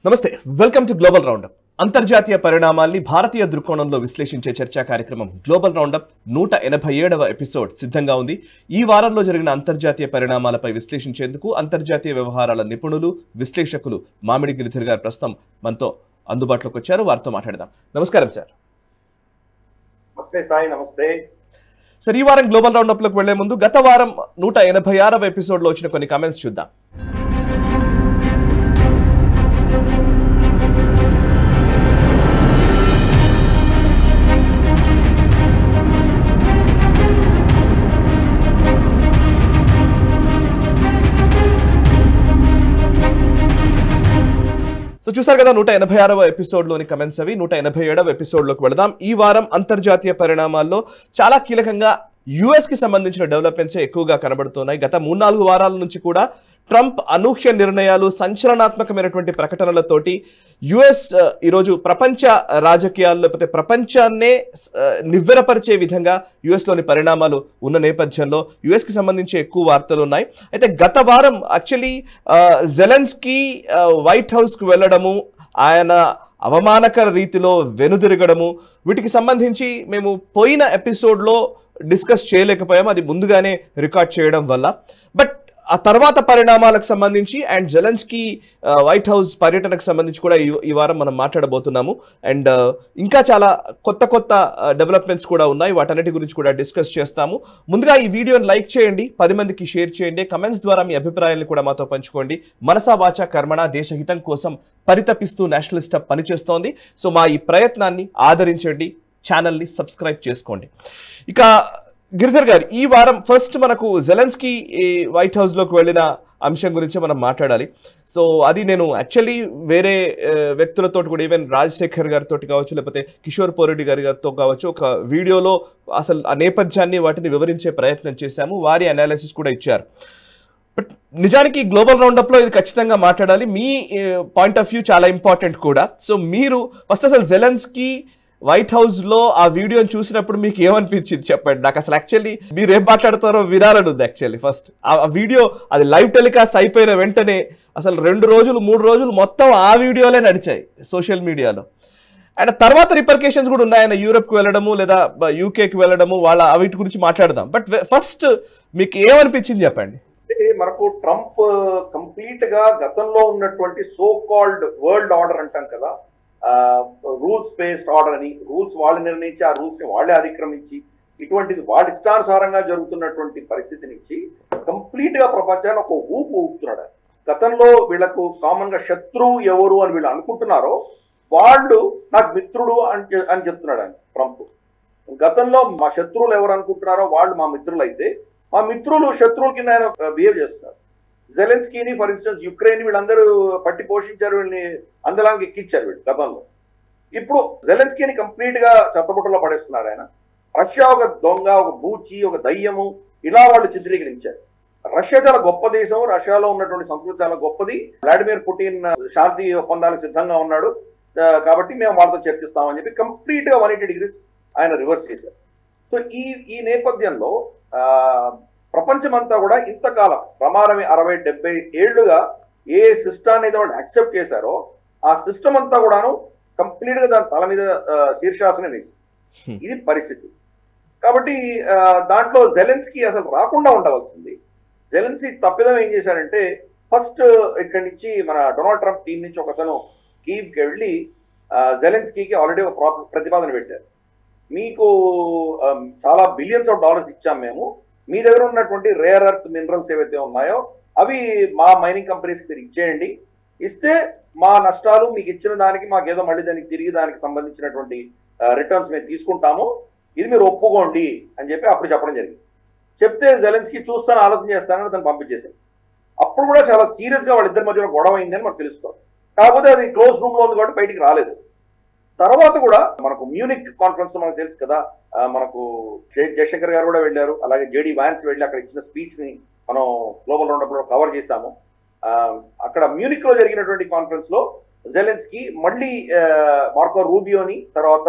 నమస్తే, welcome to global roundup. అంతర్జాతీయ పరిణామాల్ని భారతీయ దృక్కోణంలో విశ్లేషించే చర్చా కార్యక్రమం గ్లోబల్ రౌండప్ 187వ ఎపిసోడ్ సిద్ధంగా ఉంది. ఈ వారంలో జరిగిన అంతర్జాతీయ పరిణామాలపై విశ్లేషించేందుకు అంతర్జాతీయ వ్యవహారాల నిపుణులు, విశ్లేషకులు మామిడి గిరిధర్ గారు ప్రస్తుతం మనతో అందుబాటులోకి వచ్చారు. వారితో మాట్లాడదాం. నమస్కారం సార్. నమస్తే సాయి. నమస్తే సార్. ఈ వారం గ్లోబల్ రౌండప్ లోకి వెళ్లే ముందు గత వారం 186వ ఎపిసోడ్ లో వచ్చిన కొన్ని కామెంట్స్ చూద్దాం. సో చూసారు కదా 186వ ఎపిసోడ్ లోని కమెంట్స్ అవి. 187వ ఎపిసోడ్ లోకి వెళదాం. ఈ వారం అంతర్జాతీయ పరిణామాల్లో చాలా కీలకంగా యుఎస్ కి సంబంధించిన డెవలప్మెంట్స్ ఎక్కువగా కనబడుతున్నాయి. గత 3-4 వారాల నుంచి కూడా ట్రంప్ అనూహ్య నిర్ణయాలు, సంచలనాత్మకమైనటువంటి ప్రకటనలతోటి యుఎస్ ఈరోజు ప్రపంచ రాజకీయాల్లో లేకపోతే ప్రపంచాన్నే నివ్వెరపరిచే విధంగా యుఎస్ లోని పరిణామాలు ఉన్న నేపథ్యంలో యుఎస్ కి సంబంధించి ఎక్కువ వార్తలు ఉన్నాయి. అయితే గత వారం యాక్చువల్లీ జెలెన్స్కీ వైట్ హౌస్ కు వెళ్ళడము, ఆయన అవమానకర రీతిలో వెనుదిరగడము, వీటికి సంబంధించి మేము పోయిన ఎపిసోడ్లో డిస్కస్ చేయలేకపోయాము, అది ముందుగానే రికార్డ్ చేయడం వల్ల. బట్ ఆ తర్వాత పరిణామాలకు సంబంధించి అండ్ జెలెన్స్కీ వైట్ హౌస్ పర్యటనకు సంబంధించి కూడా ఈ వారం మనం మాట్లాడబోతున్నాము. అండ్ ఇంకా చాలా కొత్త డెవలప్మెంట్స్ కూడా ఉన్నాయి, వాటన్నిటి గురించి కూడా డిస్కస్ చేస్తాము. ముందుగా ఈ వీడియోని లైక్ చేయండి, 10 మందికి షేర్ చేయండి, కమెంట్స్ ద్వారా మీ అభిప్రాయాలను కూడా మాతో పంచుకోండి. మనసా వాచా కర్మణ దేశహితం కోసం పరితపిస్తూ నేషనలిస్ట్ హబ్ పనిచేస్తోంది. సో మా ఈ ప్రయత్నాన్ని ఆదరించండి, ఛానల్ని సబ్స్క్రైబ్ చేసుకోండి. ఇక గిరిధర్ గారు, ఈ వారం ఫస్ట్ మనకు జెలెన్స్కీ వైట్ హౌస్లోకి వెళ్ళిన అంశం గురించి మనం మాట్లాడాలి. సో అది నేను యాక్చువల్లీ వేరే వ్యక్తులతో కూడా, ఈవెన్ రాజశేఖర్ గారితో కావచ్చు, లేకపోతే కిషోర్ పోరెడ్డి గారితో కావచ్చు, ఒక వీడియోలో అసలు ఆ నేపథ్యాన్ని వాటిని వివరించే ప్రయత్నం చేశాము. వారి అనాలిసిస్ కూడా ఇచ్చారు. బట్ నిజానికి గ్లోబల్ రౌండప్లో ఇది ఖచ్చితంగా మాట్లాడాలి. మీ పాయింట్ ఆఫ్ వ్యూ చాలా ఇంపార్టెంట్ కూడా. సో మీరు ఫస్ట్ అసలు జెలెన్స్కీ వైట్ హౌస్ లో ఆ వీడియోని చూసినప్పుడు మీకు ఏమనిపించింది చెప్పండి. నాకు అసలు యాక్చువల్లీ మీరు ఏం మాట్లాడతారో వినాలని ఉంది. యాక్చువల్లీ ఫస్ట్ ఆ వీడియో అది లైవ్ టెలికాస్ట్ అయిపోయిన వెంటనే అసలు 2 రోజులు 3 రోజులు మొత్తం ఆ వీడియోలే నడిచాయి సోషల్ మీడియాలో. అండ్ తర్వాత రిపర్కేషన్స్ కూడా ఉన్నాయి, ఆయన యూరోప్కి వెళ్ళడము లేదా యూకేకి వెళ్ళడము, వాళ్ళ వీటి గురించి మాట్లాడదాం. బట్ ఫస్ట్ మీకు ఏమనిపించింది చెప్పండి. మనకు ట్రంప్ కంప్లీట్ గా గతంలో ఉన్నటువంటి సో కాల్డ్ వరల్డ్ ఆర్డర్ అంటాం కదా, రూల్స్ బేస్డ్ ఆర్డర్ అని, రూల్స్ వాళ్ళు నిర్ణయించి ఆ రూల్స్ ని వాళ్ళే అతిక్రమించి ఇటువంటిది వాడి ఇష్టానుసారంగా జరుగుతున్నటువంటి పరిస్థితి నుంచి కంప్లీట్ గా ప్రపంచాన్ని ఒక ఊపుతున్నాడు. గతంలో వీళ్ళకు కామన్ గా శత్రువు ఎవరు అని వీళ్ళు అనుకుంటున్నారో వాళ్ళు నాకు మిత్రుడు అని చెప్తున్నాడు ఆయన ట్రంప్. గతంలో మా శత్రువులు ఎవరు అనుకుంటున్నారో వాళ్ళు మా మిత్రులు అయితే మా మిత్రులు శత్రువుల కింద ఆయన బిహేవ్ చేస్తున్నారు. జెలెన్స్కీని ఫర్ ఇన్స్టెన్స్ యుక్రెయిన్ వీళ్ళందరూ పట్టి పోషించారు, వీళ్ళని అందలాంగి ఎక్కించారు వీళ్ళు గతంలో. ఇప్పుడు జెలెన్స్కీని కంప్లీట్ గా చెత్తబుట్టలో పడేస్తున్నారు ఆయన. రష్యా ఒక దొంగ, ఒక బూచి, ఒక దయ్యము, ఇలా వాళ్ళు చిత్రీకరించారు. రష్యా చాలా గొప్ప దేశం, రష్యాలో ఉన్నటువంటి సంస్కృతి చాలా గొప్పది. వ్లాడిమిర్ పుటిన్ శాంతి ఒప్పందానికి సిద్ధంగా ఉన్నాడు కాబట్టి మేము వాళ్ళతో చర్చిస్తామని చెప్పి కంప్లీట్ గా 180 degrees ఆయన రివర్స్ చేశారు. సో ఈ నేపథ్యంలో ప్రపంచమంతా కూడా ఇంతకాలం ప్రమాణమే 60-70 ఏళ్లుగా ఏ సిస్టమ్ అయితే వాళ్ళు యాక్సెప్ట్ చేశారో ఆ సిస్టమ్ అంతా కూడాను కంప్లీట్ గా దాని తల మీద శీర్షాసనం వేసి ఇది పరిస్థితి. కాబట్టి దాంట్లో జెలెన్స్కీ అసలు రాకుండా ఉండవలసింది. జెలెన్స్కీ తప్పిదం ఏం చేశారంటే, ఫస్ట్ ఇక్కడి నుంచి మన డొనాల్డ్ ట్రంప్ టీం నుంచి ఒకతను కీవ్కి వెళ్ళి జెలెన్స్కీకి ఆల్రెడీ ఒక ప్రతిపాదన పెట్టారు. మీకు చాలా బిలియన్స్ ఆఫ్ డాలర్స్ ఇచ్చాం మేము, మీ దగ్గర ఉన్నటువంటి రేర్ ఎర్త్ మినరల్స్ ఏవైతే ఉన్నాయో అవి మా మైనింగ్ కంపెనీస్కి మీరు ఇచ్చేయండి, ఇస్తే మా నష్టాలు మీకు ఇచ్చిన దానికి మాకేదో మళ్ళీ దానికి తిరిగి దానికి సంబంధించినటువంటి రిటర్న్స్ మేము తీసుకుంటాము, ఇది మీరు ఒప్పుకోండి అని చెప్పి అప్పుడు చెప్పడం జరిగింది. చెప్తే జెలెన్స్కీ చూస్తాను ఆలోచన చేస్తానని అతను పంపించేశారు. అప్పుడు కూడా చాలా సీరియస్ గా వాళ్ళిద్దరి మధ్యలో గొడవ అయిందని మనకు తెలుసుకోవాలి. కాకపోతే అది క్లోజ్ రూమ్ లో ఉంది కాబట్టి బయటికి రాలేదు. తర్వాత కూడా మనకు మ్యూనిక్ కాన్ఫరెన్స్ మనకు తెలుసు కదా, మనకు జయశంకర్ గారు కూడా వెళ్ళారు, అలాగే జేడి వాన్స్ వెళ్ళి అక్కడ ఇచ్చిన స్పీచ్ ని మనం గ్లోబల్ రౌండప్ లో కవర్ చేశాము. అక్కడ మ్యూనిక్ లో జరిగినటువంటి కాన్ఫరెన్స్ లో జెలెన్స్కీ మళ్ళీ మార్కో రూబియోని తర్వాత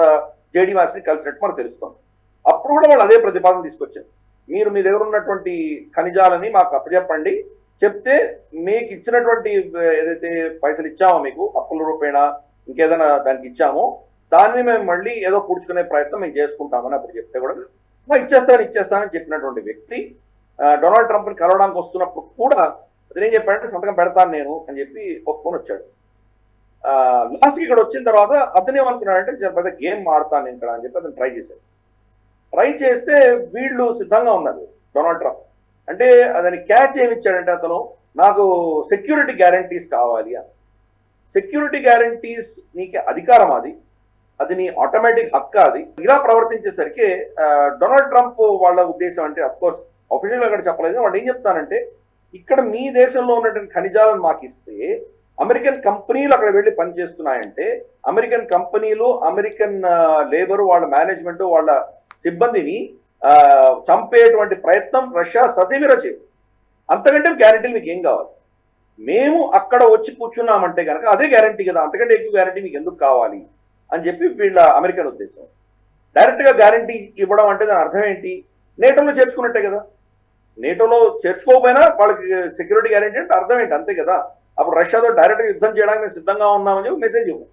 జేడి వాన్స్ ని కలిసినట్టు మనకు తెలుస్తుంది. అప్పుడు కూడా వాళ్ళు అదే ప్రతిపాదన తీసుకొచ్చారు, మీరు మీ దగ్గర ఉన్నటువంటి ఖనిజాలని మాకు అప్పచెప్పండి, చెప్తే మీకు ఇచ్చినటువంటి ఏదైతే పైసలు ఇచ్చామో మీకు అప్పుల రూపేణా ఇంకేదైనా దానికి ఇచ్చామో దాన్ని మేము మళ్ళీ ఏదో పూడ్చుకునే ప్రయత్నం మేము చేసుకుంటామని అప్పుడు చెప్తే కూడా ఇచ్చేస్తానని చెప్పినటువంటి వ్యక్తి డొనాల్డ్ ట్రంప్ ని కలవడానికి వస్తున్నప్పుడు కూడా అతనేం చెప్పాడంటే సంతకం పెడతాను నేను అని చెప్పి ఒప్పుకొని వచ్చాడు. లాస్ట్ ఇక్కడ వచ్చిన తర్వాత అతను ఏమనుకున్నాడంటే పెద్ద గేమ్ ఆడతాను ఇక్కడ అని చెప్పి అతను ట్రై చేశాడు. ట్రై చేస్తే వీళ్ళు సిద్ధంగా ఉన్నారు. డొనాల్డ్ ట్రంప్ అంటే అతని క్యాచ్ ఏమి ఇచ్చాడంటే అతను నాకు సెక్యూరిటీ గ్యారంటీస్ కావాలి అని. సెక్యూరిటీ గ్యారంటీస్ నీకు అధికారం, అది నీ ఆటోమేటిక్ హక్కు. అది ఇలా ప్రవర్తించేసరికి డొనాల్డ్ ట్రంప్ వాళ్ళ ఉద్దేశం అంటే అఫ్కోర్స్ అఫీషియల్ గా అక్కడ చెప్పలేదు, వాళ్ళు ఏం చెప్తానంటే ఇక్కడ మీ దేశంలో ఉన్నటువంటి ఖనిజాలను మాకు ఇస్తే అమెరికన్ కంపెనీలు అక్కడ వెళ్ళి పనిచేస్తున్నాయంటే అమెరికన్ కంపెనీలు, అమెరికన్ లేబర్, వాళ్ళ మేనేజ్మెంట్, వాళ్ళ సిబ్బందిని చంపేటువంటి ప్రయత్నం రష్యా ససేమిర చేయదు. అంతకంటే గ్యారంటీలు మీకు ఏం కావాలి? మేము అక్కడ వచ్చి కూర్చున్నామంటే కనుక అదే గ్యారంటీ కదా, అంతకంటే ఎక్కువ గ్యారంటీ మీకు ఎందుకు కావాలి అని చెప్పి వీళ్ళ అమెరికన్ ఉద్దేశం. డైరెక్ట్ గా గ్యారంటీ ఇవ్వడం అంటే దాని అర్థం ఏంటి? నేటోలో చేర్చుకున్నట్టే కదా. నేటోలో చేర్చుకోకపోయినా వాళ్ళకి సెక్యూరిటీ గ్యారంటీ అంటే అర్థం ఏంటి? అంతే కదా. అప్పుడు రష్యాతో డైరెక్ట్ గా యుద్ధం చేయడానికి మేము సిద్ధంగా ఉన్నామని చెప్పి మెసేజ్ ఇవ్వం.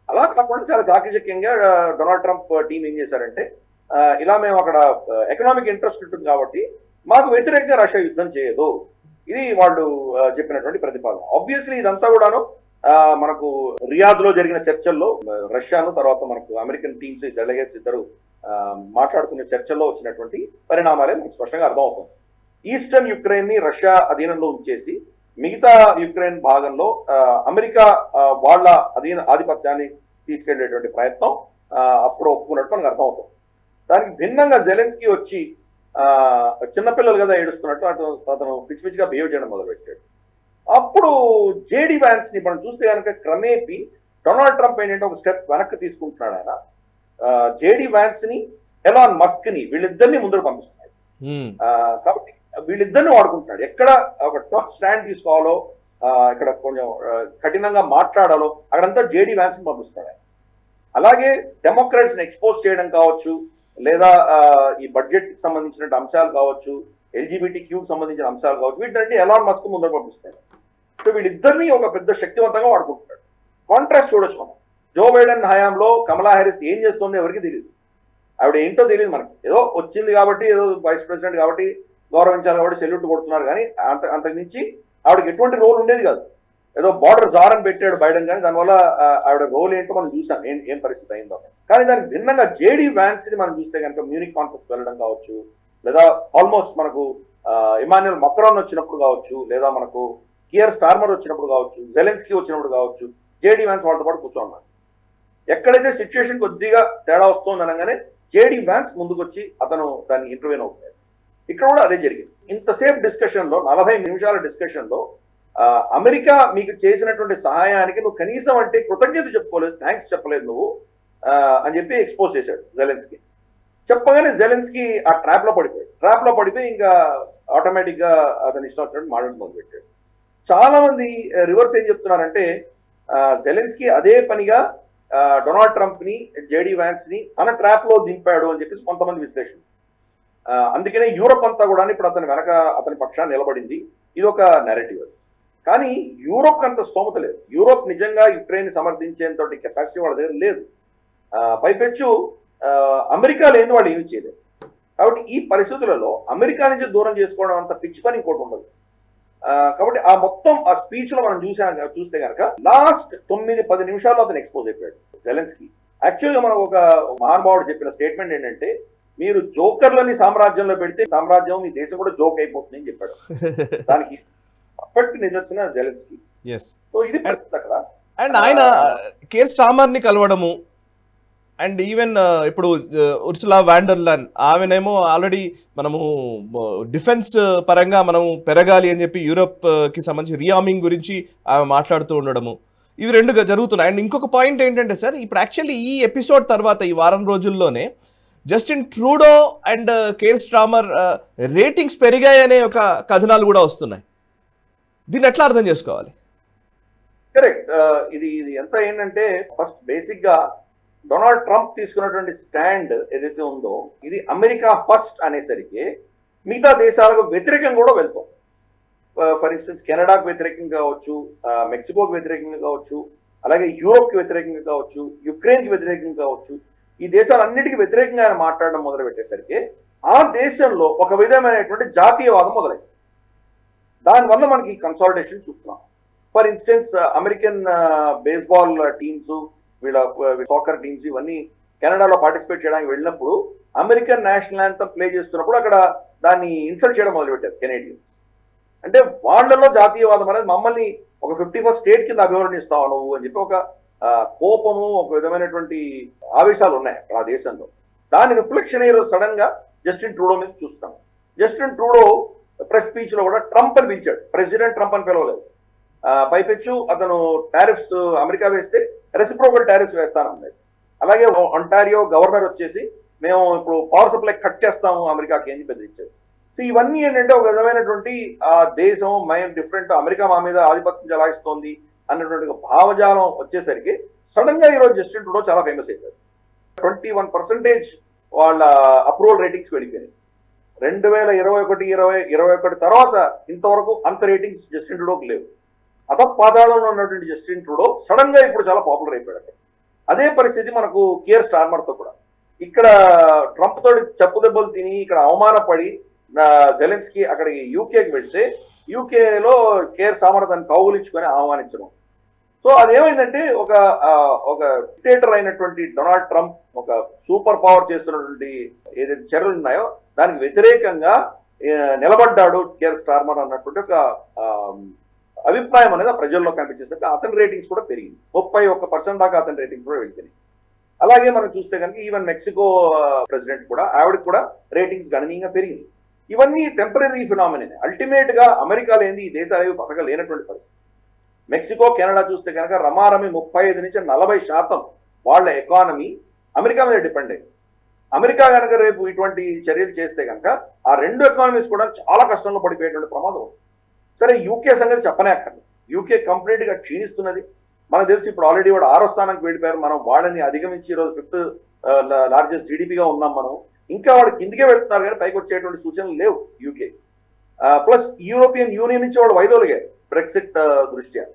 అలా కాకుండా చాలా చాకచక్యంగా డొనాల్డ్ ట్రంప్ టీం ఏం చేశారంటే ఇలా మేము అక్కడ ఎకనామిక్ ఇంట్రెస్ట్ ఉంటుంది కాబట్టి మాకు వ్యతిరేకంగా రష్యా యుద్ధం చేయదు, ఇది వాళ్ళు చెప్పినటువంటి ప్రతిపాదన. ఆబ్వియస్లీ ఇదంతా కూడాను మనకు రియాద్ లో జరిగిన చర్చల్లో రష్యాను తర్వాత మనకు అమెరికన్ టీమ్స్ డెలిగేట్స్ ఇద్దరు మాట్లాడుకునే చర్చల్లో వచ్చినటువంటి పరిణామాలే మనకు స్పష్టంగా అర్థమవుతుంది. ఈస్టర్న్ యుక్రెయిన్ ని రష్యా అధీనంలో ఉంచేసి మిగతా యుక్రెయిన్ భాగంలో అమెరికా వాళ్ళ ఆధిపత్యాన్ని తీసుకెళ్లేటువంటి ప్రయత్నం అప్పుడు ఒప్పుకున్నట్టు మనకు అర్థమవుతుంది. దానికి భిన్నంగా జెలెన్స్కీ వచ్చి చిన్నపిల్లలు కదా ఏడుస్తున్నట్టు అతను పిచ్చి పిచ్చిగా బిహేవ్ చేయడం మొదలుపెట్టాడు. అప్పుడు జేడీ వ్యాన్స్ ని మనం చూస్తే కనుక క్రమేపీ డొనాల్డ్ ట్రంప్ ఏంటంటే ఒక స్టెప్ వెనక్కి తీసుకుంటున్నాడు. ఆయన జేడీ వ్యాన్స్ ని, ఎలాన్ మస్క్ ని, వీళ్ళిద్దరిని ముందర పంపిస్తున్నాడు. కాబట్టి వీళ్ళిద్దరిని వాడుకుంటున్నాడు. ఎక్కడ ఒక టఫ్ స్టాండ్ తీసుకోవాలో, ఇక్కడ కొంచెం కఠినంగా మాట్లాడాలో అక్కడంతా జేడీ వ్యాన్స్ ని పంపిస్తున్నాడు. అలాగే డెమోక్రాట్స్ ని ఎక్స్పోజ్ చేయడం కావచ్చు, లేదా ఈ బడ్జెట్ కి సంబంధించిన అంశాలు కావచ్చు, LGBTQ సంబంధించిన అంశాలు కావచ్చు, వీటంటే ఎలాన్ మస్క్ ముందర పంపిస్తున్నాడు. సో వీళ్ళిద్దరిని ఒక పెద్ద శక్తివంతంగా వాడుకుంటున్నాడు. కాంట్రాస్ట్ చూడొచ్చు మనం. జో బైడెన్ హయాంలో కమలా హ్యారిస్ ఏం చేస్తుందో ఎవరికి తెలియదు, ఆవిడ ఏంటో తెలియదు మనకి. ఏదో వచ్చింది కాబట్టి, ఏదో వైస్ ప్రెసిడెంట్ కాబట్టి గౌరవించాలి కాబట్టి సెల్యూట్ కొడుతున్నారు, కానీ అంతకుమించి ఆవిడకి ఎటువంటి రోల్ ఉండేది కాదు. ఏదో బార్డర్ జారని పెట్టాడు బైడెన్, కానీ దానివల్ల ఆవిడ రోల్ ఏంటో మనం చూసాం ఏం పరిస్థితి అయిందో. కానీ దానికి భిన్నంగా జేడీ వ్యాన్స్ ని మనం చూస్తే కనుక మ్యూనిక్ కాన్ఫరెన్స్ వెళ్ళడం కావచ్చు, లేదా ఆల్మోస్ట్ మనకు ఇమాన్యుయల్ మక్రాన్ వచ్చినప్పుడు కావచ్చు, లేదా మనకు కియర్ స్టార్మర్ వచ్చినప్పుడు కావచ్చు, జెలెన్స్కీ వచ్చినప్పుడు కావచ్చు, జేడీ వ్యాన్స్ వాళ్ళతో పాటు కూర్చోన్నారు. ఎక్కడైతే సిచ్యుయేషన్ కొద్దిగా తేడా వస్తుంది అనగానే జేడీ వ్యాన్స్ ముందుకు వచ్చి అతను దాన్ని ఇంటర్వ్యూన్ అవుతాడు. ఇక్కడ కూడా అదే జరిగింది. ఇంతసేపు డిస్కషన్ లో 40 నిమిషాల డిస్కషన్ లో అమెరికా మీకు చేసినటువంటి సహాయానికి నువ్వు కనీసం అంటే కృతజ్ఞత చెప్పుకోలేదు, థ్యాంక్స్ చెప్పలేదు నువ్వు అని చెప్పి ఎక్స్పోజ్ చేశాడు జెలెన్స్కీ. చెప్పగానే జెలెన్స్కీ ఆ ట్రాప్ లో పడిపోయి ఇంకా ఆటోమేటిక్ గా అతను ఇష్టం వచ్చినట్టు మాట్లాడడం మొదలుపెట్టాడు. చాలా మంది రివర్స్ ఏం చెప్తున్నారంటే జెలెన్స్కీ అదే పనిగా డొనాల్డ్ ట్రంప్ ని, జేడీ వ్యాన్స్ ని తన ట్రాప్ లో దింపాడు అని చెప్పేసి కొంతమంది విశ్లేషణ. అందుకనే యూరోప్ అంతా కూడా ఇప్పుడు అతని పక్షాన్ని నిలబడింది. ఇది ఒక నెరేటివ్. కానీ యూరోప్ అంత స్తోమత లేదు. యూరోప్ నిజంగా యుక్రెయిన్ సమర్థించేంత కెపాసిటీ వాళ్ళ దగ్గర లేదు. పైపెచ్చు అమెరికా లేని వాళ్ళు ఏమి చేయలేదు. కాబట్టి ఈ పరిస్థితులలో అమెరికా నుంచి దూరం చేసుకోవడం అంత పిచ్చి పని ఇంకోటి ఉండదు. కాబట్టి ఆ మొత్తం ఆ స్పీచ్ లో మనం చూస్తే కనుక లాస్ట్ 9-10 నిమిషాల్లో అతను ఎక్స్పోజ్ అయిపోయాడు జెలెన్స్కీ. యాక్చువల్గా మనకు ఒక మహానుభావుడు చెప్పిన స్టేట్మెంట్ ఏంటంటే, మీరు జోకర్లని సామ్రాజ్యంలో పెడితే సామ్రాజ్యం మీ దేశం కూడా జోక్ అయిపోతుంది అని చెప్పాడు. దానికి పర్ఫెక్ట్ నిదర్శన జెలెన్స్కీ. సో ఇది పరిస్థితి అక్కడ. అండ్ ఆయన కేర్ స్టార్మర్ ని కలవడము, అండ్ ఈవెన్ ఇప్పుడు ఉర్సులా వాండర్లాన్ ఆమెనేమో ఆల్రెడీ మనము డిఫెన్స్ పరంగా మనము పెరగాలి అని చెప్పి యూరోప్ కి సంబంధించి రీఆర్మింగ్ గురించి ఆమె మాట్లాడుతూ ఉండడము, ఇవి రెండు జరుగుతున్నాయి. అండ్ ఇంకొక పాయింట్ ఏంటంటే సార్, ఇప్పుడు యాక్చువల్లీ ఈ ఎపిసోడ్ తర్వాత ఈ వారం రోజుల్లోనే Justin Trudeau and Keir Starmer ratings పెరిగాయనే ఒక కథనాలు కూడా వస్తున్నాయి. దీన్ని ఎట్లా అర్థం చేసుకోవాలి? కరెక్ట్. ఇది ఎంత ఏంటంటే ఫస్ట్ బేసిక్ గా డొనాల్డ్ ట్రంప్ తీసుకున్నటువంటి స్టాండ్ ఏదైతే ఉందో ఇది అమెరికా ఫస్ట్ అనేసరికి మిగతా దేశాలకు వ్యతిరేకంగా కూడా వెళ్తాం. ఫర్ ఇన్స్టెన్స్ కెనడాకు వ్యతిరేకంగా కావచ్చు, మెక్సికోకి వ్యతిరేకంగా కావచ్చు, అలాగే యూరోప్కి వ్యతిరేకంగా కావచ్చు, యుక్రెయిన్కి వ్యతిరేకంగా కావచ్చు, ఈ దేశాలన్నిటికీ వ్యతిరేకంగా ఆయన మాట్లాడడం మొదలు పెట్టేసరికి ఆ దేశంలో ఒక విధమైనటువంటి జాతీయవాదం మొదలైంది. దానివల్ల మనకి కన్సాలిడేషన్ చూస్తున్నాం. For instance American baseball teams, వీళ్ళ సాకర్ టీమ్స్ ఇవన్నీ కెనడాలో పార్టిసిపేట్ చేయడానికి వెళ్ళినప్పుడు అమెరికన్ నేషనల్ యాంథమ్ ప్లే చేస్తున్నప్పుడు అక్కడ దాన్ని ఇన్సల్ట్ చేయడం మొదలుపెట్టారు కెనేడియన్స్. అంటే వాళ్ళలో జాతీయవాదం అనేది మమ్మల్ని ఒక 51st స్టేట్ కింద అభివర్ణిస్తావు నువ్వు అని చెప్పి ఒక కోపము, ఒక విధమైనటువంటి ఆవేశాలు ఉన్నాయి అక్కడ ఆ దేశంలో. దాని రిఫ్లెక్షన్ ఈరోజు సడన్ గా జస్టిన్ ట్రూడో మీద చూస్తాం. జస్టిన్ ట్రూడో ప్రెస్ స్పీచ్ లో కూడా ట్రంప్ అని పిలిచాడు, ప్రెసిడెంట్ ట్రంప్ అని పిలవలేదు. పైపెచ్చు అతను టారిఫ్స్ అమెరికా వేస్తే రెసిప్రోకల్ టారిఫ్స్ వేస్తానన్నాడు. అలాగే ఒంటారియో గవర్నర్ వచ్చేసి మేము ఇప్పుడు పవర్ సప్లై కట్ చేస్తాము అమెరికాకి అని బెదిరించారు. సో ఇవన్నీ ఏంటంటే ఒక విధమైనటువంటి ఆ దేశం మేము డిఫరెంట్, అమెరికా మా మీద ఆధిపత్యం చెలాయిస్తోంది అన్నటువంటి భావజాలం వచ్చేసరికి సడన్ గా ఈరోజు జస్టిన్ ట్రూడో చాలా ఫేమస్ అయిపోయారు. 21% వాళ్ళ అప్రూవల్ రేటింగ్స్ వెళ్ళిపోయినాయి. 2021 తర్వాత ఇంతవరకు అంత రేటింగ్స్ జస్టిన్ ట్రూడోకి లేవు. పాతాళంలో ఉన్నటువంటి జస్టిన్ ట్రూడో సడన్ గా ఇప్పుడు చాలా పాపులర్ అయిపోయాడు. అదే పరిస్థితి మనకు కియర్ స్టార్మర్ తో కూడా. ఇక్కడ ట్రంప్ తోటి చెప్పు దెబ్బలు తిని ఇక్కడ అవమానపడి జెలెన్స్కీ అక్కడికి యూకేకి వెళ్తే యూకేలో కేర్ స్టార్మర్ దాన్ని కౌగులించుకొని ఆహ్వానించడం. సో అదేమైందంటే ఒక డిక్టేటర్ అయినటువంటి డొనాల్డ్ ట్రంప్ ఒక సూపర్ పవర్ చేస్తున్నటువంటి ఏదైతే చర్యలు ఉన్నాయో దానికి వ్యతిరేకంగా నిలబడ్డాడు కేర్ స్టార్మర్ అన్నటువంటి ఒక అభిప్రాయం అనేది ప్రజల్లో కనిపించేసరికి అతని రేటింగ్స్ కూడా పెరిగింది. 31% దాకా అతని రేటింగ్స్ కూడా వెళ్ళిపోయినాయి. అలాగే మనం చూస్తే కనుక ఈవెన్ మెక్సికో ప్రెసిడెంట్ కూడా ఆవిడకి కూడా రేటింగ్స్ గణనీయంగా పెరిగింది. ఇవన్నీ టెంపరీ ఫినామినే. అల్టిమేట్ గా అమెరికా లేని ఈ దేశాలు ఏవి బతకలేనటువంటి పరిస్థితి. మెక్సికో, కెనడా చూస్తే కనుక రమారమి 35 నుంచి 40% వాళ్ళ ఎకానమీ అమెరికా మీద డిపెండ్ అయింది. అమెరికా కనుక రేపు ఇటువంటి చర్యలు చేస్తే కనుక ఆ రెండు ఎకానమీస్ కూడా చాలా కష్టంలో పడిపోయేటువంటి ప్రమాదం. సరే, యూకే సంగతి చెప్పనే అక్కర్లేదు. యూకే కంప్లీట్ గా క్షీణిస్తున్నది. మనకు తెలిసి ఇప్పుడు ఆల్రెడీ వాడు 6వ స్థానానికి వెళ్ళిపోయారు. మనం వాళ్ళని అధిగమించి ఈరోజు 5th లార్జెస్ట్ జీడిపిగా ఉన్నాం మనం. ఇంకా వాడు కిందికే వెళ్తున్నారు కానీ పైకి వచ్చేటువంటి సూచనలు లేవు యూకే. ప్లస్ యూరోపియన్ యూనియన్ నుంచి వాడు వైదొలిగారు బ్రెక్సిట్ దృష్ట్యా.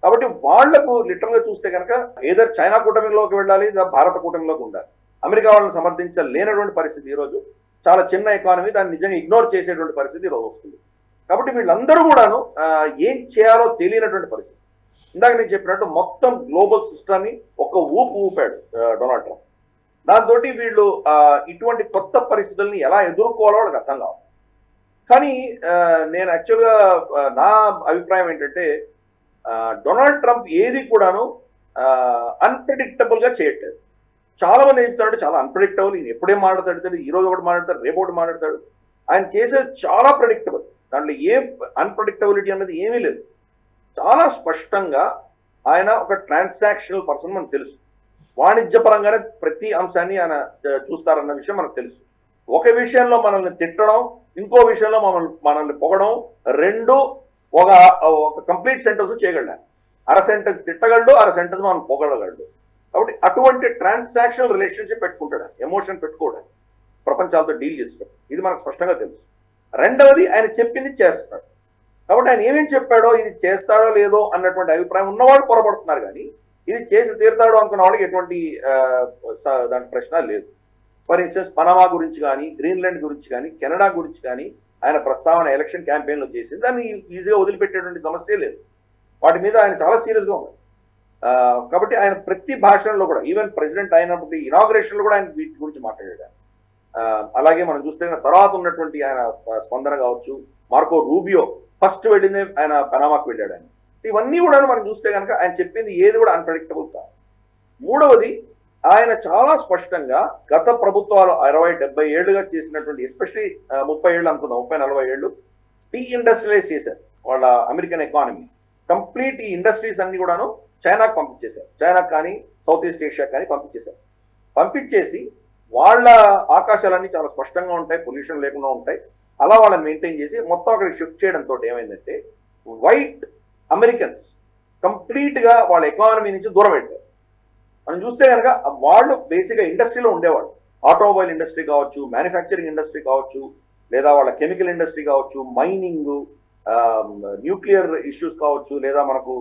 కాబట్టి వాళ్లకు లిటరల్ గా చూస్తే కనుక ఏదర్ చైనా కూటమిలోకి వెళ్ళాలి, భారత కూటమిలోకి ఉండాలి. అమెరికా వాళ్ళని సమర్థించలేనటువంటి పరిస్థితి ఈరోజు. చాలా చిన్న ఎకానమీ, దాన్ని నిజంగా ఇగ్నోర్ చేసేటువంటి పరిస్థితి ఈరోజు వస్తుంది. కాబట్టి వీళ్ళందరూ కూడాను ఏం చేయాలో తెలియనటువంటి పరిస్థితి. ఇందాక నేను చెప్పినట్టు మొత్తం గ్లోబల్ సిస్టమ్ని ఒక ఊపాడు డొనాల్డ్ ట్రంప్. దాంతో వీళ్ళు ఇటువంటి కొత్త పరిస్థితుల్ని ఎలా ఎదుర్కోవాలో వాళ్ళకి అర్థం కావాలి. కానీ నేను యాక్చువల్గా నా అభిప్రాయం ఏంటంటే డొనాల్డ్ ట్రంప్ ఏది కూడాను అన్ప్రెడిక్టబుల్ గా చేయట్లేదు. చాలా మంది చెప్తాడు చాలా అన్ప్రెడిక్టబుల్, ఈయన ఎప్పుడేం మాట్లాడతాడు, ఈ రోజు ఒకటి మాట్లాడతాడు, రేపు ఒకటి మాట్లాడతాడు. ఆయన చేసేది చాలా ప్రెడిక్టబుల్. దాంట్లో ఏ అన్ప్రెడిక్టబిలిటీ అన్నది ఏమీ లేదు. చాలా స్పష్టంగా ఆయన ఒక ట్రాన్సాక్షనల్ పర్సన్ మనకు తెలుసు. వాణిజ్యపరంగానే ప్రతి అంశాన్ని ఆయన చూస్తారన్న విషయం మనకు తెలుసు. ఒక విషయంలో మనల్ని తిట్టడం, ఇంకో విషయంలో మనల్ని పొగడం, రెండు ఒక కంప్లీట్ సెంటెన్స్ చేయగలడు. అర సెంటెన్స్ తిట్టగలడు, అర సెంటెన్స్ మనం పొగడగలడు. కాబట్టి అటువంటి ట్రాన్సాక్షనల్ రిలేషన్షిప్ పెట్టుకుంటాడు, ఎమోషన్ పెట్టుకోవడం, ప్రపంచాలతో డీల్ చేసుకోవడం. ఇది మనకు స్పష్టంగా తెలుసు. రెండవది, ఆయన చెప్పింది చేస్తాడు. కాబట్టి ఆయన ఏమేమి చెప్పాడో ఇది చేస్తాడో లేదో అన్నటువంటి అభిప్రాయం ఉన్నవాళ్ళు పొరపడుతున్నారు. కానీ ఇది చేసి తీరుతాడో అనుకున్న వాళ్ళకి ఎటువంటి దాని ప్రశ్న లేదు. ఫర్ ఇన్స్టెన్స్ పనామా గురించి కానీ, గ్రీన్లాండ్ గురించి కానీ, కెనడా గురించి కానీ ఆయన ప్రస్తావన ఎలక్షన్ క్యాంపెయిన్లో చేసింది. దాన్ని ఈజీగా వదిలిపెట్టేటువంటి సమస్య లేదు. వాటి మీద ఆయన చాలా సీరియస్గా ఉన్నారు. కాబట్టి ఆయన ప్రతి భాషణలో కూడా, ఈవెన్ ప్రెసిడెంట్ అయినప్పుడు ఇనాగ్రేషన్లో కూడా ఆయన వీటి గురించి మాట్లాడాడు. అలాగే మనం చూస్తే తర్వాత ఉన్నటువంటి ఆయన స్పందన కావచ్చు, మార్కో రూబియో ఫస్ట్ వెళ్ళిందే ఆయన పనామాకు వెళ్ళాడు. ఆయన ఇవన్నీ కూడా మనం చూస్తే కనుక ఆయన చెప్పింది ఏది కూడా అన్ప్రెడిక్టబుల్ కాదు. మూడవది, ఆయన చాలా స్పష్టంగా గత ప్రభుత్వాలు 60-70 ఏళ్లుగా చేసినటువంటి, ఎస్పెషలీ 30 ఏళ్ళు అనుకుందాం, 30-40 ఏళ్ళు టీ ఇండస్ట్రియలైజ్ చేశారు వాళ్ళ అమెరికన్ ఎకానమీ. కంప్లీట్ ఈ ఇండస్ట్రీస్ అన్ని కూడాను చైనాకు పంపించేశారు. చైనాకు కానీ సౌత్ ఈస్ట్ ఏషియా కానీ పంపించేశారు. పంపించేసి వాళ్ళ ఆకాశాలన్నీ చాలా స్పష్టంగా ఉంటాయి, పొల్యూషన్ లేకుండా ఉంటాయి. అలా వాళ్ళని మెయింటైన్ చేసి మొత్తం అక్కడికి షిఫ్ట్ చేయడంతో ఏమైందంటే వైట్ అమెరికన్స్ కంప్లీట్ గా వాళ్ళ ఎకానమీ నుంచి దూరం పెట్టారు. మనం చూస్తే కనుక వాళ్ళు బేసిక్గా ఇండస్ట్రీలో ఉండేవాళ్ళు. ఆటోమొబైల్ ఇండస్ట్రీ కావచ్చు, మ్యానుఫ్యాక్చరింగ్ ఇండస్ట్రీ కావచ్చు, లేదా వాళ్ళ కెమికల్ ఇండస్ట్రీ కావచ్చు, మైనింగ్, న్యూక్లియర్ ఇష్యూస్ కావచ్చు, లేదా మనకు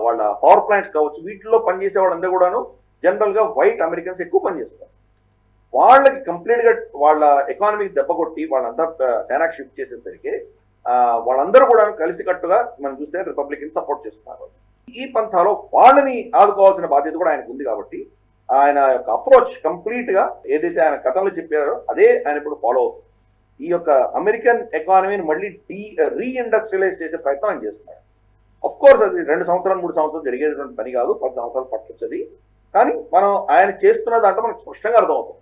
వాళ్ళ పవర్ ప్లాంట్స్ కావచ్చు, వీటిలో పనిచేసే వాళ్ళందరూ కూడాను జనరల్ గా వైట్ అమెరికన్స్ ఎక్కువ పనిచేస్తారు. వాళ్ళకి కంప్లీట్ గా వాళ్ళ ఎకానమీకి దెబ్బ కొట్టి వాళ్ళంతా చైనాకి షిఫ్ట్ చేసేసరికి వాళ్ళందరూ కూడా కలిసికట్టుగా మనం చూస్తే రిపబ్లికన్ సపోర్ట్ చేస్తున్నారు. ఈ పంథాలో వాళ్ళని ఆదుకోవాల్సిన బాధ్యత కూడా ఆయనకు ఉంది. కాబట్టి ఆయన యొక్క అప్రోచ్ కంప్లీట్ గా ఏదైతే ఆయన గతంలో చెప్పారో అదే ఆయన ఇప్పుడు ఫాలో అవుతుంది. ఈ యొక్క అమెరికన్ ఎకానమీని మళ్ళీ రీఇండస్ట్రియలైజ్ చేసే ప్రయత్నం ఆయన చేస్తున్నాడు. అఫ్ కోర్స్ అది 2 సంవత్సరాలు 3 సంవత్సరాలు జరిగేటువంటి పని కాదు, 10 సంవత్సరాలు పట్టొచ్చది. కానీ మనం ఆయన చేస్తున్న దాంట్లో మనకు స్పష్టంగా అర్థమవుతుంది.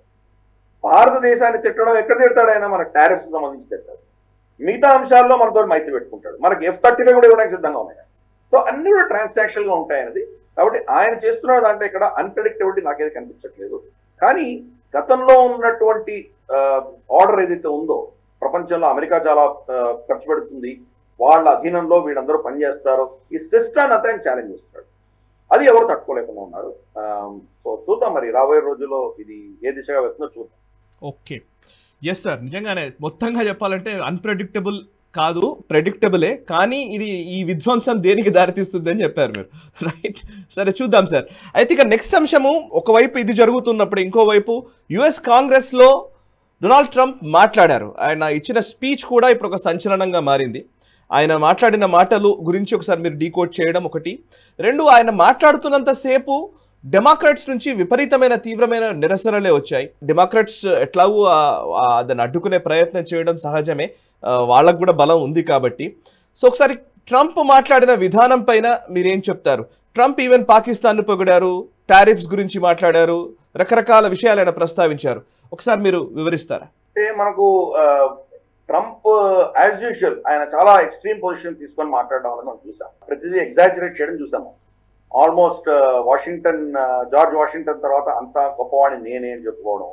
భారతదేశాన్ని తిట్టడం ఎక్కడ తిడతాడు ఆయన? మన టారిఫ్స్ సంబంధించి తిడతాడు. మిగతా అంశాల్లో మనతో మైత్రి పెట్టుకుంటాడు. మనకి F-35 కూడా ఇవ్వడానికి సిద్ధంగా ఉన్నాయి. సో అన్ని కూడా ట్రాన్సాక్షన్ గా ఉంటాయి అనేది. కాబట్టి ఆయన చేస్తున్న దాంట్లో ఇక్కడ అన్ప్రెడిక్టబిలిటీ నాకేది కనిపించట్లేదు. కానీ గతంలో ఉన్నటువంటి ఆర్డర్ ఏదైతే ఉందో, ప్రపంచంలో అమెరికా చాలా ఖర్చు పెడుతుంది, వాళ్ళ అధీనంలో వీళ్ళందరూ పనిచేస్తారు, ఈ సిస్టమ్ అంతా ఆయన ఛాలెంజ్ చేస్తున్నాడు. అది ఎవరు తట్టుకోలేకుండా ఉన్నారు. సో చూద్దాం మరి రాబోయే రోజుల్లో ఇది ఏ దిశగా వెళ్తుందో చూద్దాం. ఓకే, ఎస్ సార్, నిజంగానే మొత్తంగా చెప్పాలంటే అన్ప్రెడిక్టబుల్ కాదు, ప్రెడిక్టబులే. కానీ ఇది ఈ విధ్వంసం దేనికి దారితీస్తుంది అని చెప్పారు మీరు, రైట్? సరే చూద్దాం సార్. అయితే ఇక నెక్స్ట్ అంశము, ఒకవైపు ఇది జరుగుతున్నప్పుడు ఇంకోవైపు యుఎస్ కాంగ్రెస్లో డొనాల్డ్ ట్రంప్ మాట్లాడారు. ఆయన ఇచ్చిన స్పీచ్ కూడా ఇప్పుడు ఒక సంచలనంగా మారింది. ఆయన మాట్లాడిన మాటలు గురించి ఒకసారి మీరు డీకోడ్ చేయడం ఒకటి. 2, ఆయన మాట్లాడుతున్నంతసేపు డెమోక్రాట్స్ నుంచి విపరీతమైన తీవ్రమైన నిరసనలే వచ్చాయి. డెమోక్రాట్స్ ఎట్లాగూ దాన్ని అడ్డుకునే ప్రయత్నం చేయడం సహజమే, వాళ్ళకు కూడా బలం ఉంది కాబట్టి. సో ఒకసారి ట్రంప్ మాట్లాడిన విధానం పైన మీరేం చెప్తారు? ట్రంప్ ఈవెన్ పాకిస్తాన్ను పొగిడారు, టారిఫ్స్ గురించి మాట్లాడారు, రకరకాల విషయాలు ఆయన ప్రస్తావించారు. ఒకసారి మీరు వివరిస్తారా? అంటే మనకు ట్రంప్ యాజ్ యూజువల్ ఆయన చాలా ఎక్స్ట్రీమ్ పొజిషన్ తీసుకొని మాట్లాడడం అనేది మనం చూసాం. ప్రతిదీ ఎగ్జాజరేట్ చేయడం చూసాము. ఆల్మోస్ట్ జార్జ్ వాషింగ్టన్ తర్వాత అంతా గొప్పవాడిని నేనే అని చెప్పుకోవడం,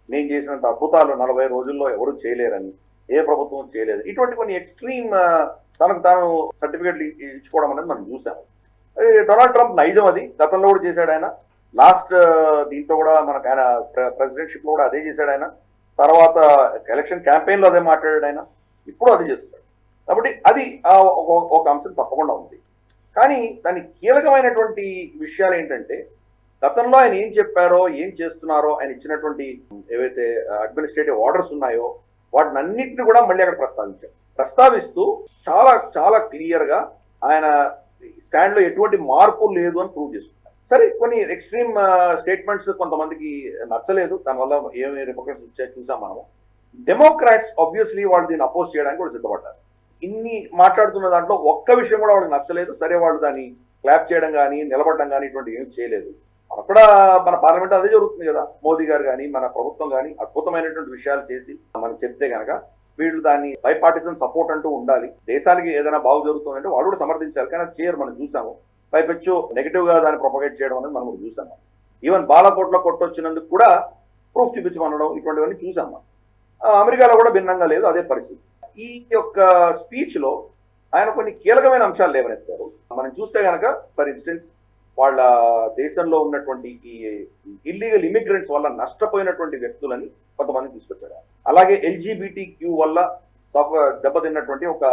నేను చేసినంత అద్భుతాలు 40 రోజుల్లో ఎవరు చేయలేరని, ఏ ప్రభుత్వం చేయలేదు, ఇటువంటి కొన్ని ఎక్స్ట్రీమ్ తనకు తాను సర్టిఫికేట్లు ఇచ్చుకోవడం అనేది మనం చూసాము. డొనాల్డ్ ట్రంప్ నైజం అది, గతంలో కూడా చేశాడు ఆయన. లాస్ట్ దీంట్లో కూడా మనకు ఆయన ప్రెసిడెంట్షిప్ లో కూడా అదే చేశాడు ఆయన. తర్వాత ఎలక్షన్ క్యాంపెయిన్ లో అదే మాట్లాడాడు ఆయన, ఇప్పుడు అదే చేస్తున్నాడు. కాబట్టి అది ఒక అంశం తప్పకుండా ఉంది. కానీ దాని కీలకమైనటువంటి విషయాలు ఏంటంటే, గతంలో ఆయన ఏం చెప్పారో, ఏం చేస్తున్నారో, ఆయన ఇచ్చినటువంటి ఏవైతే అడ్మినిస్ట్రేటివ్ ఆర్డర్స్ ఉన్నాయో వాటిని అన్నింటినీ కూడా మళ్ళీ అక్కడ ప్రస్తావిస్తూ చాలా చాలా క్లియర్ గా ఆయన స్టాండ్ లో ఎటువంటి మార్పు లేదు అని ప్రూవ్ చేస్తున్నారు. సరే, కొన్ని ఎక్స్ట్రీమ్ స్టేట్మెంట్స్ కొంతమందికి నచ్చలేదు, దానివల్ల ఏమి రిపర్కషన్స్ వచ్చాయో చూసాం మనము. డెమోక్రాట్స్ ఆబ్వియస్లీ వాళ్ళు దీన్ని అపోజ్ చేయడానికి కూడా సిద్ధపడ్డారు. ఇన్ని మాట్లాడుతున్న దాంట్లో ఒక్క విషయం కూడా వాళ్ళకి నచ్చలేదు. సరే, వాళ్ళు దాన్ని క్లాప్ చేయడం కానీ నిలబడడం కానీ ఇటువంటి ఏం చేయలేదు. అక్కడ మన పార్లమెంట్ అదే జరుగుతుంది కదా. మోదీ గారు కానీ మన ప్రభుత్వం కానీ అద్భుతమైనటువంటి విషయాలు చేసి మనం చెప్తే కనుక వీళ్ళు దాన్ని బైపార్టిజన్ సపోర్ట్ అంటూ ఉండాలి. దేశానికి ఏదైనా బాగు జరుగుతుందంటే వాళ్ళు కూడా సమర్థించాలి. కానీ అది చేయరు, మనం చూసాము. పైపెచ్చు నెగిటివ్ గా దాన్ని ప్రొపగేట్ చేయడం అనేది మనం చూసాము. ఈవెన్ బాలాకోట్లో కొట్టొచ్చినందుకు కూడా ప్రూఫ్ చూపించమనడం, ఇటువంటివన్నీ చూసాము. అమెరికాలో కూడా భిన్నంగా లేదు, అదే పరిస్థితి. ఈ యొక్క స్పీచ్ లో ఆయన కొన్ని కీలకమైన అంశాలు లేవనెత్తారు. మనం చూస్తే కనుక ఫర్ ఇన్స్టెన్స్ వాళ్ళ దేశంలో ఉన్నటువంటి ఈ ఇల్లీగల్ ఇమిగ్రెంట్స్ వల్ల నష్టపోయినటువంటి వ్యక్తులని కొంతమంది తీసుకొచ్చారు. అలాగే LGBTQ వల్ల దెబ్బతిన్నటువంటి ఒక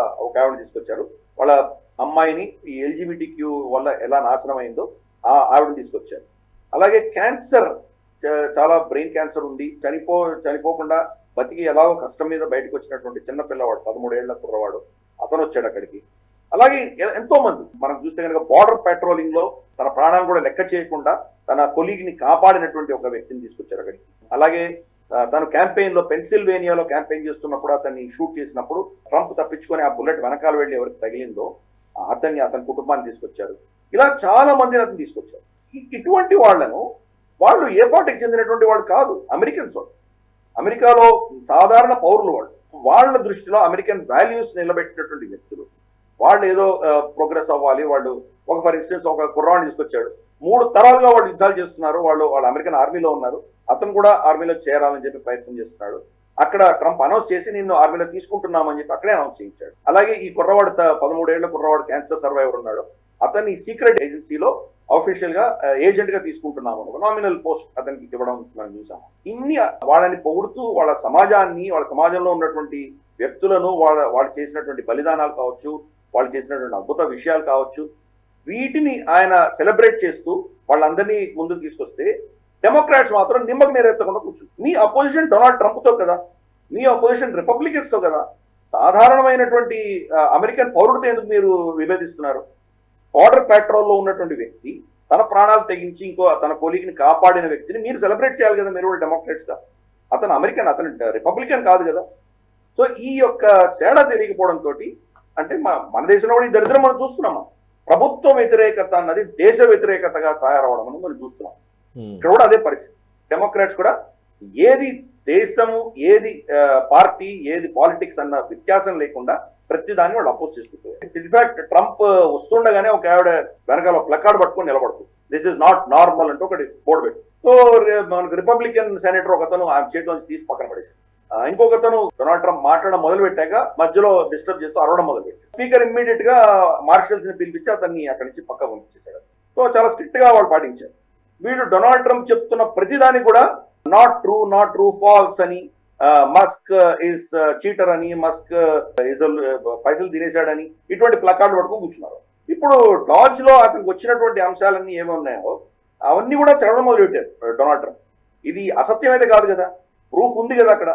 ఆవిడని తీసుకొచ్చారు. వాళ్ళ అమ్మాయిని ఈ LGBTQ వల్ల ఎలా నాశనం అయిందో ఆవిడని తీసుకొచ్చారు. అలాగే క్యాన్సర్, చాలా బ్రెయిన్ క్యాన్సర్ ఉంది, చనిపోకుండా బతికి ఎలాగో కష్టం మీద బయటకు వచ్చినటువంటి చిన్న పిల్లవాడు, 13 ఏళ్ల కుర్రవాడు, అతను వచ్చాడు అక్కడికి. అలాగే ఎంతో మంది మనం చూస్తే కనుక బార్డర్ పెట్రోలింగ్ లో తన ప్రాణాలను కూడా లెక్క చేయకుండా తన కొలీగ్ ని కాపాడినటువంటి ఒక వ్యక్తిని తీసుకొచ్చారు అక్కడికి. అలాగే తను క్యాంపెయిన్ లో పెన్సిల్వేనియాలో క్యాంపెయిన్ చేస్తున్నప్పుడు అతన్ని షూట్ చేసినప్పుడు ట్రంప్ తప్పించుకొని ఆ బుల్లెట్ వెనకాల వెళ్ళి ఎవరికి తగిలిందో అతని కుటుంబాన్ని తీసుకొచ్చారు. ఇలా చాలా మందిని అతను తీసుకొచ్చారు. ఇటువంటి వాళ్ళు ఏ పార్టీకి చెందినటువంటి వాళ్ళు కాదు, అమెరికన్స్ వాళ్ళు. అమెరికాలో సాధారణ పౌరులు వాళ్ళ దృష్టిలో అమెరికన్ వాల్యూస్ నిలబెట్టినటువంటి వ్యక్తులు. వాళ్ళు ఏదో ప్రోగ్రెస్ అవ్వాలి, వాళ్ళు ఫర్ ఇన్స్టెన్స్ ఒక కుర్రాన్ని తీసుకొచ్చాడు, 3 తరాలుగా వాళ్ళు యుద్ధాలు చేస్తున్నారు, వాళ్ళు అమెరికన్ ఆర్మీలో ఉన్నారు, అతను కూడా ఆర్మీలో చేరాలని చెప్పి ప్రయత్నం చేస్తున్నాడు. అక్కడ ట్రంప్ అనౌన్స్ చేసి నిన్ను ఆర్మీలో తీసుకుంటున్నామని చెప్పి అక్కడే అనౌన్స్ చేయించాడు. అలాగే ఈ కుర్రవాడు 13 ఏళ్ల కుర్రవాడు క్యాన్సర్ సర్వైవర్ ఉన్నాడు, అతన్ని సీక్రెట్ ఏజెన్సీలో ఆఫీషియల్ గా ఏజెంట్ గా తీసుకుంటున్నాము, నామినల్ పోస్ట్ అతనికి ఇవ్వడం మనం చూసాం. ఇన్ని వాళ్ళని పొగుడుతూ వాళ్ళ సమాజాన్ని, వాళ్ళ సమాజంలో ఉన్నటువంటి వ్యక్తులను, వాళ్ళు చేసినటువంటి బలిదానాలు కావచ్చు, వాళ్ళు చేసినటువంటి అద్భుత విషయాలు కావచ్చు, వీటిని ఆయన సెలబ్రేట్ చేస్తూ వాళ్ళందరినీ ముందుకు తీసుకొస్తే డెమోక్రాట్స్ మాత్రం నిమ్మకు నీరెత్తకుండా కూర్చుంది. మీ అపోజిషన్ డొనాల్డ్ ట్రంప్ తో కదా, మీ అపోజిషన్ రిపబ్లికన్స్ తో కదా, సాధారణమైనటువంటి అమెరికన్ పౌరుడితో ఎందుకు మీరు విభేదిస్తున్నారు? బార్డర్ పెట్రోల్లో ఉన్నటువంటి వ్యక్తి తన ప్రాణాలు తెగించి ఇంకో తన కొలీగ్ని కాపాడిన వ్యక్తిని మీరు సెలబ్రేట్ చేయాలి కదా, మీరు కూడా డెమోక్రాట్స్ గా. అతను అమెరికన్, అతను రిపబ్లికన్ కాదు కదా. సో ఈ యొక్క తేడా తెలియకపోవడంతో అంటే మన దేశంలో కూడా ఈ దరిద్రం మనం చూస్తున్నాము. ప్రభుత్వ వ్యతిరేకత అన్నది దేశ వ్యతిరేకతగా తయారవడం అని మనం చూస్తున్నాం. ఇక్కడ కూడా అదే పరిస్థితి. డెమోక్రాట్స్ కూడా ఏది దేశము, ఏది పార్టీ, ఏది పాలిటిక్స్ అన్న వ్యత్యాసం లేకుండా ప్రతి దాన్ని వాళ్ళు అపోజ్ చేస్తుంటారు. ఇన్ఫాక్ట్ ట్రంప్ వస్తుండగానే ఒక ఆవిడ వెనకాల ప్లకార్డ్ పట్టుకొని నిలబడుతుంది, దిస్ ఇస్ నాట్ నార్మల్ అంటూ ఒకటి బోర్డు పెట్టి. సో మనకు రిపబ్లికన్ సెనేటర్ ఒకతను ఆ చేతిలో తీసి పక్కన పడేసి, ఇంకొకతను డొనాల్డ్ ట్రంప్ మాట్లాడడం మొదలు పెట్టాక మధ్యలో డిస్టర్బ్ చేస్తూ అరవడం మొదలు పెట్టి స్పీకర్ ఇమ్మీడియట్ గా మార్షల్స్ ని పిలిపించి అతన్ని అక్కడి నుంచి పక్క పంపించేశాడు. సో చాలా స్ట్రిక్ట్ గా వాళ్ళు పాటించారు. వీళ్ళు డొనాల్డ్ ట్రంప్ చెప్తున్న ప్రతిదాన్ని కూడా నాట్ ట్రూ, ఫాల్స్ అని, మస్క్ ఇస్ చీటర్ అని, మస్క్ ఇస్ పైసలు తినేశాడని ఇటువంటి ప్లకార్డు పట్టుకుని కూర్చున్నారు. ఇప్పుడు డాజ్ లో అతనికి వచ్చినటువంటి అంశాలన్నీ ఏమున్నాయో అవన్నీ కూడా చదవడం మొదలు పెట్టారు డొనాల్డ్ ట్రంప్. ఇది అసత్యం అయితే కాదు కదా, ప్రూఫ్ ఉంది కదా, అక్కడ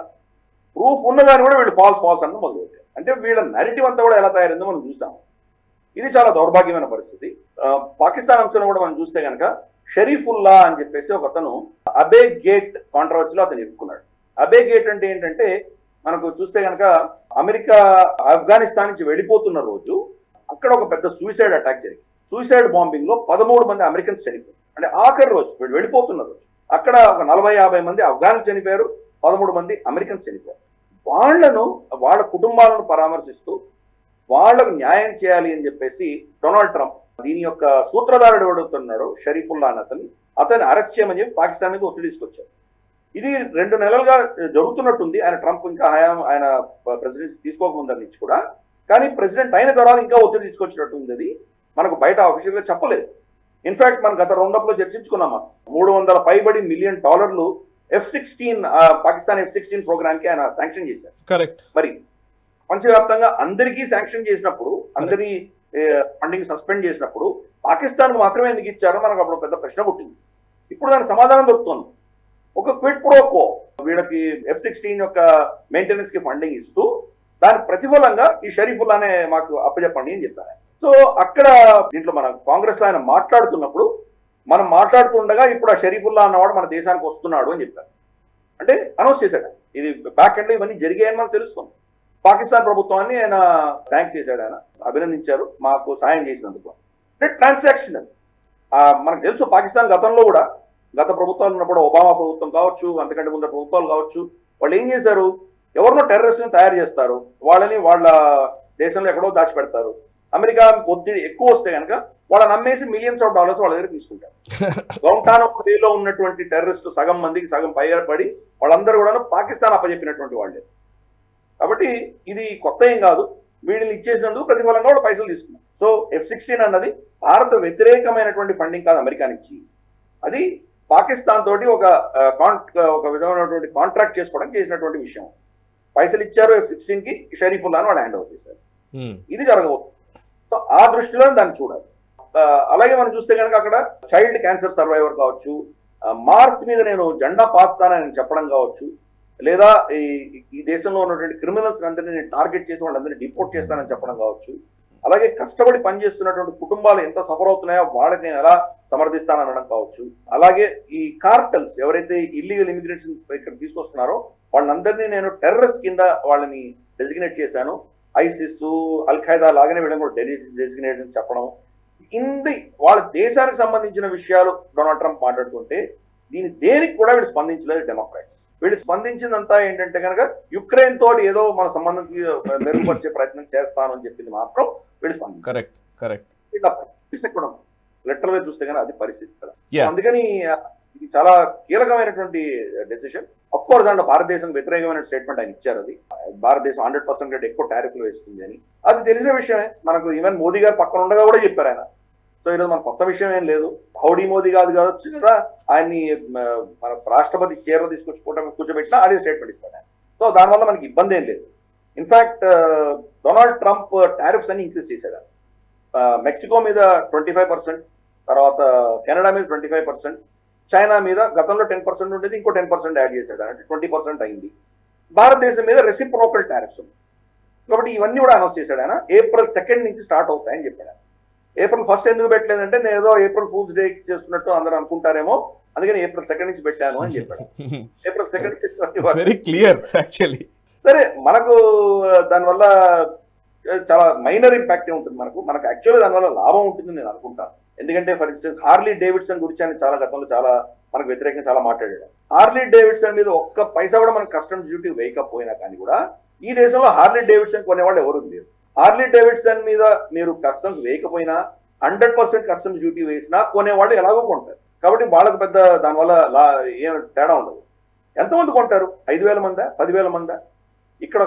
ప్రూఫ్ ఉన్నదాన్ని కూడా వీళ్ళు ఫాల్స్ అన్న మొదలు పెట్టారు. అంటే వీళ్ళ నెరేటివ్ అంతా కూడా ఎలా తయారైందో మనం చూస్తాము. ఇది చాలా దౌర్భాగ్యమైన పరిస్థితి. పాకిస్తాన్ అంశంలో కూడా మనం చూస్తే కనుక షరీఫుల్లా అని చెప్పేసి ఒక అతను అబే గేట్ కాంట్రవర్సీలో అతను ఇరుక్కున్నాడు. అబే గేట్ అంటే ఏంటంటే మనకు చూస్తే కనుక అమెరికా ఆఫ్ఘనిస్తాన్ నుంచి వెళ్ళిపోతున్న రోజు అక్కడ ఒక పెద్ద సూసైడ్ అటాక్ జరిగింది. సూసైడ్ బాంబింగ్ లో 13 మంది అమెరికన్స్ చనిపోయారు. అంటే ఆఖరి రోజు వెళ్ళిపోతున్న రోజు అక్కడ ఒక 40-50 మంది ఆఫ్ఘన్స్ చనిపోయారు, 13 మంది అమెరికన్స్ చనిపోయారు. వాళ్ళ కుటుంబాలను పరామర్శిస్తూ వాళ్లకు న్యాయం చేయాలి అని చెప్పేసి డొనాల్డ్ ట్రంప్ దీని యొక్క సూత్రధారుడు ఎవడుతున్నాడు షరీఫుల్లా అని అతన్ని అరెస్ట్ చేయమని చెప్పి పాకిస్తాన్ మీద ఒత్తిడి తీసుకొచ్చారు. ఇది 2 నెలలుగా జరుగుతున్నట్టుంది. ఆయన ట్రంప్ ఇంకా ఆయన ప్రెసిడెన్సీ తీసుకోకముందని నుంచి కూడా, కానీ ప్రెసిడెంట్ అయిన తర్వాత ఇంకా ఒత్తిడి తీసుకొచ్చినట్టుంది. అది మనకు బయట ఆఫీషియల్ గా చెప్పలేదు. ఇన్ఫాక్ట్ మనం గత రౌండప్ లో చర్చించుకున్నామా, $300 million F-16 Pakistan F-16 programme కి ఆయన శాంక్షన్ చేశారు. కరెక్ట్. మరి ప్రపంచవ్యాప్తంగా అందరికీ శాంక్షన్ చేసినప్పుడు, అందరి ఫండింగ్ సస్పెండ్ చేసినప్పుడు పాకిస్తాన్ మాత్రమే ఎందుకు ఇచ్చారో మనకు అప్పుడు పెద్ద ప్రశ్న పుట్టింది. ఇప్పుడు దానికి సమాధానం దొరుకుతుంది. ఒక క్విడ్ ప్రోకో వీళ్ళకి F-16 యొక్క మెయింటెనెన్స్ కి ఫండింగ్ ఇస్తూ దాని ప్రతిఫలంగా ఈ షరీఫుల్లానే మాకు అప్పచెప్పండి అని చెప్పారు. సో అక్కడ దీంట్లో మన కాంగ్రెస్ లో ఆయన మాట్లాడుతున్నప్పుడు మనం మాట్లాడుతుండగా ఇప్పుడు ఆ షరీఫుల్లా అన్నవాడు మన దేశానికి వస్తున్నాడు అని చెప్పారు. అంటే అనౌన్స్ చేశాడు. ఇది బ్యాక్ ఎండ్ ఇవన్నీ జరిగాయని మనకు తెలుస్తుంది. పాకిస్తాన్ ప్రభుత్వాన్ని ఆయన థ్యాంక్ చేశాడు, ఆయన అభినందించారు మాకు సాయం చేసినందుకు. అంటే ట్రాన్సాక్షన్ అది మనకు తెలుసు. పాకిస్తాన్ గతంలో కూడా గత ప్రభుత్వాలు ఉన్నప్పుడు ఒబామా ప్రభుత్వం కావచ్చు, అంతకంటే ముందు ప్రభుత్వాలు కావచ్చు, వాళ్ళు ఏం చేశారు, ఎవరినో టెర్రరిస్ట్ని తయారు చేస్తారు, వాళ్ళని వాళ్ళ దేశంలో ఎక్కడో దాచిపెడతారు. అమెరికా ఒత్తిడి ఎక్కువ వస్తే కనుక వాళ్ళని నమ్మేసి $మిలియన్స్ వాళ్ళ దగ్గర తీసుకుంటారు. గౌంటానో బేలో ఉన్నటువంటి టెర్రరిస్టు సగం మందికి సగం పడి వాళ్ళందరూ కూడా పాకిస్తాన్ అప్పచెప్పినటువంటి వాళ్ళే. కాబట్టి ఇది కొత్త ఏం కాదు. వీడిని ఇచ్చేసినందుకు ప్రతిఫలంగా వాళ్ళు పైసలు తీసుకున్నారు. సో F-16 అన్నది భారత వ్యతిరేకమైనటువంటి ఫండింగ్ కాదు అమెరికా నుంచి, అది పాకిస్తాన్ తోటి ఒక విధమైనటువంటి కాంట్రాక్ట్ చేసుకోవడానికి చేసినటువంటి విషయం. పైసలు ఇచ్చారు F-16 కి, షరీఫుల్లాను వాళ్ళు హ్యాండ్ ఓవర్ చేశారు. ఇది జరగబోతుంది. సో ఆ దృష్టిలో దాన్ని చూడాలి. అలాగే మనం చూస్తే కనుక అక్కడ చైల్డ్ క్యాన్సర్ సర్వైవర్ కావచ్చు, మార్చ్ మీద నేను జెండా పాతానని చెప్పడం కావచ్చు, లేదా ఈ దేశంలో ఉన్నటువంటి క్రిమినల్స్ అందరినీ నేను టార్గెట్ చేసి వాళ్ళందరినీ డిపోర్ట్ చేస్తానని చెప్పడం కావచ్చు, అలాగే కష్టపడి పనిచేస్తున్నటువంటి కుటుంబాలు ఎంత సఫర్ అవుతున్నాయో వాళ్ళకి నేను ఎలా సమర్థిస్తాననడం కావచ్చు, అలాగే ఈ కార్టల్స్ ఎవరైతే ఇల్లీగల్ ఇమిగ్రేషన్ ఇక్కడ తీసుకొస్తున్నారో వాళ్ళందరినీ నేను టెర్రరిస్ట్ కింద వాళ్ళని డెసిగ్నేట్ చేశాను, ఐసిస్ అల్-ఖైదా లాగానే వీళ్ళని కూడా డెసిగ్నేట్ చెప్పడం, వాళ్ళ దేశానికి సంబంధించిన విషయాలు డొనాల్డ్ ట్రంప్ మాట్లాడుతుంటే దేనికి కూడా వీళ్ళు స్పందించలేదు డెమోక్రాట్స్. వీళ్ళు స్పందించిందంతా ఏంటంటే కనుక యుక్రెయిన్ తోటి ఏదో మన సంబంధం మెరుగుపరిచే ప్రయత్నం చేస్తాను అని చెప్పింది మాత్రం వీళ్ళు స్పందించారు. కరెక్ట్. ఇట్లా కూడా లెటర్లో చూస్తే కానీ అది పరిస్థితి కదా. అందుకని ఇది చాలా కీలకమైనటువంటి డెసిషన్. అఫ్ కోర్స్ దాంట్లో భారతదేశం వ్యతిరేకమైన స్టేట్మెంట్ ఆయన ఇచ్చారు. అది భారతదేశం 100% ఎక్కువ టారిఫ్లు వేస్తుంది అని అది తెలిసిన విషయమే. మనకు ఈవెన్ మోదీ గారు పక్కన ఉండగా కూడా చెప్పారు ఆయన సో ఈరోజు మన కొత్త విషయం ఏం లేదు. హౌడీ మోదీ కావచ్చు కదా, ఆయన్ని మన రాష్ట్రపతి చీర తీసుకొచ్చుకోవడం కూర్చోబెట్టినా అదే స్టేట్మెంట్ ఇస్తాడు. సో దానివల్ల మనకి ఇబ్బంది ఏం లేదు. ఇన్ఫాక్ట్ డొనాల్డ్ ట్రంప్ టారిఫ్స్ అన్ని ఇంక్రీజ్ చేశాడు. మెక్సికో మీద 25%, తర్వాత కెనడా మీద 25%, చైనా మీద గతంలో 10% ఉండేది, ఇంకో 10% యాడ్ చేశాడు, అంటే 20% అయింది. భారతదేశం మీద రెసిప్రోకల్ టారిఫ్స్ ఉంది. కాబట్టి ఇవన్నీ కూడా అనౌన్స్ చేశాడు ఆయన. April 2 నుంచి స్టార్ట్ అవుతాయని చెప్పాడు. April 1 ఎందుకు పెట్టలేదంటే నేను ఏదో April Fool's Day చేస్తున్నట్టు అందరూ అనుకుంటారేమో, అందుకని April 2 నుంచి పెట్టాను అని చెప్పాడు. April 2 నుంచి వెరీ క్లియర్ యాక్చువల్లీ. సరే, మనకు దానివల్ల చాలా మైనర్ ఇంపాక్ట్ ఉంటుంది. మనకు యాక్చువల్గా దానివల్ల లాభం ఉంటుందని నేను అనుకుంటాను. ఎందుకంటే ఫర్ ఇన్స్టెన్స్ హార్లీ డేవిడ్సన్ గురించి ఆయన చాలా గతంలో చాలా మనకు వ్యతిరేకంగా చాలా మాట్లాడాడు. హార్లీ డేవిడ్సన్ మీద ఒక్క పైసా కూడా మనకు కస్టమ్స్ డ్యూటీ వేయకపోయినా కానీ కూడా ఈ దేశంలో హార్లీ డేవిడ్సన్ కొనేవాళ్ళు ఎవరు లేరు. హార్లీ డేవిడ్సన్ మీద మీరు కస్టమ్స్ వేయకపోయినా 100% కస్టమ్స్ డ్యూటీ వేసినా కొనేవాళ్ళు ఎలాగో కొంటారు. కాబట్టి వాళ్ళకు పెద్ద దానివల్ల ఏం తేడా ఉండదు. ఎంతమంది కొంటారు? 5,000 మందా, 10,000 మందా? ఇక్కడ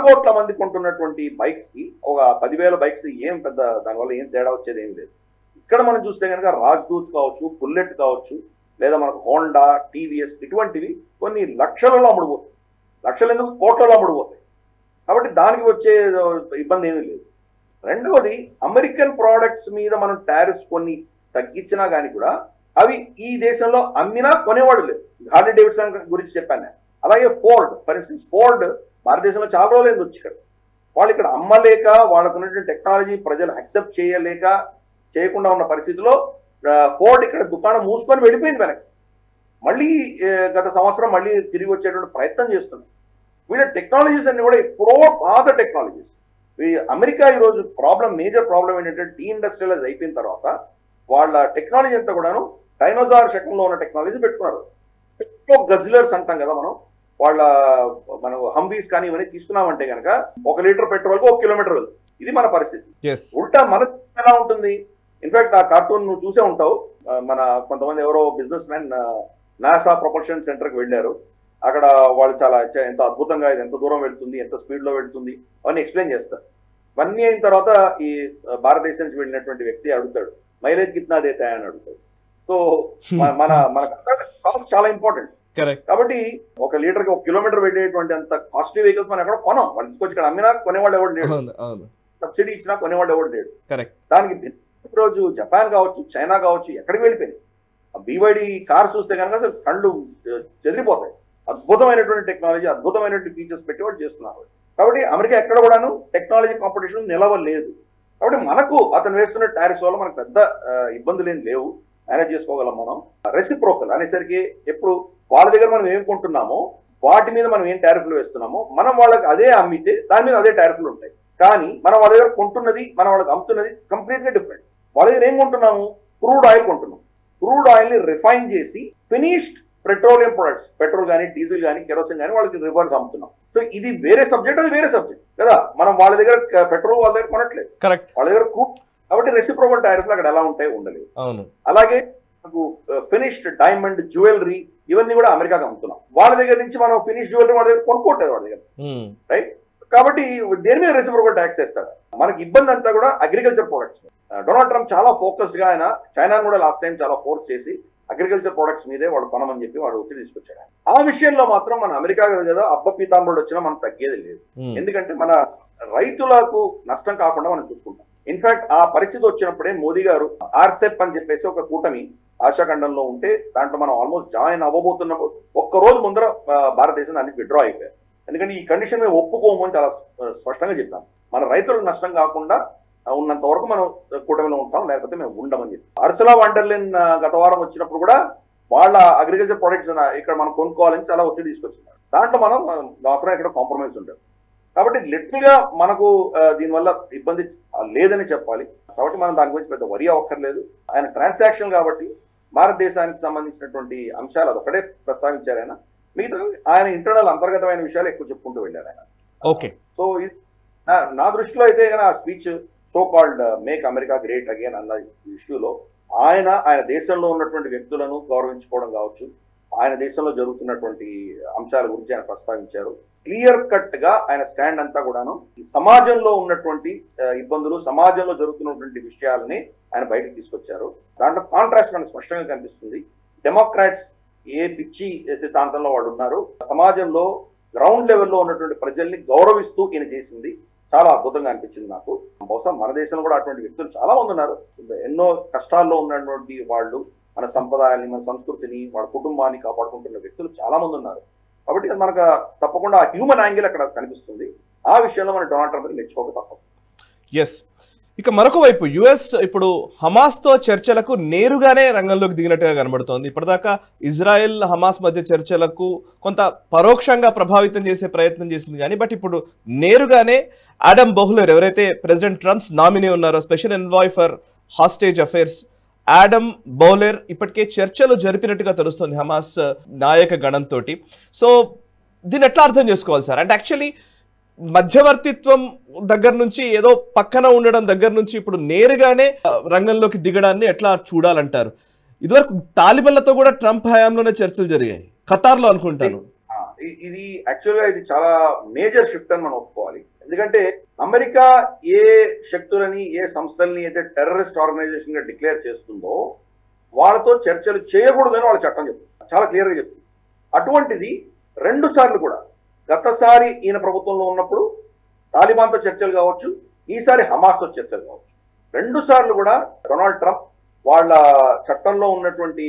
కోట్ల మంది కొంటున్నటువంటి బైక్స్ కి ఒక 10,000 బైక్స్ ఏం పెద్ద దానివల్ల ఏం తేడా వచ్చేది ఏం లేదు. ఇక్కడ మనం చూస్తే కనుక రాజ్దూత్ కావచ్చు, బుల్లెట్ కావచ్చు, లేదా మనకు హోండా, టీవీఎస్ ఇటువంటివి కొన్ని లక్షలలో అమ్ముడుపోతాయి. లక్షలు ఎందుకు, కోట్లలో అమ్ముడుపోతాయి. కాబట్టి దానికి వచ్చే ఇబ్బంది ఏమీ లేదు. రెండవది, అమెరికన్ ప్రోడక్ట్స్ మీద మనం టారిఫ్స్ కొన్ని తగ్గించినా కానీ కూడా అవి ఈ దేశంలో అమ్మినా కొనేవాడు లేదు. హార్లీ డేవిడ్సన్ గురించి చెప్పాను నేను. అలాగే ఫోర్డ్, ఫర్ ఇన్స్టెన్స్ ఫోర్డ్ భారతదేశంలో చాలా రోజులు వచ్చి ఇక్కడ వాళ్ళు ఇక్కడ అమ్మలేక, వాళ్ళకు ఉన్నటువంటి టెక్నాలజీ ప్రజలు యాక్సెప్ట్ చేయకుండా ఉన్న పరిస్థితిలో ఫోర్డ్ ఇక్కడ దుకాణం మూసుకొని వెళ్ళిపోయింది వెనక్కి. మళ్ళీ గత సంవత్సరం మళ్ళీ తిరిగి వచ్చేటువంటి ప్రయత్నం చేస్తున్నాం. వీళ్ళ టెక్నాలజీస్ అన్ని కూడా ఎప్పుడో పాత టెక్నాలజీస్. అమెరికా ఈరోజు మేజర్ ప్రాబ్లం ఏంటంటే డీఇండస్ట్రియలైజ్ అయిపోయిన తర్వాత వాళ్ళ టెక్నాలజీ అంతా కూడాను డైనోసార్ శకంలో ఉన్న టెక్నాలజీ పెట్టుకున్నారు. గజ్లర్స్ అంటాం కదా మనం హంబీస్ కానీ ఇవన్నీ తీసుకున్నామంటే కనుక 1 లీటర్ పెట్రోల్కి 1 కిలోమీటర్ వెళ్తుంది. ఇది మన పరిస్థితి. ఉల్టా మన ఎలా ఉంటుంది? ఇన్ఫాక్ట్ ఆ కార్టూన్ నువ్వు చూసే ఉంటావు. మన కొంతమంది ఎవరో బిజినెస్ మ్యాన్ నాసా ప్రొపల్షన్ సెంటర్కి వెళ్ళారు. అక్కడ వాళ్ళు చాలా ఎంత అద్భుతంగా ఇది ఎంత దూరం వెళ్తుంది, ఎంత స్పీడ్ లో వెళ్తుంది అవన్నీ ఎక్స్ప్లెయిన్ చేస్తారు. ఇవన్నీ అయిన తర్వాత ఈ భారతదేశం నుంచి వెళ్ళినటువంటి వ్యక్తి అడుగుతాడు, మైలేజ్ కిतना देता है అని అడుగుతాడు. సో మన కాస్ట్ చాలా ఇంపార్టెంట్. కాబట్టి 1 లీటర్ కి 1 కిలోమీటర్ వెళ్ళేటువంటి అంత కాస్ట్లీ వెహికల్స్ మనం ఎక్కడ కొనం. వాళ్ళు తీసుకొచ్చి ఇక్కడ అమ్మినా కొనేవాళ్ళు ఎవరు లేడు, సబ్సిడీ ఇచ్చినా కొనేవాళ్ళు ఎవరు లేడు. దానికి రోజు జపాన్ కావచ్చు, చైనా కావచ్చు, ఎక్కడికి వెళ్ళిపోయింది. BYD కార్ చూస్తే కనుక అసలు కళ్ళు చెదిరిపోతాయి. అద్భుతమైనటువంటి టెక్నాలజీ, అద్భుతమైనటువంటి ఫీచర్స్ పెట్టి వాళ్ళు చేస్తున్నారు. కాబట్టి అమెరికా ఎక్కడ కూడాను టెక్నాలజీ కాంపిటీషన్ నిలవలేదు. కాబట్టి మనకు అతను వేస్తున్న టారిఫ్స్ వల్ల మనకు పెద్ద ఇబ్బందులు ఏం లేవు, మేనేజ్ చేసుకోగలం మనం. రెసిప్రోకల్ అనేసరికి ఎప్పుడు వాళ్ళ దగ్గర మనం ఏం కొంటున్నామో వాటి మీద మనం ఏం టారిఫ్లు వేస్తున్నామో మనం వాళ్ళకి అదే అమ్మితే దాని మీద అదే టారిఫ్లు ఉంటాయి. కానీ మనం వాళ్ళ దగ్గర కొంటున్నది, మనం వాళ్ళకి అమ్ముతున్నది కంప్లీట్ గా డిఫరెంట్. వాళ్ళ దగ్గర ఏం కొంటున్నాము? క్రూడ్ ఆయిల్ కొంటున్నాం. క్రూడ్ ఆయిల్ ని రిఫైన్ చేసి ఫినిష్డ్ పెట్రోలియం ప్రొడక్ట్స్, పెట్రోల్ కానీ, డీజిల్ కానీ, కెరోసిన్ కానీ వాళ్ళకి రివర్స్ అమ్ముతున్నాం. సో ఇది వేరే సబ్జెక్ట్, అది వేరే సబ్జెక్ట్ కదా. మనం వాళ్ళ దగ్గర పెట్రోల్ వాళ్ళ దగ్గర కొనట్లేదు, వాళ్ళ దగ్గర క్రూడ్. కాబట్టి రెసిప్రోకల్ టారిఫ్లు అక్కడ ఎలా ఉంటాయి ఉండలేదు. అలాగే మనకు ఫినిష్డ్ డైమండ్, జ్యువెలరీ ఇవన్నీ కూడా అమెరికాకి అమ్ముతున్నాం. వాళ్ళ దగ్గర నుంచి మనం ఫినిష్ జ్యువెలరీ వాళ్ళ దగ్గర కొనుక్కోవట్లేదు వాళ్ళ దగ్గర, రైట్? కాబట్టి దేని మీద రెసిప్రోకల్ ట్యాక్స్ వేస్తాడు? మనకి ఇబ్బంది అంతా కూడా అగ్రికల్చర్ ప్రొడక్ట్స్. డొనాల్డ్ ట్రంప్ చాలా ఫోకస్డ్ గా ఆయన చైనాను కూడా లాస్ట్ టైం చాలా ఫోర్స్ చేసి అగ్రికల్చర్ ప్రొడక్ట్స్ మీదే వాడు కొనమని చెప్పి వాడు ఒత్తిడి తీసుకొచ్చాడు. ఆ విషయంలో మాత్రం మన అమెరికా కదా అబ్బ పీతాంబరుడు వచ్చినా మనం తగ్గేది లేదు. ఎందుకంటే మన రైతులకు నష్టం కాకుండా మనం చూసుకుంటాం. ఇన్ఫాక్ట్ ఆ పరిస్థితి వచ్చినప్పుడే మోదీ గారు ఆర్సెప్ అని చెప్పేసి ఒక కూటమి ఆశాఖండంలో ఉంటే దాంట్లో మనం ఆల్మోస్ట్ జాయిన్ అవ్వబోతున్నప్పుడు ఒక్కరోజు ముందర భారతదేశం దాన్ని విత్డ్రా అయిపోయారు. ఎందుకంటే ఈ కండిషన్ మేము ఒప్పుకోము అని చాలా స్పష్టంగా చెప్పాం. మన రైతులకు నష్టం కాకుండా ఉన్నంత వరకు మనం కూటమిలో ఉంటాం, లేకపోతే మేము ఉండమని చెప్పి. అర్సులా వండర్లైన్ గత వారం వచ్చినప్పుడు కూడా వాళ్ళ అగ్రికల్చర్ ప్రొడక్ట్స్ ఇక్కడ మనం కొనుక్కోవాలని చాలా ఒత్తిడి తీసుకొచ్చినారు. దాంట్లో మనం మాత్రం ఇక్కడ కాంప్రమైజ్ ఉంటాం. కాబట్టి లిటరల్ గా మనకు దీనివల్ల ఇబ్బంది లేదని చెప్పాలి. కాబట్టి మనం దాని గురించి పెద్ద వరి అవ్వక్కర్లేదు. ఆయన ట్రాన్సాక్షన్ కాబట్టి భారతదేశానికి సంబంధించినటువంటి అంశాలు అదొక్కడే ప్రస్తావించారు ఆయన. మిగతా ఆయన ఇంటర్నల్ అంతర్గతమైన విషయాలు ఎక్కువ చెప్పుకుంటూ వెళ్ళారు ఆయన. ఓకే. సో నా దృష్టిలో అయితే ఆ speech so called make America great again అన్న ఇష్యూలో ఆయన దేశంలో ఉన్నటువంటి వ్యక్తులను గౌరవించుకోవడం కావచ్చు, ఆయన దేశంలో జరుగుతున్నటువంటి అంశాల గురించి ఆయన ప్రస్తావించారు. క్లియర్ కట్ గా ఆయన స్టాండ్ అంతా కూడాను ఈ సమాజంలో ఉన్నటువంటి ఇబ్బందులు, సమాజంలో జరుగుతున్నటువంటి విషయాలని ఆయన బయటకు తీసుకొచ్చారు. దాంట్లో కాంట్రాస్ట్ మనకు స్పష్టంగా కనిపిస్తుంది. డెమోక్రాట్స్ ఏ పిచ్చి సిద్ధాంతంలో వాళ్ళు ఉన్నారు, సమాజంలో గ్రౌండ్ లెవెల్లో ఉన్నటువంటి ప్రజల్ని గౌరవిస్తూ ఈయన చేసింది చాలా అద్భుతంగా అనిపించింది నాకు. బహుశా మన దేశంలో కూడా అటువంటి వ్యక్తులు చాలా మంది ఉన్నారు. ఎన్నో కష్టాల్లో ఉన్నటువంటి వాళ్ళు మన సంప్రదాయాన్ని, మన సంస్కృతిని, వాళ్ళ కుటుంబాన్ని కాపాడుకుంటున్న వ్యక్తులు చాలా మంది ఉన్నారు. కాబట్టి మనకు తప్పకుండా హ్యూమన్ యాంగిల్ అక్కడ కనిపిస్తుంది. ఆ విషయంలో మనం డొనాల్డ్ ట్రంప్ మెచ్చుకోక తప్పదు. ఎస్. ఇక మరొక వైపు యుఎస్ ఇప్పుడు హమాస్తో చర్చలకు నేరుగానే రంగంలోకి దిగినట్టుగా కనబడుతోంది. ఇప్పటిదాకా ఇజ్రాయెల్ హమాస్ మధ్య చర్చలకు కొంత పరోక్షంగా ప్రభావితం చేసే ప్రయత్నం చేసింది కానీ బట్ ఇప్పుడు నేరుగానే ఆడమ్ బోహ్లర్, ఎవరైతే ప్రెసిడెంట్ ట్రంప్స్ నామినీ ఉన్నారో, special envoy for hostage affairs Adam bowler ఇప్పటికే చర్చలు జరిపినట్టుగా తెలుస్తుంది హమాస్ నాయక గణంతో. సో దీన్ని ఎట్లా అర్థం చేసుకోవాలి సార్? అంటే యాక్చువల్లీ మధ్యవర్తిత్వం దగ్గర నుంచి, ఏదో పక్కన ఉండడం దగ్గర నుంచి ఇప్పుడు నేరుగానే రంగంలోకి దిగడాన్ని ఎట్లా చూడాలంటారు? ఇదివరకు తాలిబన్లతో కూడా ట్రంప్ హయాంలోనే చర్చలు జరిగాయి, ఖతార్లో అనుకుంటాను. ఇది యాక్చువల్గా ఇది చాలా మేజర్ షిఫ్ట్ అని మనం ఒప్పుకోవాలి. ఎందుకంటే అమెరికా ఏ శక్తులని, ఏ సంస్థల్ని అయితే టెర్రరిస్ట్ ఆర్గనైజేషన్ గా డిక్లేర్ చేస్తుందో వాళ్ళతో చర్చలు చేయకూడదని వాళ్ళ చట్టం చెప్తుంది, చాలా క్లియర్ గా చెప్తుంది. అటువంటిది 2 సార్లు కూడా, గతసారి ఈయన ప్రభుత్వంలో ఉన్నప్పుడు తాలిబాన్తో చర్చలు కావచ్చు, ఈసారి హమాస్తో చర్చలు కావచ్చు, 2 సార్లు కూడా డొనాల్డ్ ట్రంప్ వాళ్ళ చట్టంలో ఉన్నటువంటి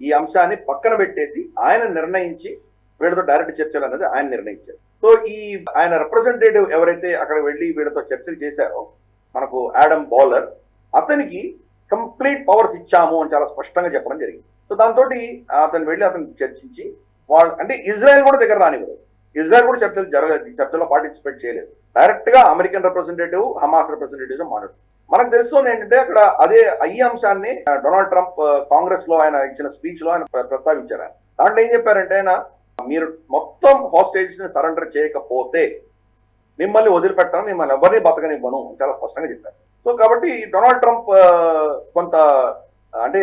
ఈ అంశాన్ని పక్కన పెట్టేసి ఆయన నిర్ణయించి వీళ్ళతో డైరెక్ట్ చర్చలు అనేది ఆయన నిర్ణయించారు. సో ఈ ఆయన రిప్రజెంటేటివ్ ఎవరైతే అక్కడ వెళ్ళి వీళ్ళతో చర్చలు చేశారో మనకు ఆడమ్ బౌలర్, అతనికి కంప్లీట్ పవర్స్ ఇచ్చాము అని చాలా స్పష్టంగా చెప్పడం జరిగింది. సో దాంతో అతను వెళ్ళి అతను చర్చించి వాళ్ళు, అంటే ఇజ్రాయెల్ కూడా దగ్గర రానివ్వలేదు, ఇజ్రాయెల్ కూడా చర్చలో పార్టిసిపేట్ చేయలేదు. డైరెక్ట్ గా అమెరికన్ రిప్రజెంటేటివ్, హమాస్ రిప్రజెంటేటివ్ మాట్లాడు. మనకు తెలుస్తుంది ఏంటంటే అక్కడ అదే ఈ అంశాన్ని డొనాల్డ్ ట్రంప్ కాంగ్రెస్ లో ఆయన ఇచ్చిన స్పీచ్ లో ఆయన ప్రస్తావించారు. ఆయన దాంట్లో ఏం చెప్పారంటే, ఆయన మీరు మొత్తం హాస్టేజెస్ ని సరెండర్ చేయకపోతే మిమ్మల్ని వదిలిపెట్టాను, మిమ్మల్ని ఎవరిని బతకనివ్వను చాలా స్పష్టంగా చెప్పారు. సో కాబట్టి డొనాల్డ్ ట్రంప్ కొంత అంటే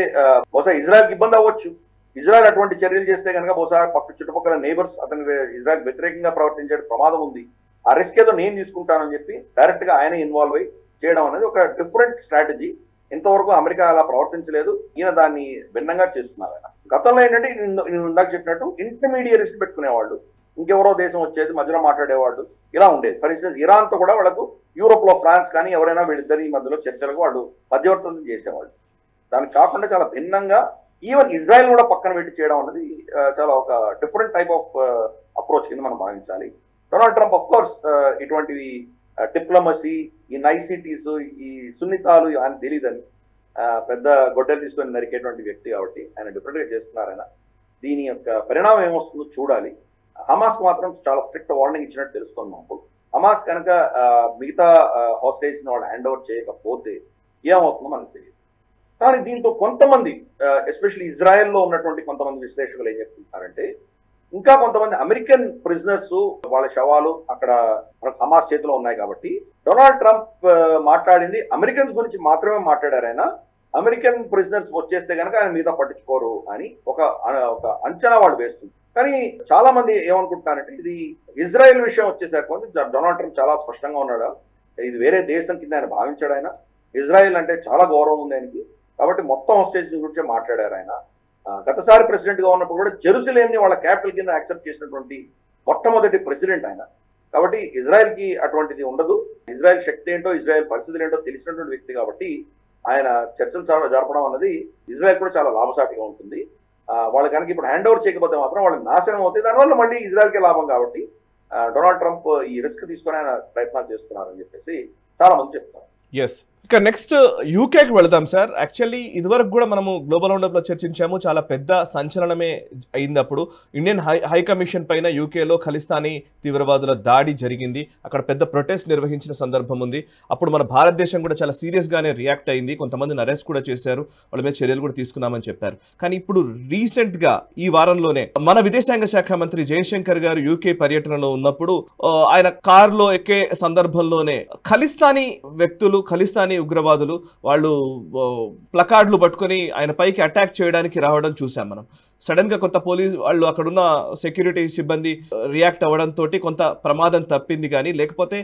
బహుశా ఇజ్రాయెల్కి ఇబ్బంది అవ్వచ్చు. ఇజ్రాయెల్ అటువంటి చర్యలు చేస్తే కనుక బహుశా చుట్టుపక్కల నేబర్స్ అతని ఇజ్రాయెల్ వ్యతిరేకంగా ప్రవర్తించే ప్రమాదం ఉంది, ఆ రిస్క్ ఏదో నేను తీసుకుంటానని చెప్పి డైరెక్ట్ గా ఆయన ఇన్వాల్వ్ అయ్యి చేయడం అనేది ఒక డిఫరెంట్ స్ట్రాటజీ. ఇంతవరకు అమెరికా అలా ప్రవర్తించలేదు, ఈయన దాన్ని భిన్నంగా చేస్తున్నారు. ఆయన గతంలో ఏంటంటే నేను ఇందాక చెప్పినట్టు ఇంటర్మీడియట్స్ పెట్టుకునేవాళ్ళు, ఇంకెవరో దేశం వచ్చేది మధ్యలో మాట్లాడేవాళ్ళు, ఇలా ఉండేది. ఫర్ ఇన్స్టెన్స్ ఇరాన్తో కూడా వాళ్ళకు యూరోప్ లో ఫ్రాన్స్ కానీ ఎవరైనా వీళ్ళిద్దరి మధ్యలో చర్చలకు వాళ్ళు మధ్యవర్తులు చేసేవాళ్ళు. దానికి కాకుండా చాలా భిన్నంగా ఈవెన్ ఇజ్రాయెల్ కూడా పక్కన పెట్టి చేయడం అనేది చాలా ఒక డిఫరెంట్ టైప్ ఆఫ్ అప్రోచ్ కింద మనం భావించాలి. డొనాల్డ్ ట్రంప్ ఆఫ్ కోర్స్ ఇటువంటివి డిప్లొమసీ, ఈ నైసిటీస్, ఈ సున్నితాలు ఆయన తెలియదని పెద్ద గొడ్డలు తీసుకొని నరికేటువంటి వ్యక్తి కాబట్టి ఆయన డిఫరెంట్ గా చేస్తున్నారు. ఆయన దీని యొక్క పరిణామం ఏమొస్తుందో చూడాలి. హమాస్ మాత్రం చాలా స్ట్రిక్ట్ వార్నింగ్ ఇచ్చినట్టు తెలుస్తుంది మాకు. హమాస్ కనుక మిగతా హాస్టేజ్ ని వాళ్ళు హ్యాండ్ ఓవర్ చేయకపోతే ఏమవుతుందో మనకు తెలియదు. కానీ దీంతో కొంతమంది ఎస్పెషల్లీ ఇజ్రాయెల్లో ఉన్నటువంటి కొంతమంది విశ్లేషకులు ఏం చెప్తున్నారంటే, ఇంకా కొంతమంది అమెరికన్ ప్రిజనర్స్ వాళ్ళ శవాలు అక్కడ హమాస్ చేతిలో ఉన్నాయి కాబట్టి డొనాల్డ్ ట్రంప్ మాట్లాడింది అమెరికన్స్ గురించి మాత్రమే మాట్లాడారు. ఆయన అమెరికన్ ప్రిజనర్స్ వచ్చేస్తే కనుక ఆయన మీద పట్టించుకోరు అని ఒక అంచనా వాళ్ళు వేస్తుంది. కానీ చాలా మంది ఏమనుకుంటున్నారంటే, ఇది ఇజ్రాయెల్ విషయం వచ్చేసరికి డొనాల్డ్ ట్రంప్ చాలా స్పష్టంగా ఉన్నాడు, ఇది వేరే దేశం కింద ఆయన భావించాడు. ఆయన ఇజ్రాయెల్ అంటే చాలా గౌరవం ఉంది ఆయనకి, కాబట్టి మొత్తం హోస్టేజ్ గురించే మాట్లాడారు. ఆయన గతసారి ప్రెసిడెంట్ గా ఉన్నప్పుడు కూడా జెరూసలేంని వాళ్ళ క్యాపిటల్ కింద యాక్సెప్ట్ చేసినటువంటి మొట్టమొదటి ప్రెసిడెంట్ ఆయన. కాబట్టి ఇజ్రాయెల్ కి అటువంటిది ఉండదు. ఇజ్రాయెల్ శక్తి ఏంటో, ఇజ్రాయెల్ పరిస్థితులు ఏంటో తెలిసినటువంటి వ్యక్తి కాబట్టి ఆయన చర్చలు జరపడం అన్నది ఇజ్రాయెల్ కూడా చాలా లాభసాటిగా ఉంటుంది. వాళ్ళు కనుక ఇప్పుడు హ్యాండ్ ఓవర్ చేయకపోతే మాత్రం వాళ్ళకి నాశనం అవుతుంది, దానివల్ల మళ్ళీ ఇజ్రాయెల్కే లాభం. కాబట్టి డొనాల్డ్ ట్రంప్ ఈ రిస్క్ తీసుకొని ఆయన ప్రయత్నాలు చేస్తున్నారని చెప్పేసి చాలా మంది చెప్తారు. ఎస్. ఇక నెక్స్ట్ యూకేకి వెళదాం సార్. యాక్చువల్లీ ఇదివరకు కూడా మనము గ్లోబల్ రౌండప్ లో చర్చించాము, చాలా పెద్ద సంచలనమే అయింది. అప్పుడు ఇండియన్ హై కమిషన్ పైన యూకేలో ఖలిస్తానీ తీవ్రవాదుల దాడి జరిగింది, అక్కడ పెద్ద ప్రొటెస్ట్ నిర్వహించిన సందర్భం ఉంది. అప్పుడు మన భారతదేశం కూడా చాలా సీరియస్ గానే రియాక్ట్ అయింది, కొంతమందిని అరెస్ట్ కూడా చేశారు, వాళ్ళ మీద చర్యలు కూడా తీసుకున్నామని చెప్పారు. కానీ ఇప్పుడు రీసెంట్ గా ఈ వారంలోనే మన విదేశాంగ శాఖ మంత్రి జయశంకర్ గారు యూకే పర్యటనలో ఉన్నప్పుడు ఆయన కారులో ఎక్కే సందర్భంలోనే ఖలిస్తానీ వ్యక్తులు, ఖలిస్తానీ ఖలిస్తానీ ఉగ్రవాదులు వాళ్ళు ప్లకార్డులు పట్టుకొని ఆయన పైకి అటాక్ చేయడానికి రావడం చూసాం మనం. సడన్ గా కొంత పోలీసు వాళ్ళు అక్కడున్న సెక్యూరిటీ సిబ్బంది రియాక్ట్ అవ్వడంతో కొంత ప్రమాదం తప్పింది, కానీ లేకపోతే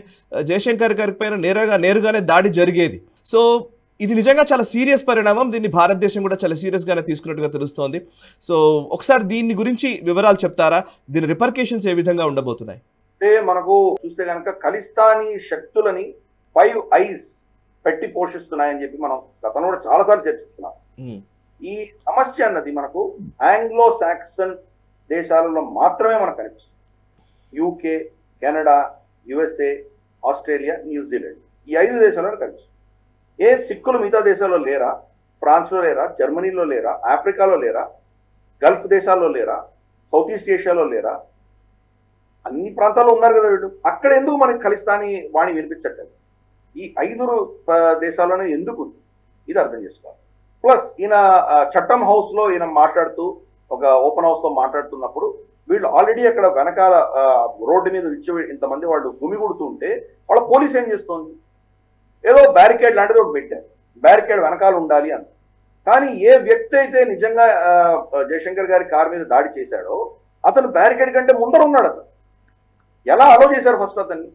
జయశంకర్ గారి పైన నేరుగానే దాడి జరిగేది. సో ఇది నిజంగా చాలా సీరియస్ పరిణామం. దీన్ని భారతదేశం కూడా చాలా సీరియస్ గానే తీసుకున్నట్టుగా తెలుస్తోంది. సో ఒకసారి దీని గురించి వివరాలు చెప్తారా? దీని రిపర్కేషన్స్ ఏ విధంగా ఉండబోతున్నాయి? అంటే మనకు చూస్తే కనుక ఖలిస్తానీ శక్తులని 5 ఐస్ పెట్టి పోషిస్తున్నాయని చెప్పి మనం గతంలో కూడా చాలాసార్లు చర్చిస్తున్నాం. ఈ సమస్య అన్నది మనకు ఆంగ్లో సాక్సన్ దేశాలలో మాత్రమే మనకు కనిపిస్తుంది. UK, Canada, USA, Australia, New Zealand, ఈ 5 దేశాలలో కనిపిస్తుంది. ఏ సిక్కులు మిగతా దేశాల్లో లేరా? ఫ్రాన్స్లో లేరా? జర్మనీలో లేరా? ఆఫ్రికాలో లేరా? గల్ఫ్ దేశాల్లో లేరా? సౌత్ ఈస్ట్ ఏషియాలో లేరా? అన్ని ప్రాంతాల్లో ఉన్నారు కదా వీళ్ళు. అక్కడ ఎందుకు మనకి ఖలిస్తానీ వాణి వినిపించట్లేదు? ఈ 5 దేశాల్లోనే ఎందుకు? ఇది అర్థం చేసుకోవాలి. ప్లస్ ఈయన చట్టం హౌస్ లో ఈయన మాట్లాడుతూ, ఒక ఓపెన్ హౌస్ లో మాట్లాడుతున్నప్పుడు వీళ్ళు ఆల్రెడీ అక్కడ వెనకాల రోడ్డు మీద ఇంతమంది వాళ్ళు గుమిగుడుతూ ఉంటే వాళ్ళ పోలీస్ ఏం చేస్తోంది? ఏదో బ్యారికేడ్ లాంటిది ఒకటి పెట్టారు, బ్యారికేడ్ వెనకాల ఉండాలి అని. కానీ ఏ వ్యక్తి అయితే నిజంగా జయశంకర్ గారి కారు మీద దాడి చేశాడో అతను బ్యారికేడ్ కంటే ముందర ఉన్నాడు. అతను ఎలా అలో చేశారు? ఫస్ట్ అతన్ని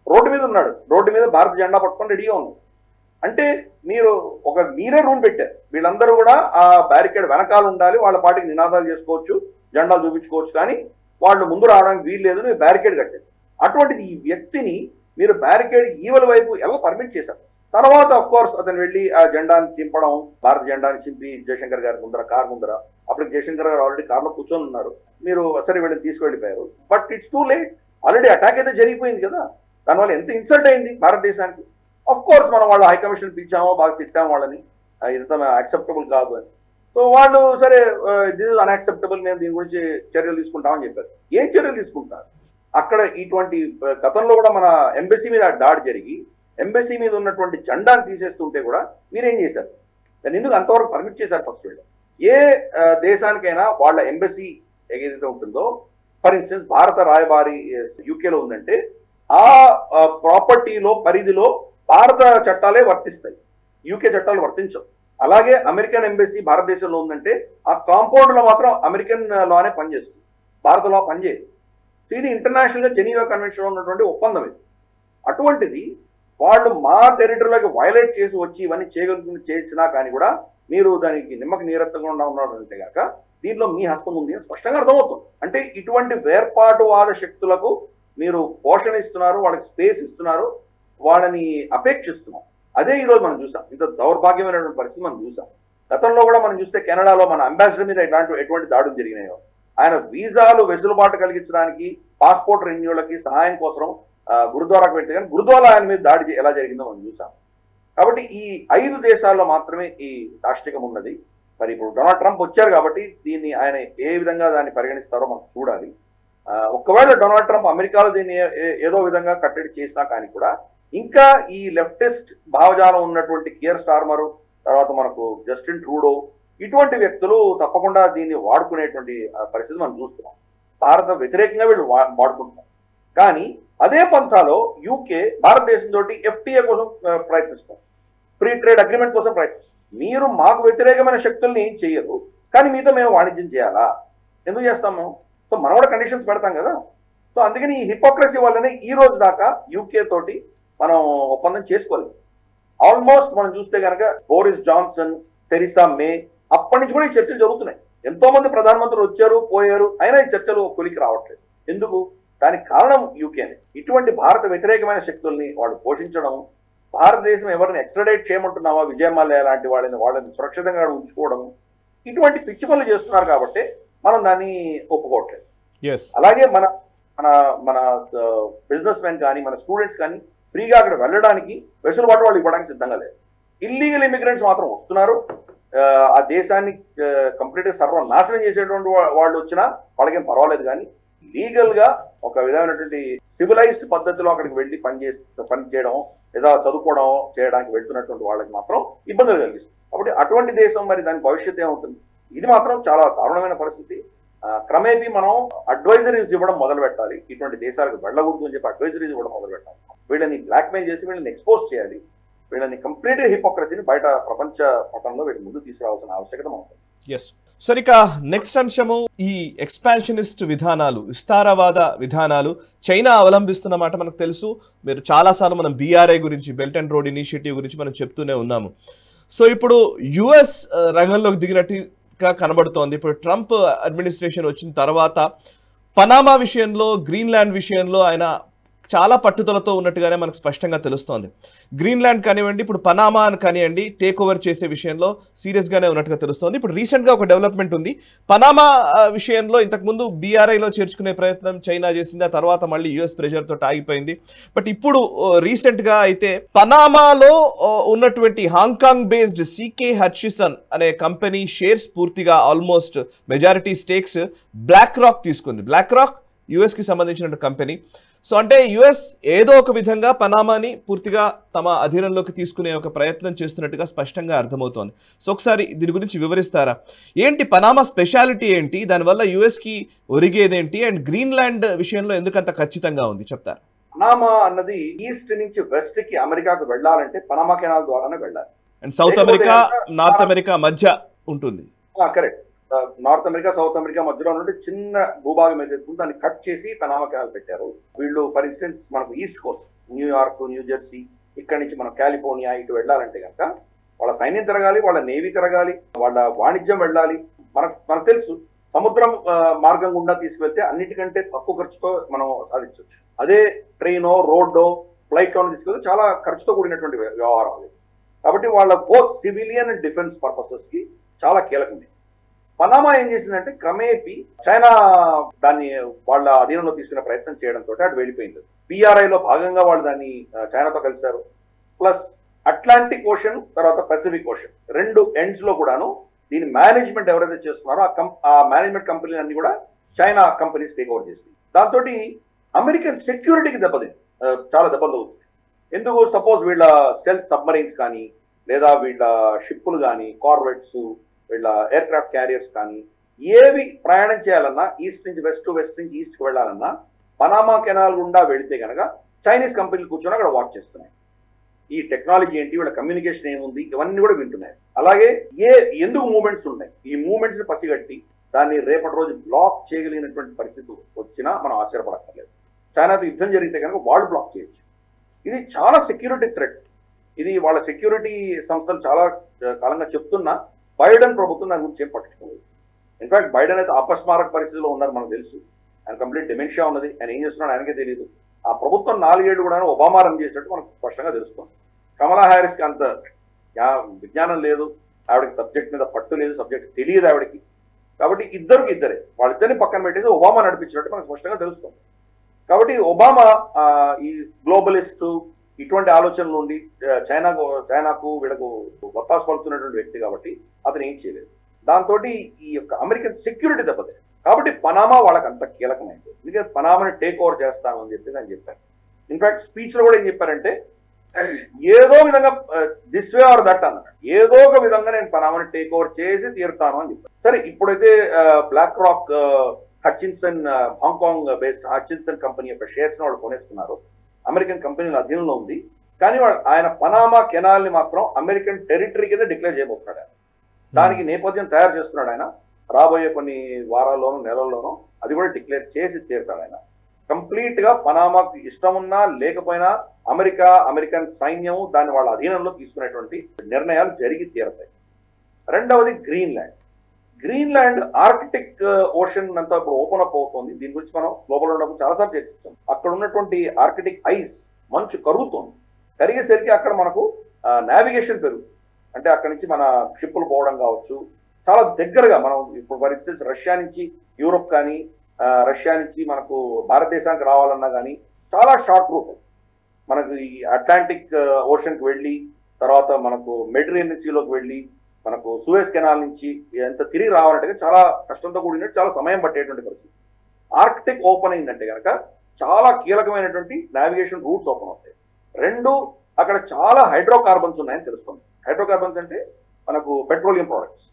రోడ్డు మీద ఉన్నాడు, రోడ్డు మీద భారత జెండా పట్టుకొని రెడీగా ఉన్నాడు. అంటే మీరే రూల్ పెట్టారు, వీళ్ళందరూ కూడా ఆ బ్యారికేడ్ వెనకాల ఉండాలి, వాళ్ళ పార్టీకి నినాదాలు చేసుకోవచ్చు, జెండాలు చూపించుకోవచ్చు, కానీ వాళ్ళు ముందు రావడానికి వీలు లేదు, మీరు బ్యారికేడ్ కట్టారు. అటువంటిది ఈ వ్యక్తిని మీరు బ్యారికేడ్ ఈవల వైపు ఎలా పర్మిట్ చేశారు? తర్వాత అఫ్ కోర్స్ అతను వెళ్ళి ఆ జెండాని చింపడం, భారత జెండాని చింపి జయశంకర్ గారి ముందర, కార్ ముందర, అప్పుడు జయశంకర్ గారు ఆల్రెడీ కార్లో కూర్చొని ఉన్నారు, మీరు సరే వీళ్ళని తీసుకువెళ్ళిపోయారు. But it's too late, already attack అయితే జరిగిపోయింది కదా. దానివల్ల ఎంత ఇన్సల్ట్ అయింది భారతదేశానికి. అఫ్ కోర్స్ మనం వాళ్ళ హైకమిషన్ పిలిచామో, బాగా తిట్టాము వాళ్ళని, ఇదంతా యాక్సెప్టబుల్ కాదు అని. సో వాళ్ళు సరే దిస్ ఇస్ అన్యాక్సెప్టబుల్, మేము దీని గురించి చర్యలు తీసుకుంటామని చెప్పారు. ఏం చర్యలు తీసుకుంటారు? అక్కడ ఇటువంటి గతంలో కూడా మన ఎంబసీ మీద దాడి జరిగి ఎంబసీ మీద ఉన్నటువంటి జెండాను తీసేస్తుంటే కూడా మీరేం చేశారు? దాన్ని ఎందుకు అంతవరకు పర్మిట్ చేశారు? ఫస్ట్ వీళ్ళు ఏ దేశానికైనా వాళ్ళ ఎంబసీ ఏదైతే ఉంటుందో, ఫర్ ఇన్స్టెన్స్ భారత రాయబారి యూకేలో ఉందంటే ఆ ప్రాపర్టీలో పరిధిలో భారత చట్టాలే వర్తిస్తాయి, యూకే చట్టాలు వర్తించవు. అలాగే అమెరికన్ ఎంబసీ భారతదేశంలో ఉందంటే ఆ కాంపౌండ్ లో మాత్రం అమెరికన్ లానే పనిచేస్తుంది, భారత లా పనిచేయదు. ఇది ఇంటర్నేషనల్ గా జెనీవా కన్వెన్షన్ ఉన్నటువంటి ఒప్పందం ఇది. అటువంటిది వాళ్ళు మా టెరిటరీలోకి వైలేట్ చేసి వచ్చి ఇవన్నీ చేసినా కానీ కూడా మీరు దానికి నిమ్మకి నీరెత్తకుండా ఉన్నారంటే కనుక దీంట్లో మీ హస్తం ఉంది అని స్పష్టంగా అర్థమవుతుంది. అంటే ఇటువంటి వేర్పాటువాద శక్తులకు మీరు పోషణ ఇస్తున్నారు, వాళ్ళకి స్పేస్ ఇస్తున్నారు, వాళ్ళని అపేక్షిస్తున్నాం. అదే ఈరోజు మనం చూసాం, ఇంత దౌర్భాగ్యమైనటువంటి పరిస్థితి మనం చూసాం. గతంలో కూడా మనం చూస్తే కెనడాలో మన అంబాసిడర్ మీద ఎటువంటి దాడులు జరిగినాయో, ఆయన వీసాలు వెసులుబాటు కలిగించడానికి, పాస్పోర్ట్ రెన్యూలకి సహాయం కోసం గురుద్వారాకు వెళ్తే కానీ గురుద్వారా ఆయన మీద దాడి ఎలా జరిగిందో మనం చూసాం. కాబట్టి ఈ 5 దేశాల్లో మాత్రమే ఈ దాష్టికం ఉన్నది. మరి ఇప్పుడు డొనాల్డ్ ట్రంప్ వచ్చారు కాబట్టి దీన్ని ఆయన ఏ విధంగా దాన్ని పరిగణిస్తారో మనం చూడాలి. ఒకవేళ డొనాల్డ్ ట్రంప్ అమెరికాలో దీన్ని ఏదో విధంగా కట్టడి చేసినా కానీ కూడా ఇంకా ఈ లెఫ్టిస్ట్ భావజాలం ఉన్నటువంటి కియర్ స్టార్మర్, తర్వాత మనకు జస్టిన్ ట్రూడో, ఇటువంటి వ్యక్తులు తప్పకుండా దీన్ని వాడుకునేటువంటి పరిస్థితి మనం చూస్తున్నాం. భారత వ్యతిరేకంగా వీళ్ళు వాడుకుంటున్నాం. కానీ అదే పంథాలో యూకే భారతదేశంతో ఎఫ్టీఏ కోసం ప్రయత్నిస్తాం, ఫ్రీ ట్రేడ్ అగ్రిమెంట్ కోసం ప్రయత్నిస్తాం. మీరు మాకు వ్యతిరేకమైన శక్తుల్ని ఏం చేయరు, కానీ మీతో మేము వాణిజ్యం చేయాలా? ఎందుకు చేస్తాము? సో మనం కూడా కండిషన్స్ పెడతాం కదా. సో అందుకని ఈ హిపోక్రసీ వల్లనే ఈ రోజు దాకా యూకే తోటి మనం ఒప్పందం చేసుకోలేదు. ఆల్మోస్ట్ మనం చూస్తే కనుక బోరిస్ జాన్సన్, థెరిసా మే, అప్పటి నుంచి కూడా ఈ చర్చలు జరుగుతున్నాయి. ఎంతో మంది ప్రధానమంత్రులు వచ్చారు పోయారు, అయినా ఈ చర్చలు కొలికి రావట్లేదు. ఎందుకు? దానికి కారణం యూకేనే. ఇటువంటి భారత వ్యతిరేకమైన శక్తుల్ని వాళ్ళు పోషించడం, భారతదేశం ఎవరిని ఎక్స్ట్రాడేట్ చేయమంటున్నామా, విజయమాల్య లాంటి వాళ్ళని సురక్షితంగా ఉంచుకోవడం, ఇటువంటి పిచ్చి పనులు చేస్తున్నారు కాబట్టి మనం దాన్ని ఒప్పుకోవట్లేదు. అలాగే మన మన మన బిజినెస్ మెన్ కానీ మన స్టూడెంట్స్ కానీ ఫ్రీగా అక్కడ వెళ్ళడానికి వెసులుబాటు వాళ్ళు ఇవ్వడానికి సిద్ధంగా లేదు. ఇల్లీగల్ ఇమిగ్రెంట్స్ మాత్రం వస్తున్నారు. ఆ దేశాన్ని కంప్లీట్ గా సర్వనాశనం చేసేటువంటి వాళ్ళు వచ్చినా వాళ్ళకేం పర్వాలేదు, కానీ లీగల్ గా ఒక విధమైనటువంటి సివిలైజ్డ్ పద్ధతిలో అక్కడికి వెళ్ళి పని చేయడం లేదా చదువుకోవడం చేయడానికి వెళ్తున్నటువంటి వాళ్ళకి మాత్రం ఇబ్బందులు కలిగిస్తుంది. కాబట్టి అటువంటి దేశం మరి దాని భవిష్యత్తు ఏమవుతుంది? ఇది మాత్రం చాలా దారుణమైన పరిస్థితి. క్రమేపీ మనం అడ్వైజరీస్ ఇవ్వడం మొదలు పెట్టాలి. ఇటువంటి దేశాలకు వెళ్ళకూడదు అని చెప్పి అడ్వైజరీస్ ఇవ్వడం మొదలు పెట్టాలి. వీళ్ళని బ్లాక్మెయిల్ చేసి వీళ్ళని ఎక్స్పోజ్ చేయాలి. వీళ్ళని కంప్లీట్ గా హిపోక్రసీని బయట ప్రపంచ పటంలో వీటి ముందు తీసుకురావాల్సిన ఆవశ్యకత మనకు. ఎస్ సార్, ఇక నెక్స్ట్ అంశము ఈ ఎక్స్పాన్షనిస్ట్ విధానాలు, విస్తారవాద విధానాలు చైనా అవలంబిస్తున్నమాట మనకు తెలుసు. మీరు చాలాసార్లు మనం BRI గురించి, బెల్ట్ అండ్ రోడ్ ఇనిషియేటివ్ గురించి మనం చెప్తూనే ఉన్నాము. సో ఇప్పుడు US రంగంలోకి దిగినట్టుగా కనబడుతోంది. ఇప్పుడు ట్రంప్ అడ్మినిస్ట్రేషన్ వచ్చిన తర్వాత పనామా విషయంలో, గ్రీన్లాండ్ విషయంలో ఆయన చాలా పట్టుదలతో ఉన్నట్టుగానే మనకు స్పష్టంగా తెలుస్తోంది. గ్రీన్లాండ్ కానివ్వండి, ఇప్పుడు పనామా అని కానివ్వండి, టేక్ ఓవర్ చేసే విషయంలో సీరియస్గానే ఉన్నట్టుగా తెలుస్తోంది. ఇప్పుడు రీసెంట్గా ఒక డెవలప్మెంట్ ఉంది. పనామా విషయంలో ఇంతకుముందు BRIలో చేర్చుకునే ప్రయత్నం చైనా చేసింది, ఆ తర్వాత మళ్ళీ US ప్రెషర్తో ఆగిపోయింది. బట్ ఇప్పుడు రీసెంట్గా అయితే పనామాలో ఉన్నటువంటి హాంకాంగ్ బేస్డ్ CK హట్చిసన్ అనే కంపెనీ షేర్స్ పూర్తిగా almost majority stakes BlackRock తీసుకుంది. బ్లాక్ రాక్ యుఎస్కి సంబంధించిన కంపెనీ. సో అంటే యుఎస్ ఏదో ఒక విధంగా పనామాని పూర్తిగా తమ అధీనంలోకి తీసుకునే ఒక ప్రయత్నం చేస్తున్నట్టుగా స్పష్టంగా అర్థమవుతోంది. సో ఒకసారి దీని గురించి వివరిస్తారా? ఏంటి పనామా స్పెషాలిటీ ఏంటి, దానివల్ల యుఎస్కి ఒరిగేదేంటి, అండ్ గ్రీన్లాండ్ విషయంలో ఎందుకంత ఖచ్చితంగా ఉంది చెప్తారా? పనామా అన్నది ఈస్ట్ నుంచి వెస్ట్ కి అమెరికాకు వెళ్ళాలంటే పనామా కెనాల్ ద్వారానే వెళ్ళాలి. And south America, north America మధ్య ఉంటుంది. Correct. North America, south America మధ్యలో నుండి చిన్న భూభాగం ఏదైతే దాన్ని కట్ చేసి పనామా కెనాల్ పెట్టారు. వీళ్ళు ఫర్ ఇన్స్టెన్స్ మనకు ఈస్ట్ కోస్ట్, న్యూయార్క్, న్యూజెర్సీ, ఇక్కడ నుంచి మనం కాలిఫోర్నియా ఇటు వెళ్ళాలంటే కనుక వాళ్ళ సైన్యం తిరగాలి, వాళ్ళ నేవీ తిరగాలి, వాళ్ళ వాణిజ్యం వెళ్ళాలి. మనకు తెలుసు సముద్రం మార్గం గుండా తీసుకువెళ్తే అన్నిటికంటే తక్కువ ఖర్చుతో మనం సాధించవచ్చు. అదే ట్రైనో, రోడ్డో, ఫ్లైట్లో తీసుకెళ్తే చాలా ఖర్చుతో కూడినటువంటి వ్యవహారం అది. కాబట్టి వాళ్ళ both civilian and defence purposes కి చాలా కీలకమే. పనామా ఏం చేసిందంటే క్రమేపీ చైనా దాన్ని వాళ్ళ అధీనంలో తీసుకునే ప్రయత్నం చేయడంతో అటు వెళ్ళిపోయింది. BRIలో భాగంగా వాళ్ళు దాన్ని చైనాతో కలిశారు. ప్లస్ అట్లాంటిక్ ఓషన్, తర్వాత పసిఫిక్ ఓషన్, రెండు ఎండ్స్ లో కూడాను దీని మేనేజ్మెంట్ ఎవరైతే చేస్తున్నారో ఆ మేనేజ్మెంట్ కంపెనీ అన్ని కూడా చైనా కంపెనీస్ టేక్ ఓవర్ చేసింది. దాంతో అమెరికన్ సెక్యూరిటీకి చాలా దెబ్బలు అవుతుంది. ఎందుకు? సపోజ్ వీళ్ళ స్టెల్త్ సబ్మరైన్స్ కానీ, లేదా వీళ్ళ షిప్పులు కానీ, కార్వెట్స్, వీళ్ళ ఎయిర్ క్రాఫ్ట్ క్యారియర్స్ కానీ ఏవి ప్రయాణం చేయాలన్నా, ఈస్ట్ నుంచి వెస్ట్, వెస్ట్ నుంచి ఈస్ట్కి వెళ్ళాలన్నా పనామా కెనాల్ గుండా వెళితే కనుక చైనీస్ కంపెనీలు కూర్చొని అక్కడ వాచ్ చేస్తున్నాయి. ఈ టెక్నాలజీ ఏంటి, వీళ్ళ కమ్యూనికేషన్ ఏముంది, ఇవన్నీ కూడా వింటున్నాయి. అలాగే ఎందుకు మూవ్మెంట్స్ ఉన్నాయి, ఈ మూవ్మెంట్స్ ని పసిగట్టి దాన్ని రేపటి రోజు బ్లాక్ చేయగలిగినటువంటి పరిస్థితి వచ్చినా మనం ఆశ్చర్యపడక్కర్లేదు. చైనాతో యుద్ధం జరిగితే కనుక వాళ్ళు బ్లాక్ చేయొచ్చు. ఇది చాలా సెక్యూరిటీ థ్రెట్. ఇది వాళ్ళ సెక్యూరిటీ సంస్థలు చాలా కాలంగా చెప్తున్నా బైడెన్ ప్రభుత్వం దాని గురించి ఏం పట్టించుకోలేదు. ఇన్ఫాక్ట్ బైడెన్ అయితే అపస్మారక పరిస్థితిలో ఉన్నారు మనకు తెలుసు. ఆయన కంప్లీట్ డిమెన్షియా ఉన్నది, ఆయన ఏం చేస్తున్నాడు ఆయనకే తెలియదు. ఆ ప్రభుత్వం 4 ఏళ్ళు కూడా ఒబామా రన్ చేసినట్టు మనకు స్పష్టంగా తెలుస్తుంది. కమలా హ్యారిస్కి అంత విజ్ఞానం లేదు, ఆవిడకి సబ్జెక్ట్ మీద పట్టు లేదు, సబ్జెక్ట్ తెలియదు ఆవిడకి. కాబట్టి ఇద్దరే వాళ్ళిద్దరిని పక్కన పెట్టేసి ఒబామా నడిపించినట్టు మనకు స్పష్టంగా తెలుస్తుంది. కాబట్టి ఒబామా ఈ గ్లోబలిస్టు ఇటువంటి ఆలోచనలు ఉండి చైనాకు వీళ్ళకు వత్తాసు పలుతున్నటువంటి వ్యక్తి కాబట్టి అతను ఏం చేయలేదు. దాంతో ఈ యొక్క అమెరికన్ సెక్యూరిటీ దెబ్బతే. కాబట్టి పనామా వాళ్ళకి అంత కీలకమైంది. ఎందుకంటే పనామాని టేక్ ఓవర్ చేస్తామని చెప్పేసి అని చెప్పారు. ఇన్ఫాక్ట్ స్పీచ్ లో కూడా ఏం చెప్పారంటే ఏదో విధంగా దిస్ వే ఆర్ దట్ అన్నాడు. ఏదో ఒక విధంగా నేను పనామాని టేక్ ఓవర్ చేసి తీరుతాను అని చెప్పారు. సరే, ఇప్పుడైతే black rock Hutchinson, Hong Kong based Hutchinson company యొక్క షేర్స్ వాళ్ళు కొనేస్తున్నారు. అమెరికన్ కంపెనీల అధీనంలో ఉంది. కానీ ఆయన పనామా కెనాల్ ని మాత్రం అమెరికన్ టెరిటరీ కింద డిక్లేర్ చేయబోతున్నాడు. దానికి నేపథ్యం తయారు చేస్తున్నాడు ఆయన. రాబోయే కొన్ని వారాల్లోనూ నెలల్లోనూ అది కూడా డిక్లేర్ చేసి తీరుతాడు ఆయన. కంప్లీట్ గా పనామాకు ఇష్టం ఉన్నా లేకపోయినా అమెరికన్ సైన్యం దాన్ని వాళ్ళ అధీనంలో తీసుకునేటువంటి నిర్ణయాలు జరిగి తీరతాయి. రెండవది గ్రీన్లాండ్ ఆర్కిటిక్ ఓషన్ అంతా ఇప్పుడు ఓపెన్ అప్ అవుతుంది. దీని గురించి మనం గ్లోబల్ ఉన్నప్పుడు చాలాసార్లు చర్చించాం. అక్కడ ఉన్నటువంటి ఆర్కిటిక్ ఐస్, మంచు కరుగుతుంది. కరిగేసరికి అక్కడ మనకు నావిగేషన్ పెరుగుతుంది. అంటే అక్కడ నుంచి మన షిప్పులు పోవడం కావచ్చు, చాలా దగ్గరగా మనం ఇప్పుడు ఫర్ ఇన్స్టెన్స్ రష్యా నుంచి యూరోప్ కానీ, రష్యా నుంచి మనకు భారతదేశానికి రావాలన్నా కానీ చాలా షార్ట్ రూట్. మనకు ఈ అట్లాంటిక్ ఓషన్కి వెళ్ళి, తర్వాత మనకు మెడిటరేనియన్ సీలోకి వెళ్ళి, మనకు సూయజ్ కెనాల్ నుంచి ఎంత తిరిగి రావాలంటే చాలా కష్టంతో కూడినట్టు చాలా సమయం పట్టేటువంటి పరిస్థితి. ఆర్కిటిక్ ఓపెన్ అయిందంటే కనుక చాలా కీలకమైనటువంటి నావిగేషన్ రూట్స్ ఓపెన్ అవుతాయి. రెండు, అక్కడ చాలా హైడ్రోకార్బన్స్ ఉన్నాయని తెలుస్తుంది. హైడ్రోకార్బన్స్ అంటే మనకు పెట్రోలియం ప్రోడక్ట్స్.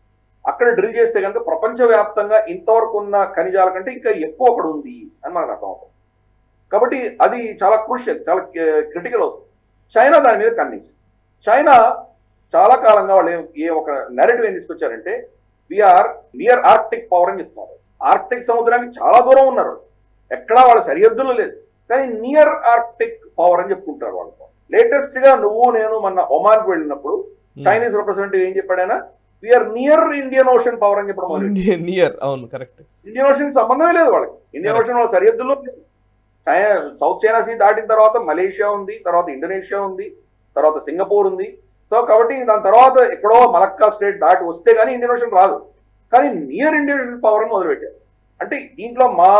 అక్కడ డ్రిల్ చేస్తే కనుక ప్రపంచవ్యాప్తంగా ఇంతవరకు ఉన్న ఖనిజాల కంటే ఇంకా ఎక్కువ అక్కడ ఉంది అని మనకు అర్థమవుతుంది. కాబట్టి అది చాలా క్రూషియల్, చాలా క్రిటికల్ అవుతుంది. చైనా దాని మీద కన్నేసి చైనా చాలా కాలంగా వాళ్ళు ఒక నెరేటివ్ ఏం తీసుకొచ్చారంటే వీఆర్ నియర్ ఆర్క్టిక్ పవర్ అని చెప్తున్నారు. ఆర్క్టిక్ సముద్రానికి చాలా దూరం ఉన్నారు, ఎక్కడా వాళ్ళ సరిహద్దులు లేదు, కానీ నియర్ ఆర్క్టిక్ పవర్ అని చెప్పుకుంటారు వాళ్ళతో. లేటెస్ట్ గా నువ్వు నేను మొన్న ఒమాన్ కు వెళ్ళినప్పుడు చైనీస్ రిప్రజెంటేటివ్ ఏం చెప్పాడైనా we are near Indian Ocean power అని చెప్పడం. నియర్, అవును, కరెక్ట్. ఇండియన్ ఓషన్ సంబంధమే లేదు వాళ్ళకి. ఇండియన్ ఓషన్ వాళ్ళ సరిహద్దుల్లో సౌత్ చైనా సీ దాటిన తర్వాత మలేషియా ఉంది, తర్వాత ఇండోనేషియా ఉంది, తర్వాత సింగపూర్ ఉంది. సో కాబట్టి దాని తర్వాత ఎక్కడో మలక్కా స్టేట్ దాటి వస్తే కానీ ఇండియన్ ఓషన్ రాదు, కానీ నియర్ ఇండియన్ ఓషన్ పవర్ అని మొదలుపెట్టారు. అంటే దీంట్లో మా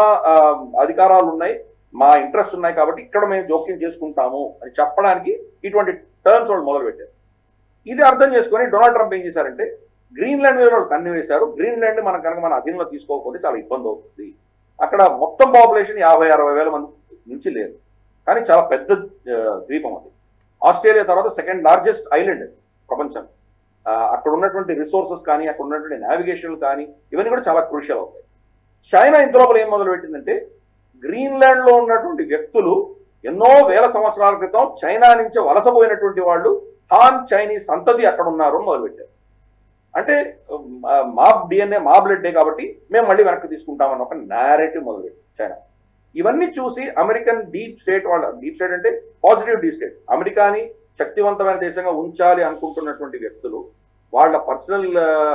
అధికారాలు ఉన్నాయి, మా ఇంట్రెస్ట్ ఉన్నాయి, కాబట్టి ఇక్కడ మేము జోక్యం చేసుకుంటాము అని చెప్పడానికి ఇటువంటి టర్మ్స్ వాళ్ళు మొదలుపెట్టారు. ఇది అర్థం చేసుకొని డొనాల్డ్ ట్రంప్ ఏం చేశారంటే గ్రీన్లాండ్ మీద వాళ్ళు కన్ను వేశారు. గ్రీన్లాండ్ మనం కనుక మన అధీనంలో తీసుకోకపోతే చాలా ఇబ్బంది అవుతుంది. అక్కడ మొత్తం పాపులేషన్ 50-60 వేల మంది నుంచి లేదు, కానీ చాలా పెద్ద ద్వీపం అది. ఆస్ట్రేలియా తర్వాత సెకండ్ లార్జెస్ట్ ఐలాండ్ ప్రపంచం. అక్కడ ఉన్నటువంటి రిసోర్సెస్ కానీ, అక్కడ ఉన్నటువంటి నావిగేషన్ కానీ, ఇవన్నీ కూడా చాలా క్రూషియల్ అవుతాయి. చైనా ఇంత లోపల ఏం మొదలు పెట్టిందంటే గ్రీన్లాండ్ లో ఉన్నటువంటి వ్యక్తులు ఎన్నో వేల సంవత్సరాల క్రితం చైనా నుంచి వలసపోయినటువంటి వాళ్ళు హాన్ చైనీస్ సంతతి అక్కడ ఉన్నారు మొదలుపెట్టారు. అంటే మాబ్ డిఎన్ఏ మా బ్లడ్డే కాబట్టి మేము మళ్ళీ వెనక్కి తీసుకుంటామన్న ఒక నేరేటివ్ మొదలుపెట్టారు చైనా. ఇవన్నీ చూసి American deep state deep state అంటే పాజిటివ్ డీప్ స్టేట్, అమెరికాని శక్తివంతమైన దేశంగా ఉంచాలి అనుకుంటున్నటువంటి వ్యక్తులు, వాళ్ళ పర్సనల్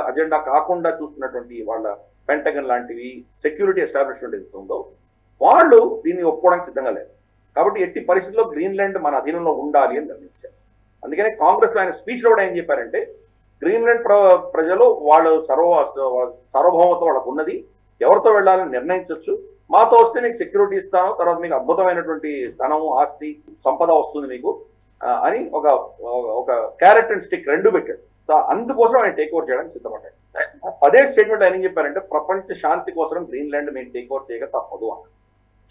అజెండా కాకుండా చూస్తున్నటువంటి వాళ్ళ పెంటగన్ లాంటివి సెక్యూరిటీ ఎస్టాబ్లిష్మెంట్ ఎంత ఉందో వాళ్ళు దీన్ని ఒప్పుకోవడానికి సిద్ధంగా లేదు. కాబట్టి ఎట్టి పరిస్థితుల్లో గ్రీన్లాండ్ మన అధీనంలో ఉండాలి అని నిర్ణయించారు. అందుకనే కాంగ్రెస్ లో ఆయన స్పీచ్ లో కూడా ఏం చెప్పారంటే గ్రీన్లాండ్ ప్రజలు వాళ్ళు సార్వభౌమత్వం వాళ్ళకు ఉన్నది, ఎవరితో వెళ్ళాలని నిర్ణయించవచ్చు, మాతో వస్తే మీకు సెక్యూరిటీ ఇస్తాను, తర్వాత మీకు అద్భుతమైనటువంటి ధనము ఆస్తి సంపద వస్తుంది మీకు అని ఒక క్యారెట్ అండ్ స్టిక్ రెండు పెట్టాడు. సో అందుకోసం ఆయన టేక్ ఓవర్ చేయడానికి సిద్ధపడ్డాడు. అదే స్టేట్మెంట్ ఆయన ఏం చెప్పారంటే ప్రపంచ శాంతి కోసం గ్రీన్లాండ్ మేము టేక్ ఓవర్ చేయక తప్పదు అని.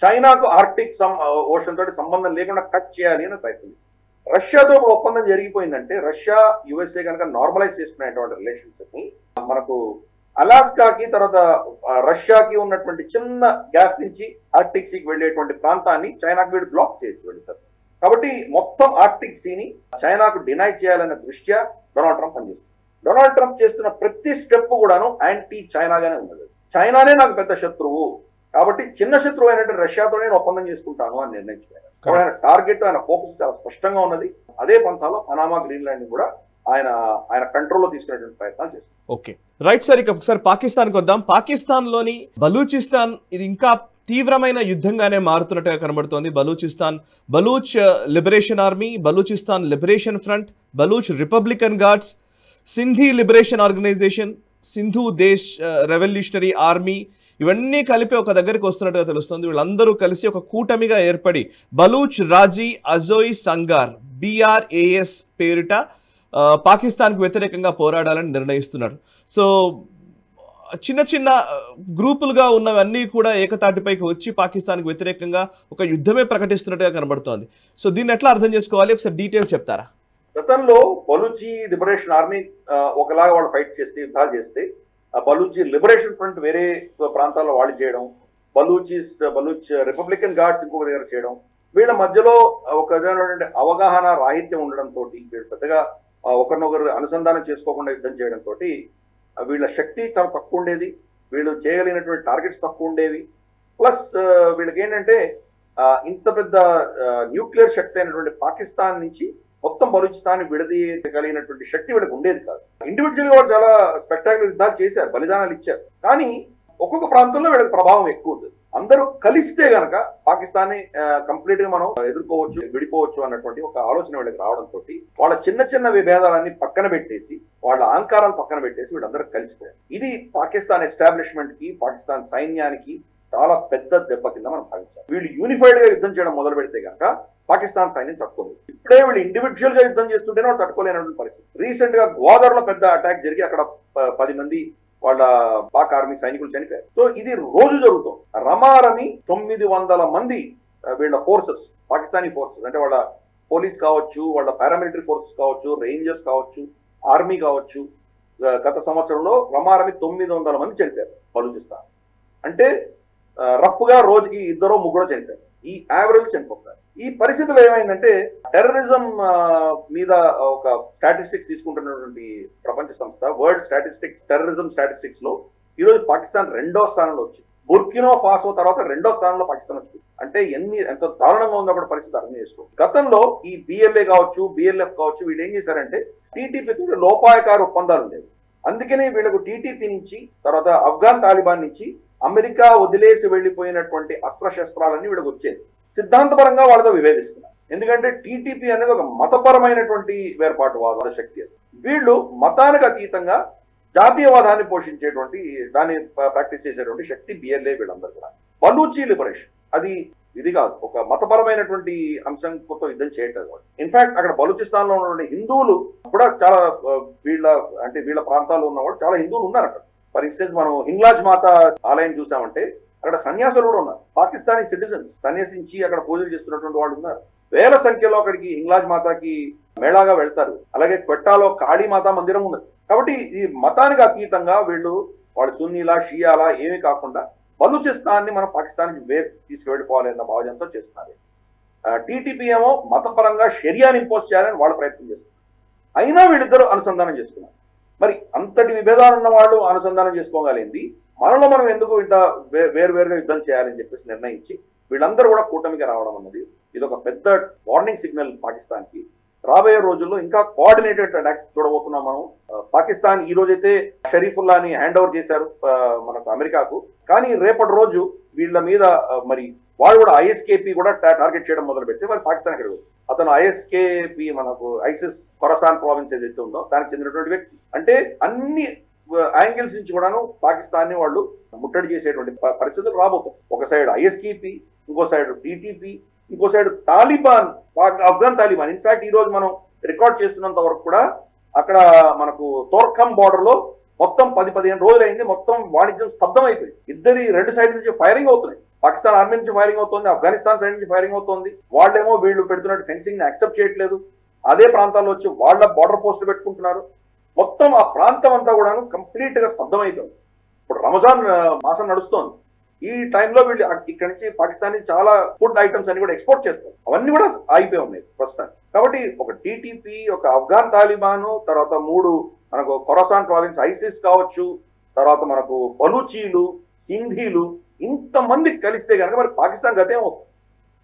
చైనాకు ఆర్క్టిక్ ఓషన్ తోటి సంబంధం లేకుండా కట్ చేయాలి అని ప్రయత్నం. రష్యాతో ఇప్పుడు ఒప్పందం జరిగిపోయిందంటే రష్యా యుఎస్ఏ కనుక నార్మలైజ్ చేసుకునేటువంటి రిలేషన్షిప్ ని మనకు అలాస్కాకి తర్వాత రష్యాకి ఉన్నటువంటి చిన్న గ్యాప్ నుంచి ఆర్క్టిక్ సీకి వెళ్ళేటువంటి ప్రాంతాన్ని చైనాకి వీడు బ్లాక్ చేసి వెళ్తారు. కాబట్టి మొత్తం ఆర్క్టిక్ సీని చైనాకు డినై చేయాలనే దృష్ట్యా డొనాల్డ్ ట్రంప్ పనిచేస్తుంది. డొనాల్డ్ ట్రంప్ చేస్తున్న ప్రతి స్టెప్ కూడాను యాంటీ చైనాగానే ఉన్నది. చైనానే నాకు పెద్ద శత్రువు, కాబట్టి చిన్న శత్రువు అయినట్టు రష్యాతో నేను ఒప్పందం చేసుకుంటాను అని నిర్ణయించుకున్నాను. ఆయన టార్గెట్, ఆయన ఫోకస్ చాలా స్పష్టంగా ఉన్నది. అదే పంథాలో పనామా గ్రీన్లాండ్ కూడా ఆయన కంట్రోల్లో తీసుకునేటువంటి ప్రయత్నాలు చేస్తారు. Okay, right sir. ఇక ఒకసారి పాకిస్తాన్కి వద్దాం. పాకిస్తాన్ లోని బలూచిస్తాన్ ఇది ఇంకా తీవ్రమైన యుద్ధంగానే మారుతున్నట్టుగా కనబడుతోంది. Baloch Liberation Army, Balochistan Liberation Front, Baloch Republican Guards, Sindhi Liberation Organisation, Sindhu Desh Revolutionary Army, ఇవన్నీ కలిపి ఒక దగ్గరికి వస్తున్నట్టుగా తెలుస్తుంది. వీళ్ళందరూ కలిసి ఒక కూటమిగా ఏర్పడి బలూచ్ రాజీ అజోయ్ సంగార్ BRAS పేరిట పాకిస్తాన్కు వ్యతిరేకంగా పోరాడాలని నిర్ణయిస్తున్నారు. సో చిన్న చిన్న గ్రూపులుగా ఉన్నవన్నీ కూడా ఏకతాటిపైకి వచ్చి పాకిస్తాన్కి వ్యతిరేకంగా ఒక యుద్ధమే ప్రకటిస్తున్నట్టుగా కనబడుతోంది. సో దీన్ని ఎట్లా అర్థం చేసుకోవాలి, ఒకసారి డీటెయిల్స్ చెప్తారా? గతంలో బలూచి లిబరేషన్ ఆర్మీ ఒకలాగా వాళ్ళు ఫైట్ చేస్తే, యుద్ధాలు చేస్తే, బలూచి లిబరేషన్ ఫ్రంట్ వేరే ప్రాంతాల్లో వాళ్ళు చేయడం, బలూచ్ రిపబ్లికన్ గార్డ్స్ ఇంకొక దగ్గర చేయడం, వీళ్ళ మధ్యలో ఒక విధమైనటువంటి అవగాహన రాహిత్యం ఉండడంతో, వీళ్ళు పెద్దగా ఒకరినొకరు అనుసంధానం చేసుకోకుండా యుద్ధం చేయడంతో వీళ్ళ శక్తి చాలా తక్కువ ఉండేది, వీళ్ళు చేయగలిగినటువంటి టార్గెట్స్ తక్కువ ఉండేవి. ప్లస్ వీళ్ళకి ఏంటంటే ఇంత పెద్ద న్యూక్లియర్ శక్తి అయినటువంటి పాకిస్తాన్ నుంచి మొత్తం బలూచిస్తాన్ విడదీయగలిగినటువంటి శక్తి వీళ్ళకి ఉండేది కాదు. ఇండివిజువల్ గా చాలా స్పెక్టాక్యులర్ యుద్ధాలు చేశారు, బలిదానాలు ఇచ్చారు, కానీ ఒక్కొక్క ప్రాంతంలో వీళ్ళకి ప్రభావం ఎక్కువ ఉంది. అందరూ కలిస్తే గనక పాకిస్తాన్ని కంప్లీట్ గా మనం ఎదుర్కోవచ్చు, విడిపోవచ్చు అన్నటువంటి ఒక ఆలోచన వీళ్ళకి రావడంతో వాళ్ళ చిన్న చిన్న విభేదాలన్నీ పక్కన పెట్టేసి, వాళ్ళ అహంకారాలు పక్కన పెట్టేసి వీళ్ళందరూ కలిసిపోయారు. ఇది పాకిస్తాన్ ఎస్టాబ్లిష్మెంట్ కి, పాకిస్తాన్ సైన్యానికి చాలా పెద్ద దెబ్బ కింద మనం భావించాలి. వీళ్ళు యూనిఫైడ్ గా యుద్ధం చేయడం మొదలు పెడితే కనుక పాకిస్తాన్ సైన్యం తట్టుకోలేదు. ఇప్పుడే వీళ్ళు ఇండివిజువల్ గా యుద్ధం చేస్తుంటేనే వాళ్ళు తట్టుకోలేనటువంటి పరిస్థితి. రీసెంట్ గా గ్వాదర్ లో పెద్ద అటాక్ జరిగి అక్కడ 10 మంది వాళ్ళ పాక్ ఆర్మీ సైనికులు చనిపోయారు. సో ఇది రోజు జరుగుతుంది. రమారమి 900 మంది వీళ్ళ ఫోర్సెస్, పాకిస్తానీ ఫోర్సెస్ అంటే వాళ్ళ పోలీస్ కావచ్చు, వాళ్ళ పారామిలిటరీ ఫోర్సెస్ కావచ్చు, రేంజర్స్ కావచ్చు, ఆర్మీ కావచ్చు, గత సంవత్సరంలో రమారమి 900 మంది చనిపోయారు బలూచిస్తాన్. అంటే రఫ్ గా రోజుకి 2-3 చనిపోయారు. ఈ యావరేజ్ చనిపోతారు. ఈ పరిస్థితులు ఏమైందంటే టెర్రరిజం మీద ఒక స్టాటిస్టిక్స్ తీసుకుంటున్నటువంటి ప్రపంచ సంస్థ వరల్డ్ స్టాటిస్టిక్స్ టెర్రరిజం స్టాటిస్టిక్స్ లో ఈ రోజు పాకిస్తాన్ 2వ స్థానంలో వచ్చింది. బుర్కినో ఫాసో తర్వాత 2వ స్థానంలో పాకిస్తాన్ వచ్చింది. అంటే ఎంత దారుణంగా ఉందో అక్కడ పరిస్థితి అర్థం చేసుకో. గతంలో ఈ బిఎల్ఏ కావచ్చు, బిఎల్ఎఫ్ కావచ్చు, వీళ్ళు ఏం చేశారంటే టీటీపీతో లోపాయకార ఒప్పందాలు ఉండేవి. అందుకనే వీళ్ళకు టీటీపీ నుంచి తర్వాత ఆఫ్ఘన్ తాలిబాన్ నుంచి అమెరికా వదిలేసి వెళ్లిపోయినటువంటి అస్త్రశస్త్రాలన్నీ వీళ్ళకి వచ్చేది. సిద్ధాంతపరంగా వాళ్ళతో విభేదిస్తున్నారు. ఎందుకంటే టీటీపీ అనేది ఒక మతపరమైనటువంటి వేర్పాటువాద శక్తి. వీళ్ళు మతానికి అతీతంగా జాతీయవాదాన్ని పోషించేటువంటి దాన్ని ప్రాక్టీస్ చేసేటువంటి శక్తి బిఎల్ఏ. వీళ్ళందరూ కూడా బలూచి లిబరేషన్ అది ఇది కాదు, ఒక మతపరమైనటువంటి అంశంతో యుద్ధం చేయట్లేదు. ఇన్ఫాక్ట్ అక్కడ బలూచిస్తాన్ లో ఉన్నటువంటి హిందువులు కూడా చాలా వీళ్ళ ప్రాంతాల్లో ఉన్నవాళ్ళు చాలా హిందువులు ఉన్నారు అక్కడ. ఫర్ ఇన్స్టెన్స్ మనం హింగ్లాజ్ మాత ఆలయం చూసామంటే అక్కడ సన్యాసులు కూడా ఉన్నారు, పాకిస్తానీ సిటిజన్స్ సన్యాసించి అక్కడ పూజలు చేస్తున్నటువంటి వాళ్ళు ఉన్నారు. వేల సంఖ్యలో అక్కడికి హింగ్లాజ్ మాతకి మేళాగా వెళ్తారు. అలాగే క్వెట్టాలో కాళీ మాతా మందిరం ఉన్నది. కాబట్టి ఈ మతానికి అతీతంగా వాళ్ళు సున్నీలా షియాలా ఏమీ కాకుండా బలూచిస్తాన్ని మనం పాకిస్తాన్కి తీసుకువెళ్ళిపోవాలి అన్న భావజంతో చేస్తున్నారు. టీటీపీ ఏమో మతపరంగా షరియాని ఇంపోజ్ చేయాలని వాళ్ళు ప్రయత్నం చేస్తున్నారు. అయినా వీళ్ళిద్దరూ అనుసంధానం చేసుకున్నారు. మరి అంతటి విభేదాలు ఉన్న వాళ్ళు అనుసంధానం చేసుకోగలిగింది, మనలో మనం ఎందుకు ఇంత వేరువేరుగా యుద్ధం చేయాలని చెప్పేసి నిర్ణయించి వీళ్ళందరూ కూడా కూటమికి రావడం అన్నది ఇది ఒక పెద్ద వార్నింగ్ సిగ్నల్ పాకిస్తాన్కి. రాబోయే రోజుల్లో ఇంకా కోఆర్డినేటెడ్ అటాక్స్ చూడబోతున్నాం మనం. పాకిస్తాన్ ఈ రోజైతే షరీఫుల్లాని హ్యాండ్ ఓవర్ చేశారు మనకు అమెరికాకు, కానీ రేపటి రోజు వీళ్ళ మీద మరి వాళ్ళు కూడా ఐఎస్కేపీ కూడా టార్గెట్ చేయడం మొదలు పెడితే మరి పాకిస్తాన్ ఎక్కడ అతను ఐఎస్కేపీ మనకు ఐసిస్ ఖొరాసాన్ ప్రావిన్స్ ఏదైతే ఉందో దానికి చెందినటువంటి వ్యక్తి. అంటే అన్ని యాంగిల్స్ నుంచి కూడాను పాకిస్తాన్ ని వాళ్ళు ముట్టడి చేసేటువంటి పరిస్థితులు రాబోతాయి. ఒక సైడ్ ఐఎస్కేపీ, ఇంకో సైడ్ టీటీపీ, ఇంకో side Taliban, Afghan Taliban. In fact ఈ రోజు మనం రికార్డ్ చేస్తున్నంత వరకు కూడా అక్కడ మనకు తోర్ఖం బార్డర్ లో మొత్తం 10-15 రోజులు అయింది, మొత్తం వాణిజ్యం స్తబ్దం అయిపోయింది. రెండు సైడ్ నుంచి ఫైరింగ్ అవుతున్నాయి. పాకిస్తాన్ ఆర్మీ నుంచి ఫైరింగ్ అవుతుంది, ఆఫ్ఘనిస్తాన్ సైడ్ నుంచి ఫైరింగ్ అవుతుంది. వాళ్ళేమో వీళ్ళు పెడుతున్నట్టు ఫెన్సింగ్ ని యాక్సెప్ట్ చేయట్లేదు. అదే ప్రాంతాల్లో వచ్చి వాళ్ళ బార్డర్ పోస్టులు పెట్టుకుంటున్నారు. మొత్తం ఆ ప్రాంతం అంతా కూడా కంప్లీట్ గా స్తబ్దం అయిపోయింది. ఇప్పుడు రంజాన్ మాసం నడుస్తోంది. ఈ టైంలో వీళ్ళు ఇక్కడ నుంచి పాకిస్తాన్ చాలా ఫుడ్ ఐటమ్స్ అన్ని కూడా ఎక్స్పోర్ట్ చేస్తారు. అవన్నీ కూడా ఆగిపోయి ఉన్నాయి ప్రస్తుతానికి. కాబట్టి ఒక టీటీపీ, ఒక ఆఫ్ఘన్ తాలిబాను, తర్వాత 3 మనకు ఖొరాసాన్ ప్రావిన్స్ ఐసిస్ కావచ్చు, తర్వాత మనకు బలూచీలు, సింధీలు, ఇంతమంది కలిస్తే కనుక మరి పాకిస్తాన్ గతం అవుతుంది.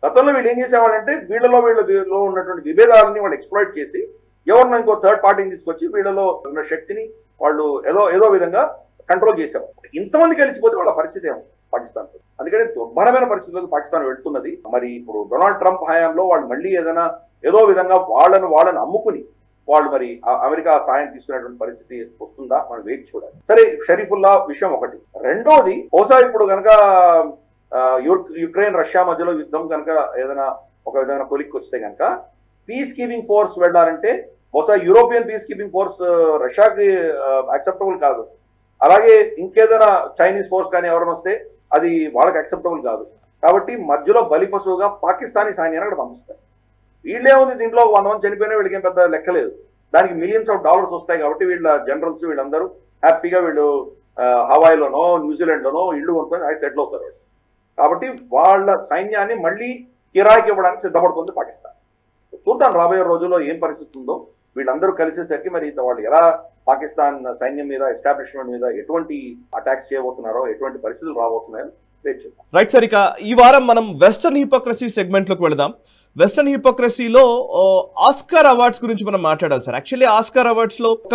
గతంలో వీళ్ళు ఏం చేసేవాళ్ళంటే వీళ్ళలో ఉన్నటువంటి విభేదాలని వాళ్ళు ఎక్స్ప్లాయిట్ చేసి ఎవరినో ఇంకో థర్డ్ పార్టీని తీసుకొచ్చి వీళ్ళలో ఉన్న శక్తిని వాళ్ళు ఏదో విధంగా కంట్రోల్ చేసేవారు. ఇంతమంది కలిసిపోతే వాళ్ళ పరిస్థితి ఏమో పాకిస్తాన్. అందుకని దుర్భరమైన పరిస్థితులకు పాకిస్తాన్ వెళ్తున్నది. మరి ఇప్పుడు డొనాల్డ్ ట్రంప్ హయాంలో వాళ్ళు మళ్ళీ ఏదో విధంగా వాళ్ళని అమ్ముకుని వాళ్ళు మరి అమెరికా సాయం తీసుకునేటువంటి పరిస్థితి వస్తుందా మనం వేచి చూడాలి. సరే, షరీఫుల్లా విషయం ఒకటి. రెండోది, బహుశా ఇప్పుడు కనుక యుక్రెయిన్ రష్యా మధ్యలో యుద్ధం కనుక ఒక విధంగా కొలిక్కి వస్తే కనుక పీస్ కీపింగ్ ఫోర్స్ వెళ్ళాలంటే బహుశా యూరోపియన్ పీస్ కీపింగ్ ఫోర్స్ రష్యాకి యాక్సెప్టబుల్ కాదు. అలాగే ఇంకేదైనా చైనీస్ ఫోర్స్ కానీ ఎవరైనా వస్తే అది వాళ్ళకి యాక్సెప్టబుల్ కాదు. కాబట్టి మధ్యలో బలిపశువుగా పాకిస్తానీ సైన్యాన్ని అక్కడ పంపిస్తారు. వీళ్ళేముంది, దీంట్లో 100 మంది చనిపోయినా వీళ్ళకి ఏం పెద్ద లెక్కలేదు. దానికి మిలియన్స్ ఆఫ్ డాలర్స్ వస్తాయి. కాబట్టి వీళ్ళ జనరల్స్ వీళ్ళందరూ హ్యాపీగా వీళ్ళు హవాయిలోనో న్యూజిలాండ్లోనో ఇళ్ళు కొనుక్కొని సెటిల్ అవుతారు. కాబట్టి వాళ్ళ సైన్యాన్ని మళ్ళీ కిరాయికి ఇవ్వడానికి సిద్ధపడుతుంది పాకిస్తాన్. చూద్దాం రాబోయే రోజుల్లో ఏం పరిస్థితి ఉందో. వీళ్ళందరూ కలిసేసరికి మరి వాళ్ళు ఎలా పాకిస్తాన్ సైన్యం మీద, ఎస్టాబ్లిష్మెంట్ మీద ఎటువంటి అటాక్స్ చేయబోతున్నారో, ఎటువంటి పరిస్థితులు రాబోతున్నాయో వెయిట్ చేద్దాం. రైట్ సార్, ఇక ఈ వారం మనం వెస్టర్న్ హిపోక్రసీ సెగ్మెంట్ లోకి వెళదాం. వెస్టర్న్ హిపోక్రసీలో ఆస్కార్ అవార్డ్స్ గురించి మనం మాట్లాడాలి సార్. యాక్చువల్లీ ఆస్కార్ అవార్డ్స్ లో ఒక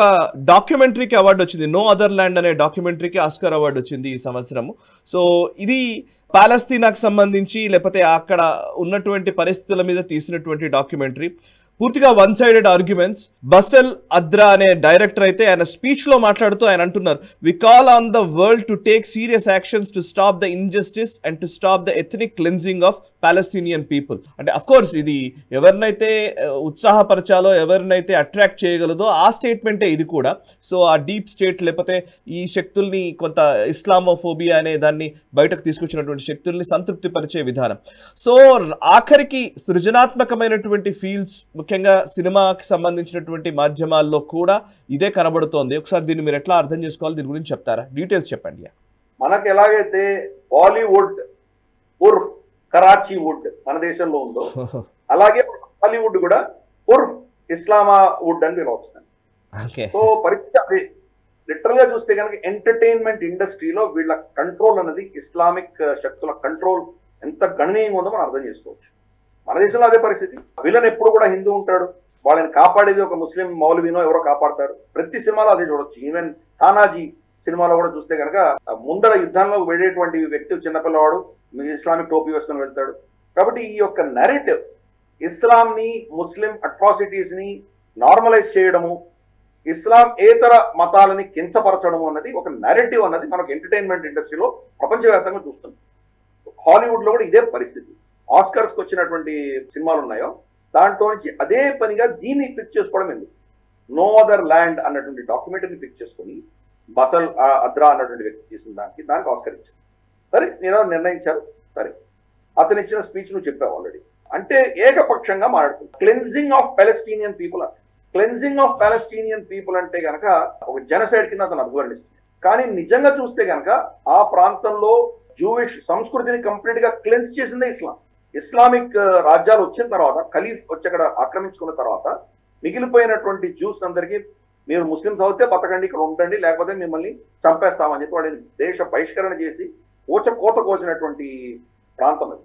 డాక్యుమెంటరీకి అవార్డు వచ్చింది. నో అదర్ ల్యాండ్ అనే డాక్యుమెంటరీకి ఆస్కార్ అవార్డు వచ్చింది ఈ సంవత్సరం. సో ఇది పాలస్తీనాకు సంబంధించి లేకపోతే అక్కడ ఉన్నటువంటి పరిస్థితుల మీద తీసినటువంటి డాక్యుమెంటరీ. పూర్తిగా one sided arguments. Basel Adra అనే డైరెక్టర్ అయితే ఆయన స్పీచ్ లో మాట్లాడుతూ ఆయన అంటున్నారు, we call on the world to take serious actions to stop the injustice and to stop the ethnic cleansing of Palestinian people. అంటే అఫ్ కోర్స్ ఇది ఎవరినైతే ఉత్సాహపరచాలో, ఎవరినైతే అట్రాక్ట్ చేయగలదో ఆ స్టేట్మెంటే ఇది కూడా. సో ఆ డీప్ స్టేట్ లేకపోతే ఈ శక్తుల్ని, కొంత ఇస్లామోఫోబియా అనే దాన్ని బయటకు తీసుకొచ్చినటువంటి శక్తుల్ని సంతృప్తి పరిచే విధానం. సో ఆఖరికి సృజనాత్మకమైనటువంటి ఫీల్డ్స్, ముఖ్యంగా సినిమాకి సంబంధించినటువంటి మాధ్యమాల్లో కూడా ఇదే కనబడుతోంది. ఒకసారి దీన్ని మీరు ఎట్లా అర్థం చేసుకోవాలి, దీని గురించి చెప్తారా? డీటెయిల్స్ చెప్పండి. మనకు ఎలాగైతే బాలీవుడ్ ఉర్ఫ్ కరాచీ వుడ్ మన దేశంలో ఉందో, అలాగే హాలీవుడ్ కూడా ఉర్ఫ్ ఇస్లామావుడ్ అని పిలవచ్చు. సో పరిస్థితి అదే. లిటరల్ గా చూస్తే కనుక ఎంటర్టైన్మెంట్ ఇండస్ట్రీలో వీళ్ళ కంట్రోల్ అన్నది ఇస్లామిక్ శక్తుల కంట్రోల్ ఎంత గణనీయంగా ఉందో మనం అర్థం చేసుకోవచ్చు. మన దేశంలో అదే పరిస్థితి. విలన్ ఎప్పుడు కూడా హిందూ ఉంటాడు, వాళ్ళని కాపాడేది ఒక ముస్లిం మౌలవీనో ఎవరో కాపాడతారు. ప్రతి సినిమాలో అదే చూడొచ్చు. ఈవెన్ తానాజీ సినిమాలో కూడా చూస్తే కనుక ముందర యుద్ధంలో వెళ్ళేటువంటి వ్యక్తి చిన్నపిల్లవాడు ఇస్లామిక్ టోపీ వేసుకొని వెళ్తాడు. కాబట్టి ఈ యొక్క నెరేటివ్ ఇస్లాం ని ముస్లిం అట్రాసిటీస్ ని నార్మలైజ్ చేయడము, ఇస్లాం ఏతర మతాలని కించపరచడము అన్నది ఒక నెరేటివ్ అన్నది మనకు ఎంటర్టైన్మెంట్ ఇండస్ట్రీలో ప్రపంచవ్యాప్తంగా చూస్తుంది. హాలీవుడ్ లో కూడా ఇదే పరిస్థితి. ఆస్కర్స్కి వచ్చినటువంటి సినిమాలు ఉన్నాయో దాంట్లో నుంచి అదే పనిగా దీన్ని పిక్ చేసుకోవడం ఎందుకు. నో అదర్ ల్యాండ్ అన్నటువంటి డాక్యుమెంటరీని పిక్ చేసుకుని బసల్ అద్రా అన్నటువంటి వ్యక్తి చేసిన దానికి ఆస్కర్ ఇచ్చారు. సరే నేను నిర్ణయించారు. సరే అతను ఇచ్చిన స్పీచ్ నువ్వు చెప్పావు ఆల్రెడీ. అంటే ఏకపక్షంగా మాట్లాడుతుంది. Cleansing of Palestinian people. Cleansing of Palestinian people అంటే కనుక ఒక జనసైడ్ కింద అతను అభివర్ణిస్తుంది. కానీ నిజంగా చూస్తే కనుక ఆ ప్రాంతంలో జూవిష్ సంస్కృతిని కంప్లీట్ గా క్లెన్స్ చేసిందే ఇస్లాం. ఇస్లామిక్ రాజ్యాలు వచ్చిన తర్వాత, ఖలీఫ్ వచ్చి అక్కడ ఆక్రమించుకున్న తర్వాత మిగిలిపోయినటువంటి జ్యూస్ అందరికీ మీరు ముస్లింస్ అవుతే బతకండి, ఇక్కడ ఉండండి, లేకపోతే మిమ్మల్ని చంపేస్తామని చెప్పి వాడిని దేశ బహిష్కరణ చేసి కోత కోసినటువంటి ప్రాంతం అది.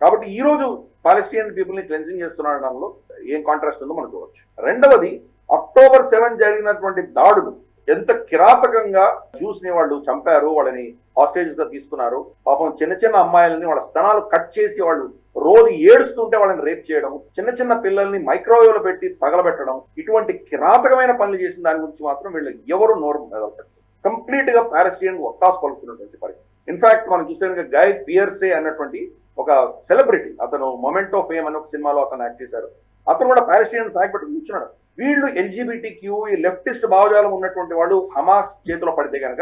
కాబట్టి ఈ రోజు పాలస్తీనియన్ పీపుల్ ని క్లెన్జింగ్ చేస్తున్నాడడంలో ఏం కాంట్రాస్ట్ ఉందో మనం చూడవచ్చు. రెండవది, October 7 జరిగినటువంటి దాడులు ఎంత కిరాతకంగా జ్యూస్ ని వాళ్ళు చంపారు, వాళ్ళని హాస్టేజెస్ గా తీసుకున్నారు. పాపం చిన్న చిన్న అమ్మాయిలని వాళ్ళ స్తనాలు కట్ చేసి వాళ్ళు రోజు ఏడుస్తుంటే వాళ్ళని రేప్ చేయడం, చిన్న చిన్న పిల్లల్ని మైక్రోవేవ్ లో పెట్టి తగలబెట్టడం, ఇటువంటి కిరాతకమైన పనులు చేసిన దాని గురించి మాత్రం వీళ్ళు ఎవరు నోరు మెదలపెట్టారు. కంప్లీట్ గా పాలస్తీన్ ఒత్తాసు పలుకుతున్నటువంటి పరిస్థితి. ఇన్ఫాక్ట్ మనం చూస్తే గై పియర్సే అన్నటువంటి ఒక సెలబ్రిటీ, అతను మొమెంట్ ఆఫ్ ఫేమ్ అనే ఒక సినిమాలో అతను యాక్ట్ చేశారు. అతను కూడా పాలస్తీన్ ఫ్లాగ్ పెట్టుకుని కూర్చున్నాడు. వీళ్ళు ఎల్జీబీటీక్యూ ఈ లెఫ్టిస్ట్ భావజాలం ఉన్నటువంటి వాళ్ళు హమాస్ చేతిలో పడితే కనుక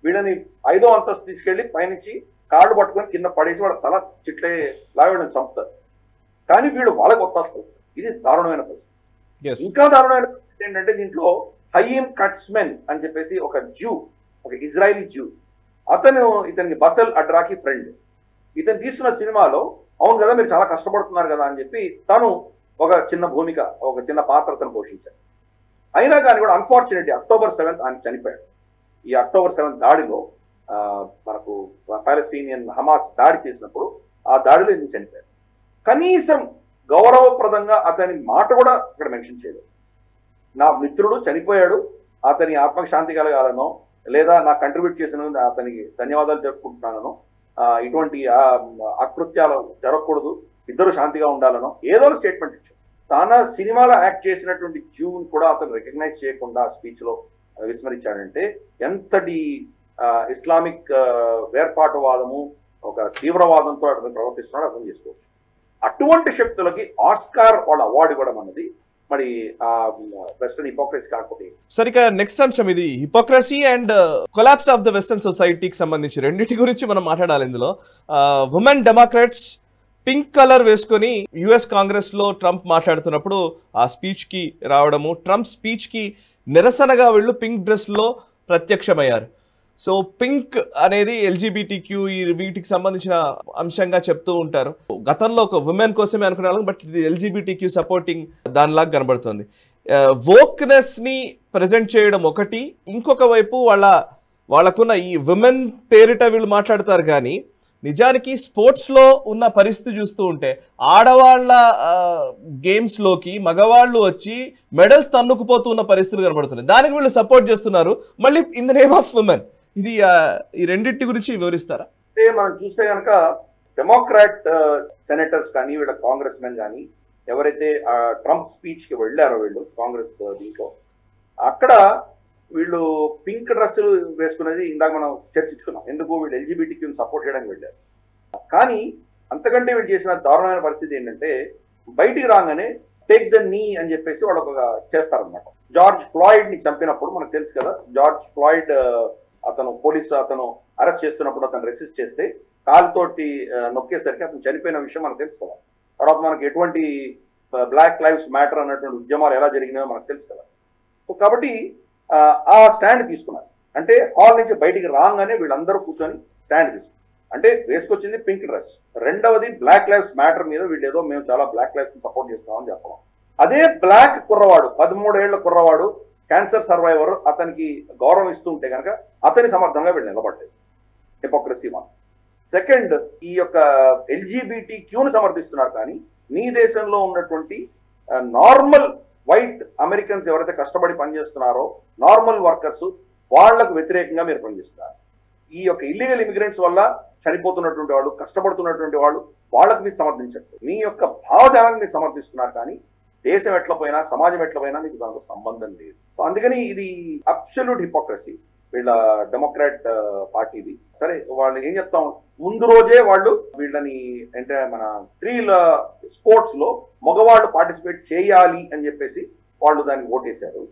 వీళ్ళని 5వ అంతస్తు తీసుకెళ్లి పైనుంచి కాళ్ళు పట్టుకొని కింద పడేసి వాళ్ళ తల చిట్లే లాగడం చంపుతారు. కానీ వీళ్ళు వాళ్ళకి ఒత్తాసు. ఇది దారుణమైన పరిస్థితి. ఇంకా దారుణమైన పరిస్థితి ఏంటంటే దీంట్లో హయీమ్ కట్స్మెన్ అని చెప్పేసి ఒక ఇజ్రాయిలీ జ్యూ, ఇతనికి బసల్ అడ్రాకి ఫ్రెండ్. ఇతను తీస్తున్న సినిమాలో అవును కదా మీరు చాలా కష్టపడుతున్నారు కదా అని చెప్పి తను ఒక చిన్న భూమిక, ఒక చిన్న పాత్ర తను పోషించాడు. అయినా కానీ కూడా అన్ఫార్చునేట్లీ October 7 ఆయన చనిపోయాడు. ఈ October 7 దాడిలో మనకు పాలస్తీనియన్ హమాస్ దాడి చేసినప్పుడు ఆ దాడిలో ఈయన చనిపోయాడు. కనీసం గౌరవప్రదంగా అతని మాట కూడా ఇక్కడ మెన్షన్ చేయలేదు. నా మిత్రుడు చనిపోయాడు, అతని ఆత్మకు శాంతి కలగాలనో, లేదా నా కంట్రిబ్యూట్ చేసిన అతనికి ధన్యవాదాలు చెప్పుకుంటున్నానో, ఇటువంటి అకృత్యాలు జరగకూడదు, ఇద్దరు శాంతిగా ఉండాలనో ఏదో స్టేట్మెంట్ ఇచ్చాడు. తన సినిమాలో యాక్ట్ చేసినటువంటి జ్యూని కూడా అతను రికగ్నైజ్ చేయకుండా స్పీచ్ లో విస్మరించాడంటే ఎంతటి ఇస్లామిక్ వేర్పాటువాదము, ఒక తీవ్రవాదంతో అతను ప్రవర్తిస్తున్నాడు అర్థం చేసుకోవచ్చు. అటువంటి శక్తులకి ఆస్కార్ వాళ్ళ అవార్డు ఇవ్వడం అన్నది మరి వెస్టర్న్ హిపోక్రసీ కాకపోతే. సరిగా నెక్స్ట్ అంశం ఇది hypocrisy and collapse of the western సొసైటీకి సంబంధించి రెండింటి గురించి మనం మాట్లాడాలి. ఇందులో ఉమెన్ డెమోక్రాట్స్ పింక్ కలర్ వేసుకొని యుఎస్ కాంగ్రెస్ లో ట్రంప్ మాట్లాడుతున్నప్పుడు ఆ స్పీచ్ కి రావడము, ట్రంప్ స్పీచ్ కి నిరసనగా వీళ్ళు పింక్ డ్రెస్ లో ప్రత్యక్షమయ్యారు. సో పింక్ అనేది ఎల్జీబీటీక్యూ వీటికి సంబంధించిన అంశంగా చెప్తూ ఉంటారు. గతంలో ఒక ఉమెన్ కోసమే అనుకునే వాళ్ళం, బట్ ఇది ఎల్జీబీటీక్యూ సపోర్టింగ్ దానిలాగా కనబడుతుంది. వోక్నెస్ ని ప్రజెంట్ చేయడం ఒకటి, ఇంకొక వైపు వాళ్ళకున్న ఈ ఉమెన్ పేరిట వీళ్ళు మాట్లాడతారు. కానీ నిజానికి స్పోర్ట్స్లో ఉన్న పరిస్థితి చూస్తూ ఉంటే ఆడవాళ్ళ గేమ్స్లోకి మగవాళ్ళు వచ్చి మెడల్స్ తన్నుకుపోతున్న పరిస్థితులు కనబడుతున్నాయి. దానికి వీళ్ళు సపోర్ట్ చేస్తున్నారు మళ్ళీ in the name of women. ఇది ఈ రెండింటి గురించి వివరిస్తారా? అంటే మనం చూస్తే కనుక డెమోక్రాట్ సెనేటర్స్ కానీ వీళ్ళ కాంగ్రెస్ మెన్ కానీ ఎవరైతే ట్రంప్ స్పీచ్ కి వెళ్ళారో వీళ్ళు కాంగ్రెస్ దీంట్లో, అక్కడ వీళ్ళు పింక్ డ్రెస్సులు వేసుకునేది ఇందాక మనం చర్చించుకున్నాం. ఎందుకు వీళ్ళు ఎల్జీబీటీక్యూని సపోర్ట్ చేయడానికి వెళ్ళారు. కానీ అంతకంటే వీళ్ళు చేసిన దారుణమైన పరిస్థితి ఏంటంటే బయటికి రాగానే టేక్ ద నీ అని చెప్పేసి వాళ్ళు ఒక చేస్తారనమాట. జార్జ్ ఫ్లాయిడ్ ని చంపినప్పుడు మనకు తెలుసు కదా, జార్జ్ ఫ్లాయిడ్ అతను అరెస్ట్ చేస్తున్నప్పుడు అతను రెసిస్ట్ చేస్తే కాలుతోటి నొక్కేసరికి అతను చనిపోయిన విషయం మనకు తెలుసు కదా. తర్వాత మనకి ఎటువంటి బ్లాక్ లైవ్స్ మ్యాటర్ అన్నటువంటి ఉద్యమాలు ఎలా జరిగినాయో మనకు తెలుసు కదా. సో కాబట్టి ఆ స్టాండ్ తీసుకున్నారు. అంటే హాల్ నుంచి బయటికి రాగానే వీళ్ళందరూ కూర్చొని స్టాండ్ తీసుకున్నారు. అంటే వేసుకొచ్చింది పింక్ డ్రెస్. రెండవది బ్లాక్ లైవ్స్ మ్యాటర్ మీద వీళ్ళు ఏదో మేము చాలా బ్లాక్ లైవ్స్ సపోర్ట్ చేస్తామని చెప్పడం. అదే బ్లాక్ కుర్రవాడు 13 ఏళ్ల కుర్రవాడు క్యాన్సర్ సర్వైవర్, అతనికి గౌరవం ఇస్తుంటే కనుక అతని సమర్థంగా వీళ్ళు నిలబడ్డారు. Hypocrisy one. సెకండ్, ఈ యొక్క ఎల్జీబీటీ క్యూను సమర్థిస్తున్నారు, కానీ మీ దేశంలో ఉన్నటువంటి నార్మల్ వైట్ అమెరికన్స్ ఎవరైతే కష్టపడి పనిచేస్తున్నారో నార్మల్ వర్కర్స్, వాళ్లకు వ్యతిరేకంగా మీరు పనిచేస్తున్నారు. ఈ యొక్క ఇల్లీగల్ ఇమిగ్రెంట్స్ వల్ల చనిపోతున్నటువంటి వాళ్ళు, కష్టపడుతున్నటువంటి వాళ్ళు, వాళ్ళకు మీరు సమర్థించట్లేదు. మీ యొక్క భావజాలాన్ని మీరు సమర్థిస్తున్నారు, కానీ దేశం ఎట్లా పోయినా, సమాజం ఎట్లా పోయినా మీకు దానికి సంబంధం లేదు. సో అందుకని ఇది అబ్సల్యూట్ హిపోక్రసీ వీళ్ళ డెమోక్రాట్ పార్టీది. సరే, వాళ్ళు ఏం చెప్తాం, ముందు రోజే వాళ్ళు వీళ్ళని అంటే మన స్త్రీల స్పోర్ట్స్ లో మగవాళ్ళు పార్టిసిపేట్ చేయాలి అని చెప్పేసి వాళ్ళు దానికి ఓటేశారు.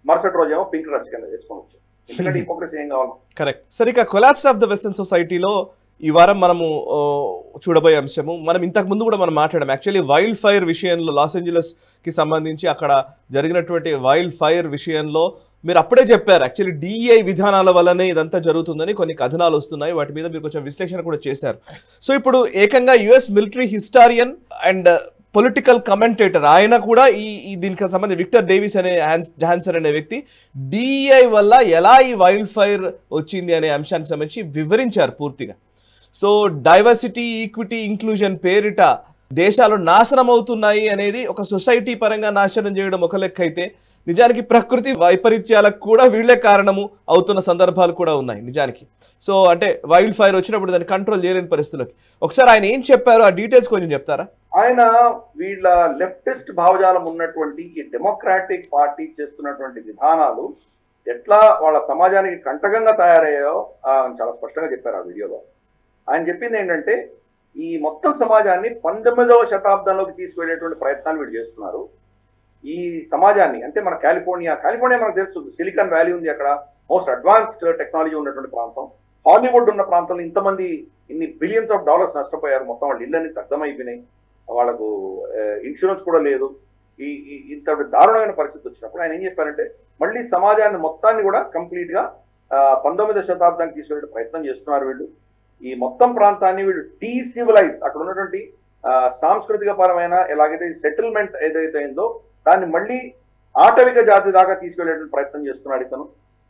మరుసటి రోజేమో పింక్ డ్రెస్ కింద వేసుకొని వచ్చారు. ఎందుకంటే హిపోక్రసీ ఏం కావాలి. కరెక్ట్. సరే, ఇక కొలాప్స్ ఆఫ్ ద వెస్టర్న్ సొసైటీలో ఈ వారం మనము చూడబోయే అంశము, మనం ఇంతకు ముందు కూడా మనం మాట్లాడాం. యాక్చువల్లీ వైల్డ్ ఫైర్ విషయంలో, లాస్ ఏంజలస్ కి సంబంధించి అక్కడ జరిగినటువంటి వైల్డ్ ఫైర్ విషయంలో మీరు అప్పుడే చెప్పారు, యాక్చువల్లీ డిఐ విధానాల వల్లనే ఇదంతా జరుగుతుందని కొన్ని కథనాలు వస్తున్నాయి. వాటి మీద మీరు కొంచెం విశ్లేషణ కూడా చేశారు. సో ఇప్పుడు ఏకంగా US military historian and political commentator ఆయన కూడా ఈ దీనికి సంబంధించి విక్టర్ డేవిస్ అనే జాన్సన్ అనే వ్యక్తి డిఐ వల్ల ఎలా ఈ వైల్డ్ ఫైర్ వచ్చింది అనే అంశానికి సంబంధించి వివరించారు పూర్తిగా. సో డైవర్సిటీ, ఈక్విటీ, ఇంక్లూజన్ పేరిట దేశాలు నాశనం అవుతున్నాయి అనేది ఒక సొసైటీ పరంగా నాశనం చేయడం ఒక లెక్క అయితే, నిజానికి ప్రకృతి వైపరీత్యాలకు కూడా వీళ్లే కారణము అవుతున్న సందర్భాలు కూడా ఉన్నాయి నిజానికి. సో అంటే వైల్డ్ ఫైర్ వచ్చినప్పుడు దాన్ని కంట్రోల్ చేయలేని పరిస్థితులకి ఒకసారి ఆయన ఏం చెప్పారో ఆ డీటెయిల్స్ కొంచెం చెప్తారా? ఆయన వీళ్ళ లెఫ్టిస్ట్ భావజాలం ఉన్నటువంటి ఈ డెమోక్రాటిక్ పార్టీ చేస్తున్నటువంటి విధానాలు ఎట్లా వాళ్ళ సమాజానికి కంటకంగా తయారయ్యాయో చాలా స్పష్టంగా చెప్పారు ఆ వీడియోలో. ఆయన చెప్పింది ఏంటంటే, ఈ మొత్తం సమాజాన్ని 19వ శతాబ్దంలోకి తీసుకువెళ్ళేటువంటి ప్రయత్నాలు వీళ్ళు చేస్తున్నారు. ఈ సమాజాన్ని అంటే మన కాలిఫోర్నియా మనకు తెలుసు, సిలికాన్ వ్యాలీ ఉంది, అక్కడ మోస్ట్ అడ్వాన్స్డ్ టెక్నాలజీ ఉన్నటువంటి ప్రాంతం. హాలీవుడ్ ఉన్న ప్రాంతంలో ఇంతమంది ఇన్ని బిలియన్స్ ఆఫ్ డాలర్స్ నష్టపోయారు, మొత్తం వాళ్ళ ఇళ్ళని దగ్ధమైపోయినాయి, వాళ్ళకు ఇన్సూరెన్స్ కూడా లేదు. ఇంత దారుణమైన పరిస్థితి వచ్చినప్పుడు ఆయన ఏం చెప్పారంటే, మళ్ళీ సమాజాన్ని మొత్తాన్ని కూడా కంప్లీట్ గా 19వ శతాబ్దానికి తీసుకెళ్లే ప్రయత్నం చేస్తున్నారు వీళ్ళు. ఈ మొత్తం ప్రాంతాన్ని వీళ్ళు డీసివిలైజ్, అక్కడ ఉన్నటువంటి సాంస్కృతిక పరమైన ఎలాగైతే సెటిల్మెంట్ ఏదైతే అయిందో దాన్ని మళ్ళీ ఆటవిక జాతి దాకా తీసుకెళ్లేటువంటి ప్రయత్నం చేస్తున్నాడు ఇతను.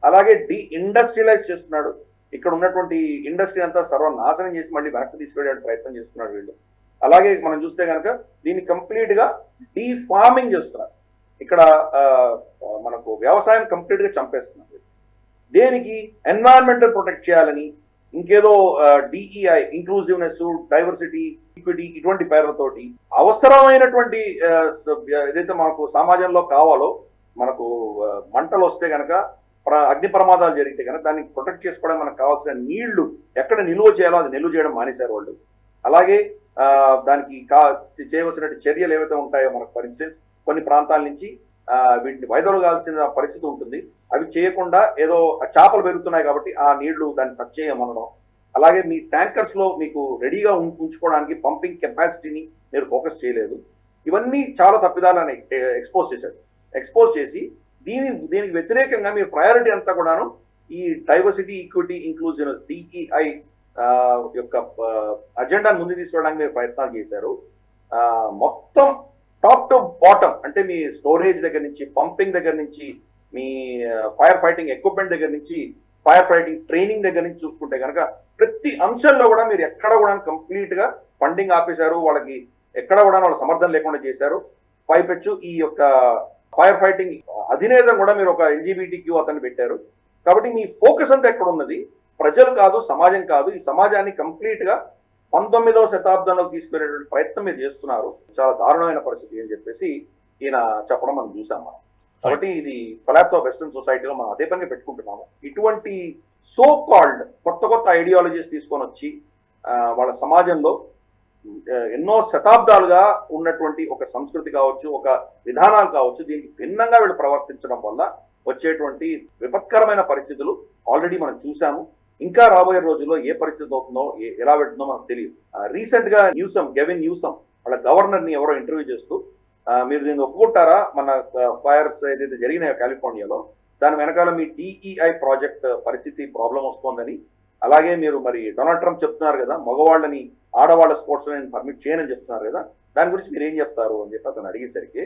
అలాగే ఇండస్ట్రియలైజ్ చేస్తున్నాడు, ఇక్కడ ఉన్నటువంటి ఇండస్ట్రీ అంతా సర్వనాశనం చేసి మళ్ళీ వెనక్కి తీసుకెళ్లే ప్రయత్నం చేస్తున్నాడు వీళ్ళు. అలాగే మనం చూస్తే కనుక దీన్ని కంప్లీట్ గా డీఫార్మింగ్ చేస్తున్నారు. ఇక్కడ మనకు వ్యవసాయం కంప్లీట్ గా చంపేస్తున్నారు. దేనికి? ఎన్వైరన్మెంటల్ ప్రొటెక్ట్ చేయాలని, ఇంకేదో డిఈఐ, ఇంక్లూజివ్నెస్, డైవర్సిటీ, ఈక్విటీ, ఇటువంటి పేర్లతోటి అవసరమైనటువంటి ఏదైతే మనకు సమాజంలో కావాలో, మనకు మంటలు వస్తే కనుక, అగ్ని ప్రమాదాలు జరిగితే కనుక దాన్ని ప్రొటెక్ట్ చేసుకోవడానికి మనకు కావాల్సిన నీళ్లు ఎక్కడ నిల్వ చేయాలో అది నిల్వ చేయడం మానేశారు వాళ్ళు. అలాగే దానికి చేయవలసిన చర్యలు ఏవైతే ఉంటాయో, మనకు ఫర్ ఇన్స్టెన్స్ కొన్ని ప్రాంతాల నుంచి వీటిని వైదొలగాల్సిన పరిస్థితి ఉంటుంది, అవి చేయకుండా ఏదో చేపలు పెరుగుతున్నాయి కాబట్టి ఆ నీళ్లు దాన్ని టచ్ చేయమనడం. అలాగే మీ ట్యాంకర్స్ లో మీకు రెడీగా ఉంచుకోవడానికి పంపింగ్ కెపాసిటీని మీరు ఫోకస్ చేయలేదు. ఇవన్నీ చాలా తప్పిదాలని ఎక్స్పోజ్ చేసి దీనికి వ్యతిరేకంగా మీ ప్రయారిటీ అంతా కూడాను ఈ డైవర్సిటీ, ఈక్విటీ, ఇంక్లూజన్, డిఈఐ యొక్క అజెండాను ముందు తీసుకోవడానికి మీరు ప్రయత్నాలు చేశారు. మొత్తం టాప్ టు బాటమ్, అంటే మీ స్టోరేజ్ దగ్గర నుంచి, పంపింగ్ దగ్గర నుంచి, మీ ఫైర్ ఫైటింగ్ ఎక్విప్మెంట్ దగ్గర నుంచి, ఫైర్ ఫైటింగ్ ట్రైనింగ్ దగ్గర నుంచి చూసుకుంటే కనుక ప్రతి అంశంలో కూడా మీరు ఎక్కడ కూడా కంప్లీట్ గా ఫండింగ్ ఆపేశారు. వాళ్ళకి ఎక్కడ కూడా వాళ్ళ సమర్థన లేకుండా చేశారు. పైపెచ్చు ఈ యొక్క ఫైర్ ఫైటింగ్ అధినేతను కూడా మీరు ఒక ఎల్జీబీటీక్యూ అతన్ని పెట్టారు. కాబట్టి మీ ఫోకస్ అంతా ఎక్కడ ఉన్నది? ప్రజలు కాదు, సమాజం కాదు. ఈ సమాజాన్ని కంప్లీట్ గా 19వ శతాబ్దంలోకి తీసుకెళ్లేటువంటి ప్రయత్నం మీరు చేస్తున్నారు. చాలా దారుణమైన పరిస్థితి అని చెప్పేసి ఈయన చెప్పడం మనం చూసాం మనం. కాబట్టి ఇది కొలాప్స్ ఆఫ్ వెస్టర్న్ సొసైటీలో మనం అదే పనిగా పెట్టుకుంటున్నాము. ఇటువంటి సో కాల్డ్ కొత్త ఐడియాలజీస్ తీసుకొని వచ్చి వాళ్ళ సమాజంలో ఎన్నో శతాబ్దాలుగా ఉన్నటువంటి ఒక సంస్కృతి కావచ్చు, ఒక విధానాలు కావచ్చు, దీనికి భిన్నంగా వీళ్ళు ప్రవర్తించడం వల్ల వచ్చేటువంటి విపత్కరమైన పరిస్థితులు ఆల్రెడీ మనం చూసాము. ఇంకా రాబోయే రోజుల్లో ఏ పరిస్థితి అవుతుందో, ఎలా పెడుతుందో మనకు తెలియదు. రీసెంట్ గా గెవిన్ న్యూసమ్ వాళ్ళ గవర్నర్ ని ఎవరో ఇంటర్వ్యూ చేస్తూ, మీరు దీన్ని ఒప్పుకుంటారా, మన ఫైర్స్ ఏదైతే జరిగినాయో కాలిఫోర్నియాలో, దాని వెనకాల మీ డిఈఐ ప్రాజెక్ట్ పరిస్థితి ప్రాబ్లం వస్తోందని అలాగే మీరు మరి డొనాల్డ్ ట్రంప్ చెప్తున్నారు కదా, మగవాళ్ళని ఆడవాళ్ళ స్పోర్ట్స్ నేను పర్మిట్ చేయనని చెప్తున్నారు కదా, దాని గురించి మీరు ఏం చెప్తారు అని చెప్పి అతను అడిగేసరికి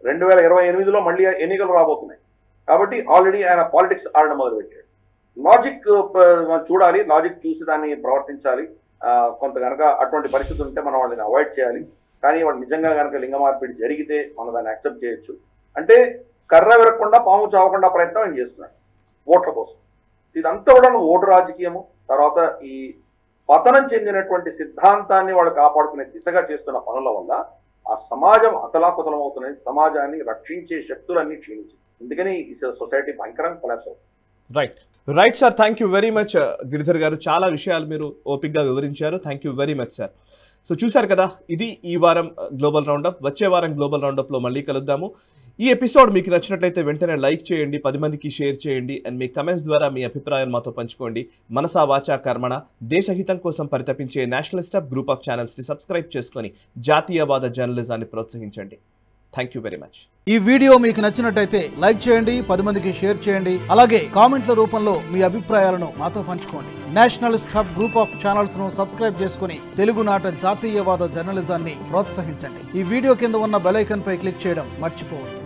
2028లో మళ్ళీ ఎన్నికలు రాబోతున్నాయి కాబట్టి ఆల్రెడీ ఆయన పాలిటిక్స్ ఆడడం మొదలుపెట్టాడు. లాజిక్ చూడాలి, లాజిక్ చూసి దాన్ని ప్రవర్తించాలి. కొంత కనుక అటువంటి పరిస్థితులు ఉంటే మనం వాళ్ళని అవాయిడ్ చేయాలి. కానీ వాళ్ళు నిజంగా కనుక లింగ మార్పిడి జరిగితే మనం దాన్ని యాక్సెప్ట్ చేయొచ్చు. అంటే కర్ర విరగకుండా పాము చావకుండా ప్రయత్నం ఆయన చేస్తున్నాడు ఓట్ల కోసం. ఇదంతా కూడా ఓటు రాజకీయము, తర్వాత ఈ పతనం చెందినటువంటి సిద్ధాంతాన్ని వాళ్ళు కాపాడుకునే దిశగా చేస్తున్న పనుల వల్ల ఆ సమాజం అతలాకుతలం అవుతున్నది, సమాజాన్ని రక్షించే శక్తులన్నీ క్షీణించి. అందుకని ఈ సొసైటీ భయంకరంగా కొలాప్స్ అవుతుంది. Right sir, thank you very much Giridhar గారు. చాలా విషయాలు మీరు ఓపిక్గా వివరించారు. Thank you very much sir. So చూశారు కదా, ఇది ఈ వారం గ్లోబల్ రౌండప్. వచ్చే వారం గ్లోబల్ రౌండప్లో మళ్ళీ కలుద్దాము. ఈ ఎపిసోడ్ మీకు నచ్చినట్లయితే వెంటనే లైక్ చేయండి, 10 మందికి షేర్ చేయండి, అండ్ మీ కమెంట్స్ ద్వారా మీ అభిప్రాయాలు మాతో పంచుకోండి. మనసా వాచా కర్మణ దేశహితం కోసం పరితపించే నేషనలిస్ట్ గ్రూప్ ఆఫ్ ఛానల్స్ని సబ్స్క్రైబ్ చేసుకొని జాతీయవాద జర్నలిజాన్ని ప్రోత్సహించండి. Thank you very much. ఈ వీడియో మీకు నచ్చినట్టయితే లైక్ చేయండి, 10 మందికి షేర్ చేయండి, అలాగే కామెంట్ల రూపంలో మీ అభిప్రాయాలను మాతో పంచుకోండి. Nationalist hub group of channels ను సబ్స్క్రైబ్ చేసుకుని తెలుగునాట జాతీయవాద జర్నలిజాన్ని ప్రోత్సహించండి. ఈ వీడియో కింద ఉన్న బెల్ ఐకాన్ పై క్లిక్ చేయడం మర్చిపోవద్దు.